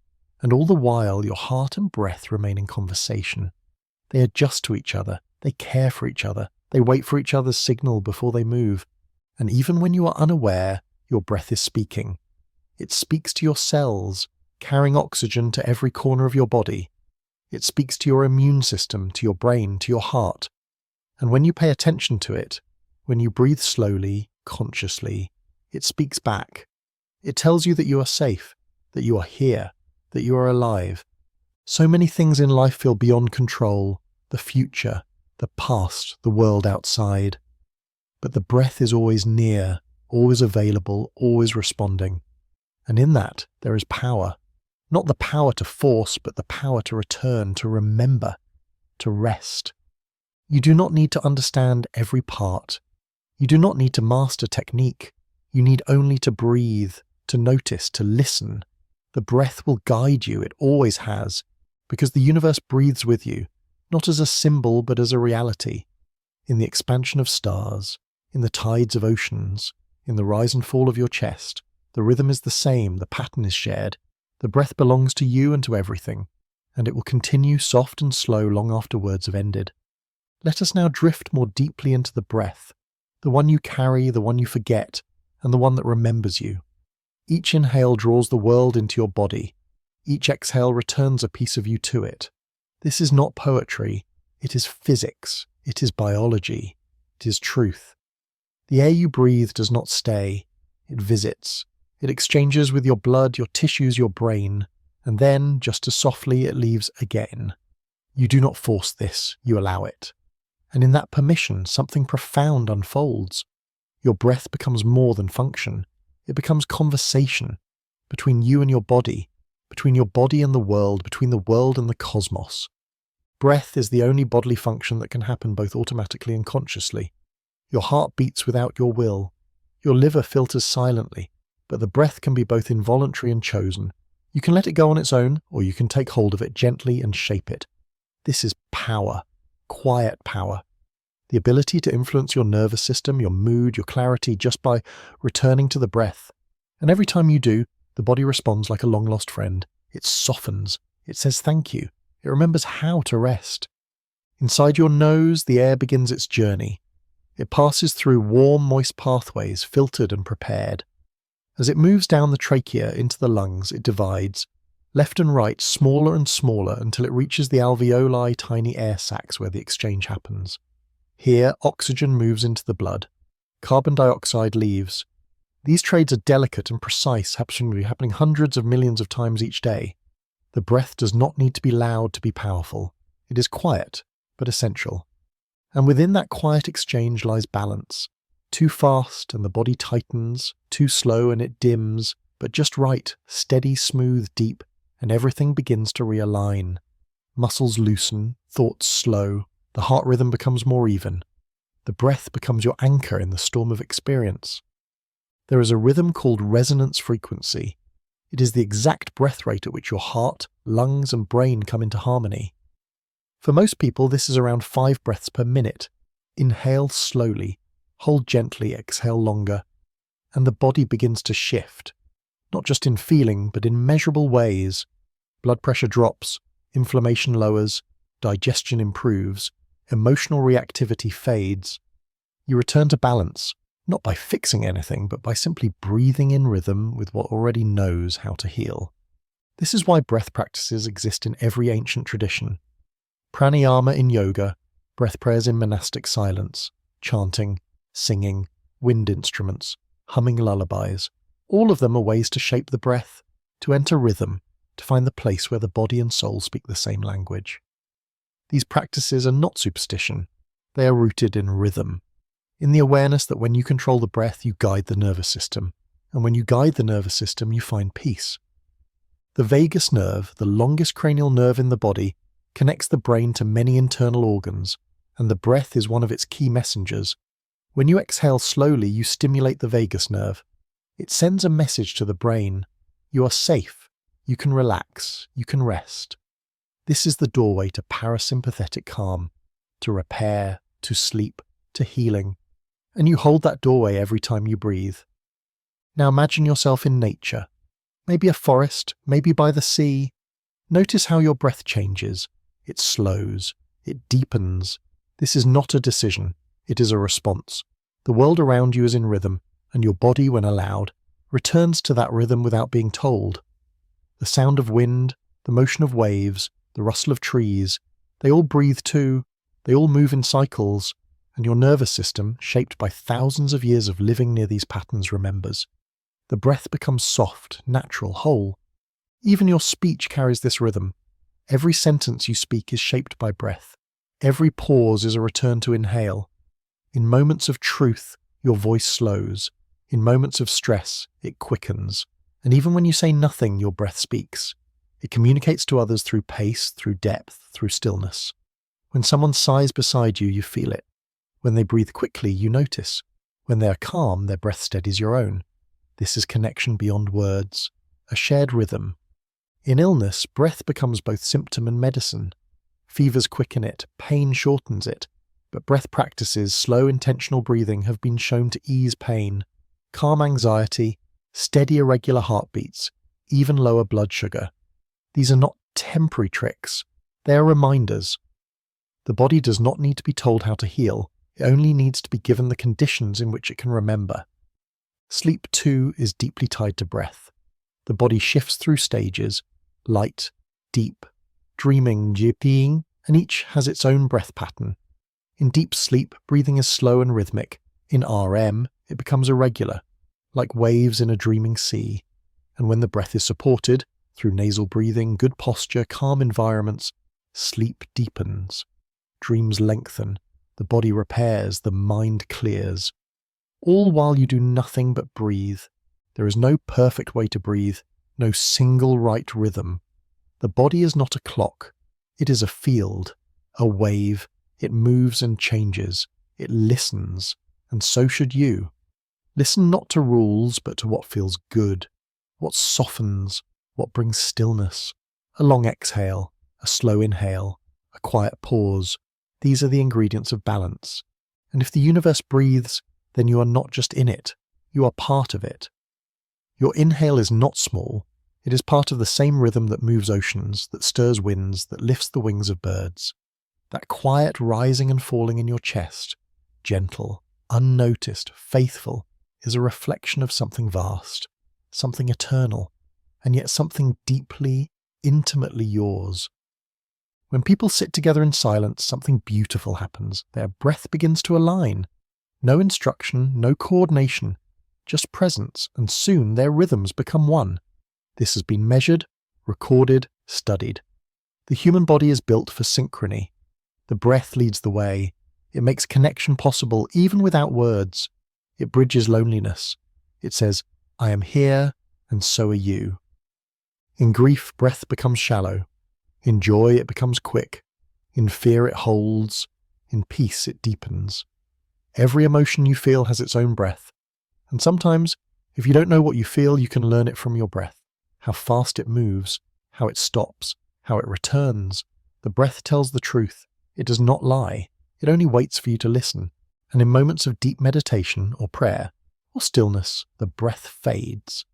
A: And all the while, your heart and breath remain in conversation. They adjust to each other. They care for each other. They wait for each other's signal before they move. And even when you are unaware, your breath is speaking. It speaks to your cells, carrying oxygen to every corner of your body. It speaks to your immune system, to your brain, to your heart. And when you pay attention to it, when you breathe slowly, consciously, it speaks back. It tells you that you are safe, that you are here, that you are alive. So many things in life feel beyond control, the future, the past, the world outside. But the breath is always near, always available, always responding. And in that, there is power. Not the power to force, but the power to return, to remember, to rest. You do not need to understand every part. You do not need to master technique. You need only to breathe, to notice, to listen. The breath will guide you, it always has, because the universe breathes with you, not as a symbol but as a reality. In the expansion of stars, in the tides of oceans, in the rise and fall of your chest. The rhythm is the same, the pattern is shared. The breath belongs to you and to everything, and it will continue soft and slow long after words have ended. Let us now drift more deeply into the breath, the one you carry, the one you forget, and the one that remembers you. Each inhale draws the world into your body. Each exhale returns a piece of you to it. This is not poetry. It is physics. It is biology. It is truth. The air you breathe does not stay. It visits. It exchanges with your blood, your tissues, your brain, and then, just as softly, it leaves again. You do not force this. You allow it. And in that permission, something profound unfolds. Your breath becomes more than function. It becomes conversation between you and your body, between your body and the world, between the world and the cosmos. Breath is the only bodily function that can happen both automatically and consciously. Your heart beats without your will. Your liver filters silently, but the breath can be both involuntary and chosen. You can let it go on its own, or you can take hold of it gently and shape it. This is power, quiet power. The ability to influence your nervous system, your mood, your clarity, just by returning to the breath. And every time you do, the body responds like a long-lost friend. It softens. It says thank you. It remembers how to rest. Inside your nose, the air begins its journey. It passes through warm, moist pathways, filtered and prepared. As it moves down the trachea into the lungs, it divides, left and right, smaller and smaller, until it reaches the alveoli, tiny air sacs where the exchange happens. Here, oxygen moves into the blood. Carbon dioxide leaves. These trades are delicate and precise, happening hundreds of millions of times each day. The breath does not need to be loud to be powerful. It is quiet, but essential. And within that quiet exchange lies balance. Too fast and the body tightens, too slow and it dims, but just right, steady, smooth, deep, and everything begins to realign. Muscles loosen, thoughts slow, the heart rhythm becomes more even. The breath becomes your anchor in the storm of experience. There is a rhythm called resonance frequency. It is the exact breath rate at which your heart, lungs, and brain come into harmony. For most people, this is around 5 breaths per minute. Inhale slowly, hold gently, exhale longer, and the body begins to shift, not just in feeling, but in measurable ways. Blood pressure drops, inflammation lowers, digestion improves, emotional reactivity fades. You return to balance, not by fixing anything, but by simply breathing in rhythm with what already knows how to heal. This is why breath practices exist in every ancient tradition. Pranayama in yoga, breath prayers in monastic silence, chanting, singing, wind instruments, humming lullabies. All of them are ways to shape the breath, to enter rhythm, to find the place where the body and soul speak the same language. These practices are not superstition. They are rooted in rhythm, in the awareness that when you control the breath, you guide the nervous system, and when you guide the nervous system, you find peace. The vagus nerve, the longest cranial nerve in the body, connects the brain to many internal organs, and the breath is one of its key messengers. When you exhale slowly, you stimulate the vagus nerve. It sends a message to the brain. You are safe. You can relax. You can rest. This is the doorway to parasympathetic calm, to repair, to sleep, to healing. And you hold that doorway every time you breathe. Now imagine yourself in nature. Maybe a forest, maybe by the sea. Notice how your breath changes. It slows. It deepens. This is not a decision. It is a response. The world around you is in rhythm, and your body, when allowed, returns to that rhythm without being told. The sound of wind, the motion of waves, the rustle of trees, they all breathe too. They all move in cycles, and your nervous system, shaped by thousands of years of living near these patterns, remembers. The breath becomes soft, natural, whole. Even your speech carries this rhythm. Every sentence you speak is shaped by breath. Every pause is a return to inhale. In moments of truth, your voice slows. In moments of stress, it quickens. And even when you say nothing, your breath speaks. It communicates to others through pace, through depth, through stillness. When someone sighs beside you, you feel it. When they breathe quickly, you notice. When they are calm, their breath steadies your own. This is connection beyond words, a shared rhythm. In illness, breath becomes both symptom and medicine. Fevers quicken it, pain shortens it, but breath practices, slow intentional breathing have been shown to ease pain, calm anxiety, steady irregular heartbeats, even lower blood sugar. These are not temporary tricks, they are reminders. The body does not need to be told how to heal, it only needs to be given the conditions in which it can remember. Sleep too is deeply tied to breath. The body shifts through stages, light, deep, dreaming, jipping, and each has its own breath pattern. In deep sleep, breathing is slow and rhythmic. In RM, it becomes irregular, like waves in a dreaming sea. And when the breath is supported, through nasal breathing, good posture, calm environments, sleep deepens. Dreams lengthen, the body repairs, the mind clears. All while you do nothing but breathe. There is no perfect way to breathe, no single right rhythm. The body is not a clock. It is a field, a wave. It moves and changes. It listens, and so should you. Listen not to rules, but to what feels good, what softens, what brings stillness. A long exhale, a slow inhale, a quiet pause. These are the ingredients of balance. And if the universe breathes, then you are not just in it, you are part of it. Your inhale is not small. It is part of the same rhythm that moves oceans, that stirs winds, that lifts the wings of birds. That quiet rising and falling in your chest, gentle, unnoticed, faithful, is a reflection of something vast, something eternal, and yet something deeply, intimately yours. When people sit together in silence, something beautiful happens. Their breath begins to align. No instruction, no coordination, just presence, and soon their rhythms become one. This has been measured, recorded, studied. The human body is built for synchrony. The breath leads the way. It makes connection possible even without words. It bridges loneliness. It says, I am here, and so are you. In grief, breath becomes shallow. In joy, it becomes quick. In fear, it holds. In peace, it deepens. Every emotion you feel has its own breath. And sometimes, if you don't know what you feel, you can learn it from your breath. How fast it moves, how it stops, how it returns. The breath tells the truth. It does not lie. It only waits for you to listen. And in moments of deep meditation or prayer or stillness, the breath fades.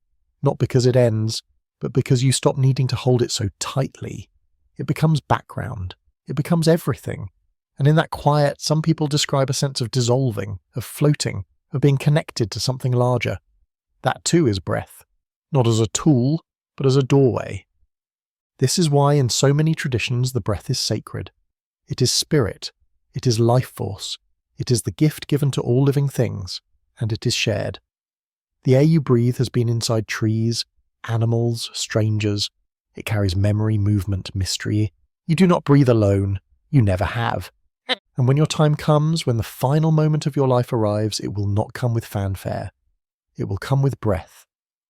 A: Not because it ends, but because you stop needing to hold it so tightly. It becomes background. It becomes everything. And in that quiet, some people describe a sense of dissolving, of floating, of being connected to something larger. That too is breath. Not as a tool, but as a doorway. This is why in so many traditions the breath is sacred. It is spirit. It is life force. It is the gift given to all living things, and it is shared. The air you breathe has been inside trees, animals, strangers. It carries memory, movement, mystery. You do not breathe alone. You never have. And when your time comes, when the final moment of your life arrives, it will not come with fanfare. It will come with breath,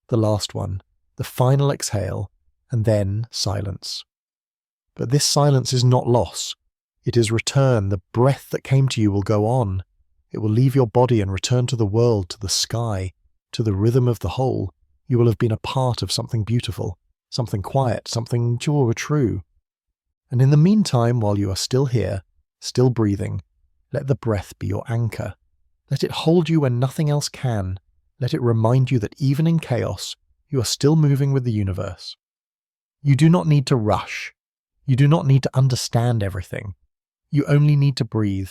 A: the last one, the final exhale, and then silence. But this silence is not loss. It is return. The breath that came to you will go on. It will leave your body and return to the world, to the sky, to the rhythm of the whole. You will have been a part of something beautiful, something quiet, something true. And in the meantime, while you are still here, still breathing, let the breath be your anchor. Let it hold you when nothing else can. Let it remind you that even in chaos, you are still moving with the universe. You do not need to rush. You do not need to understand everything. You only need to breathe,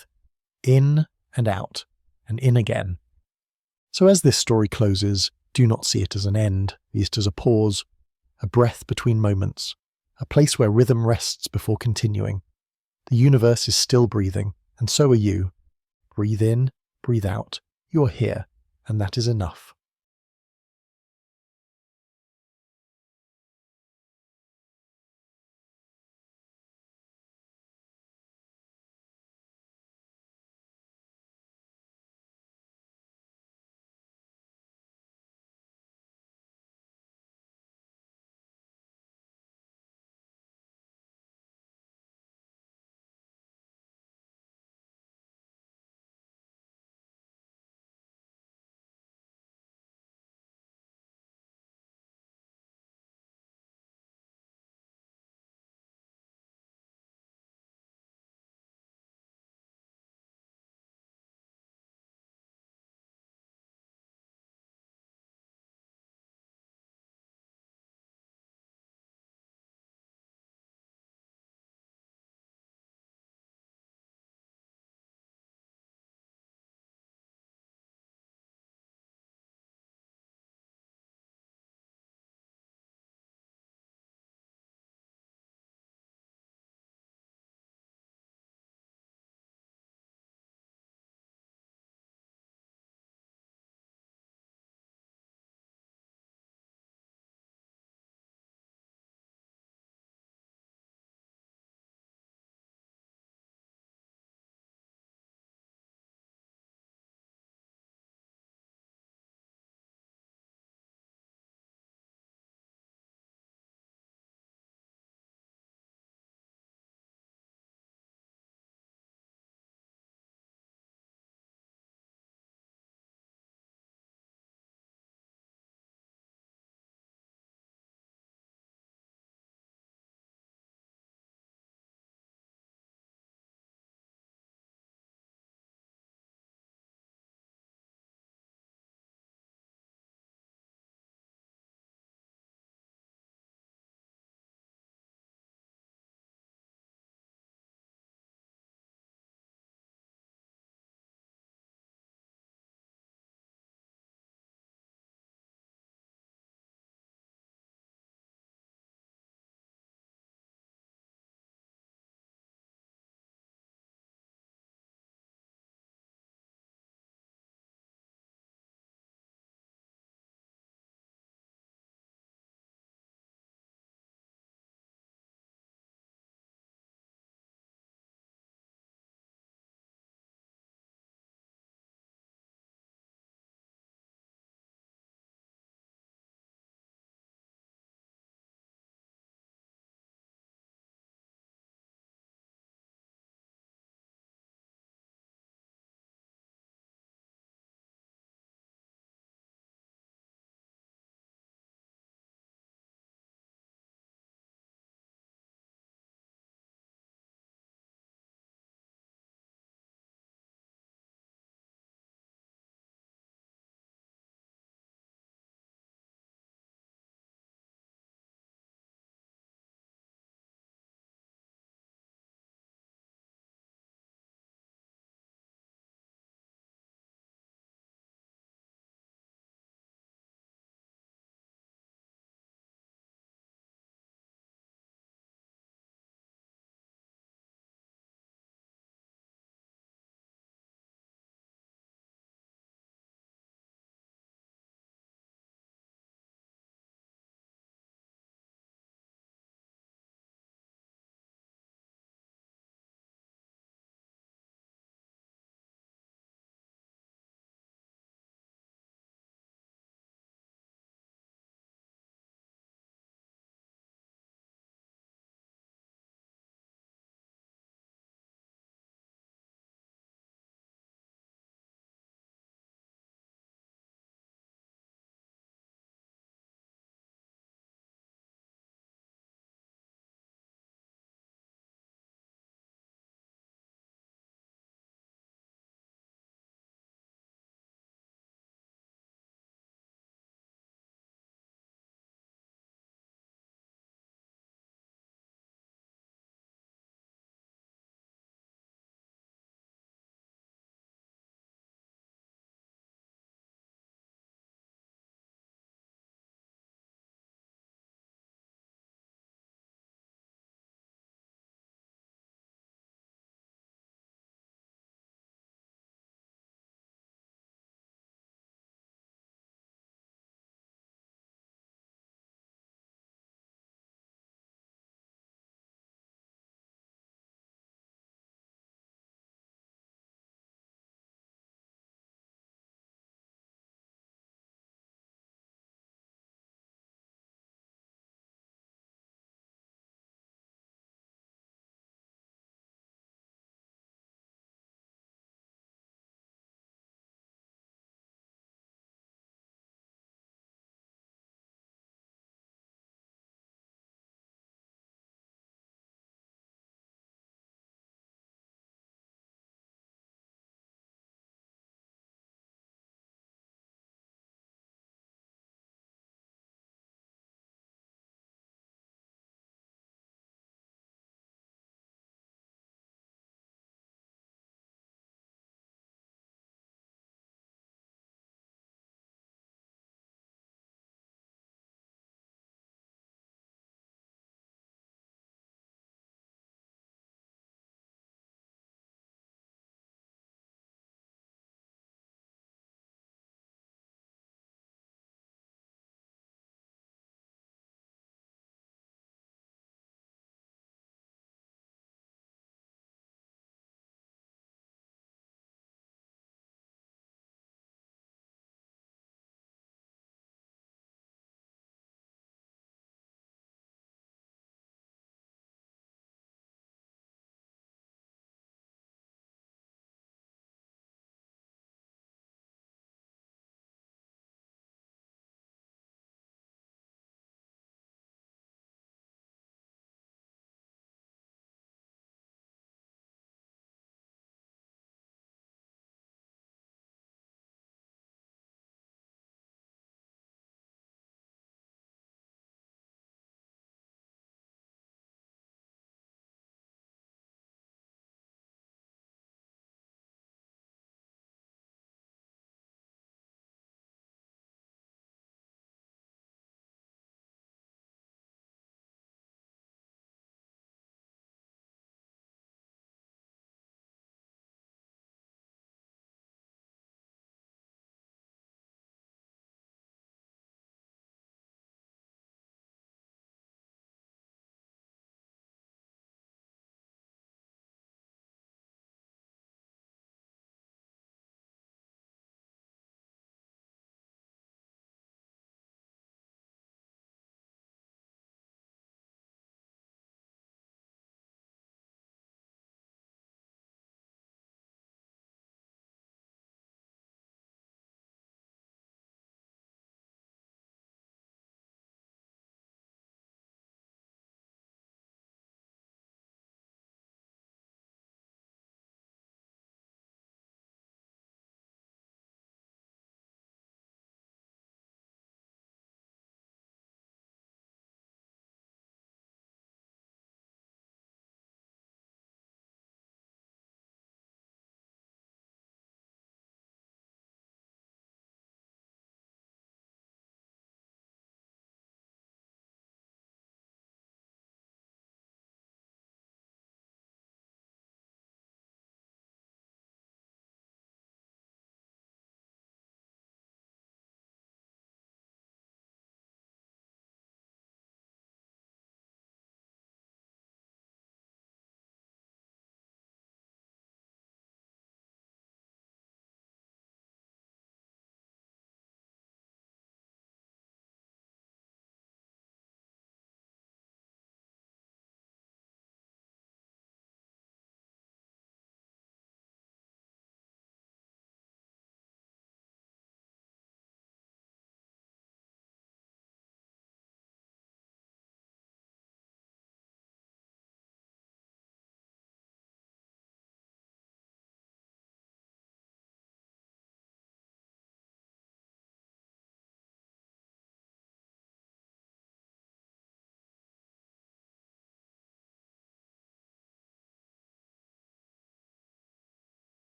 A: in and out, and in again. So as this story closes, do not see it as an end, see it as a pause, a breath between moments, a place where rhythm rests before continuing. The universe is still breathing, and so are you. Breathe in, breathe out. You are here, and that is enough.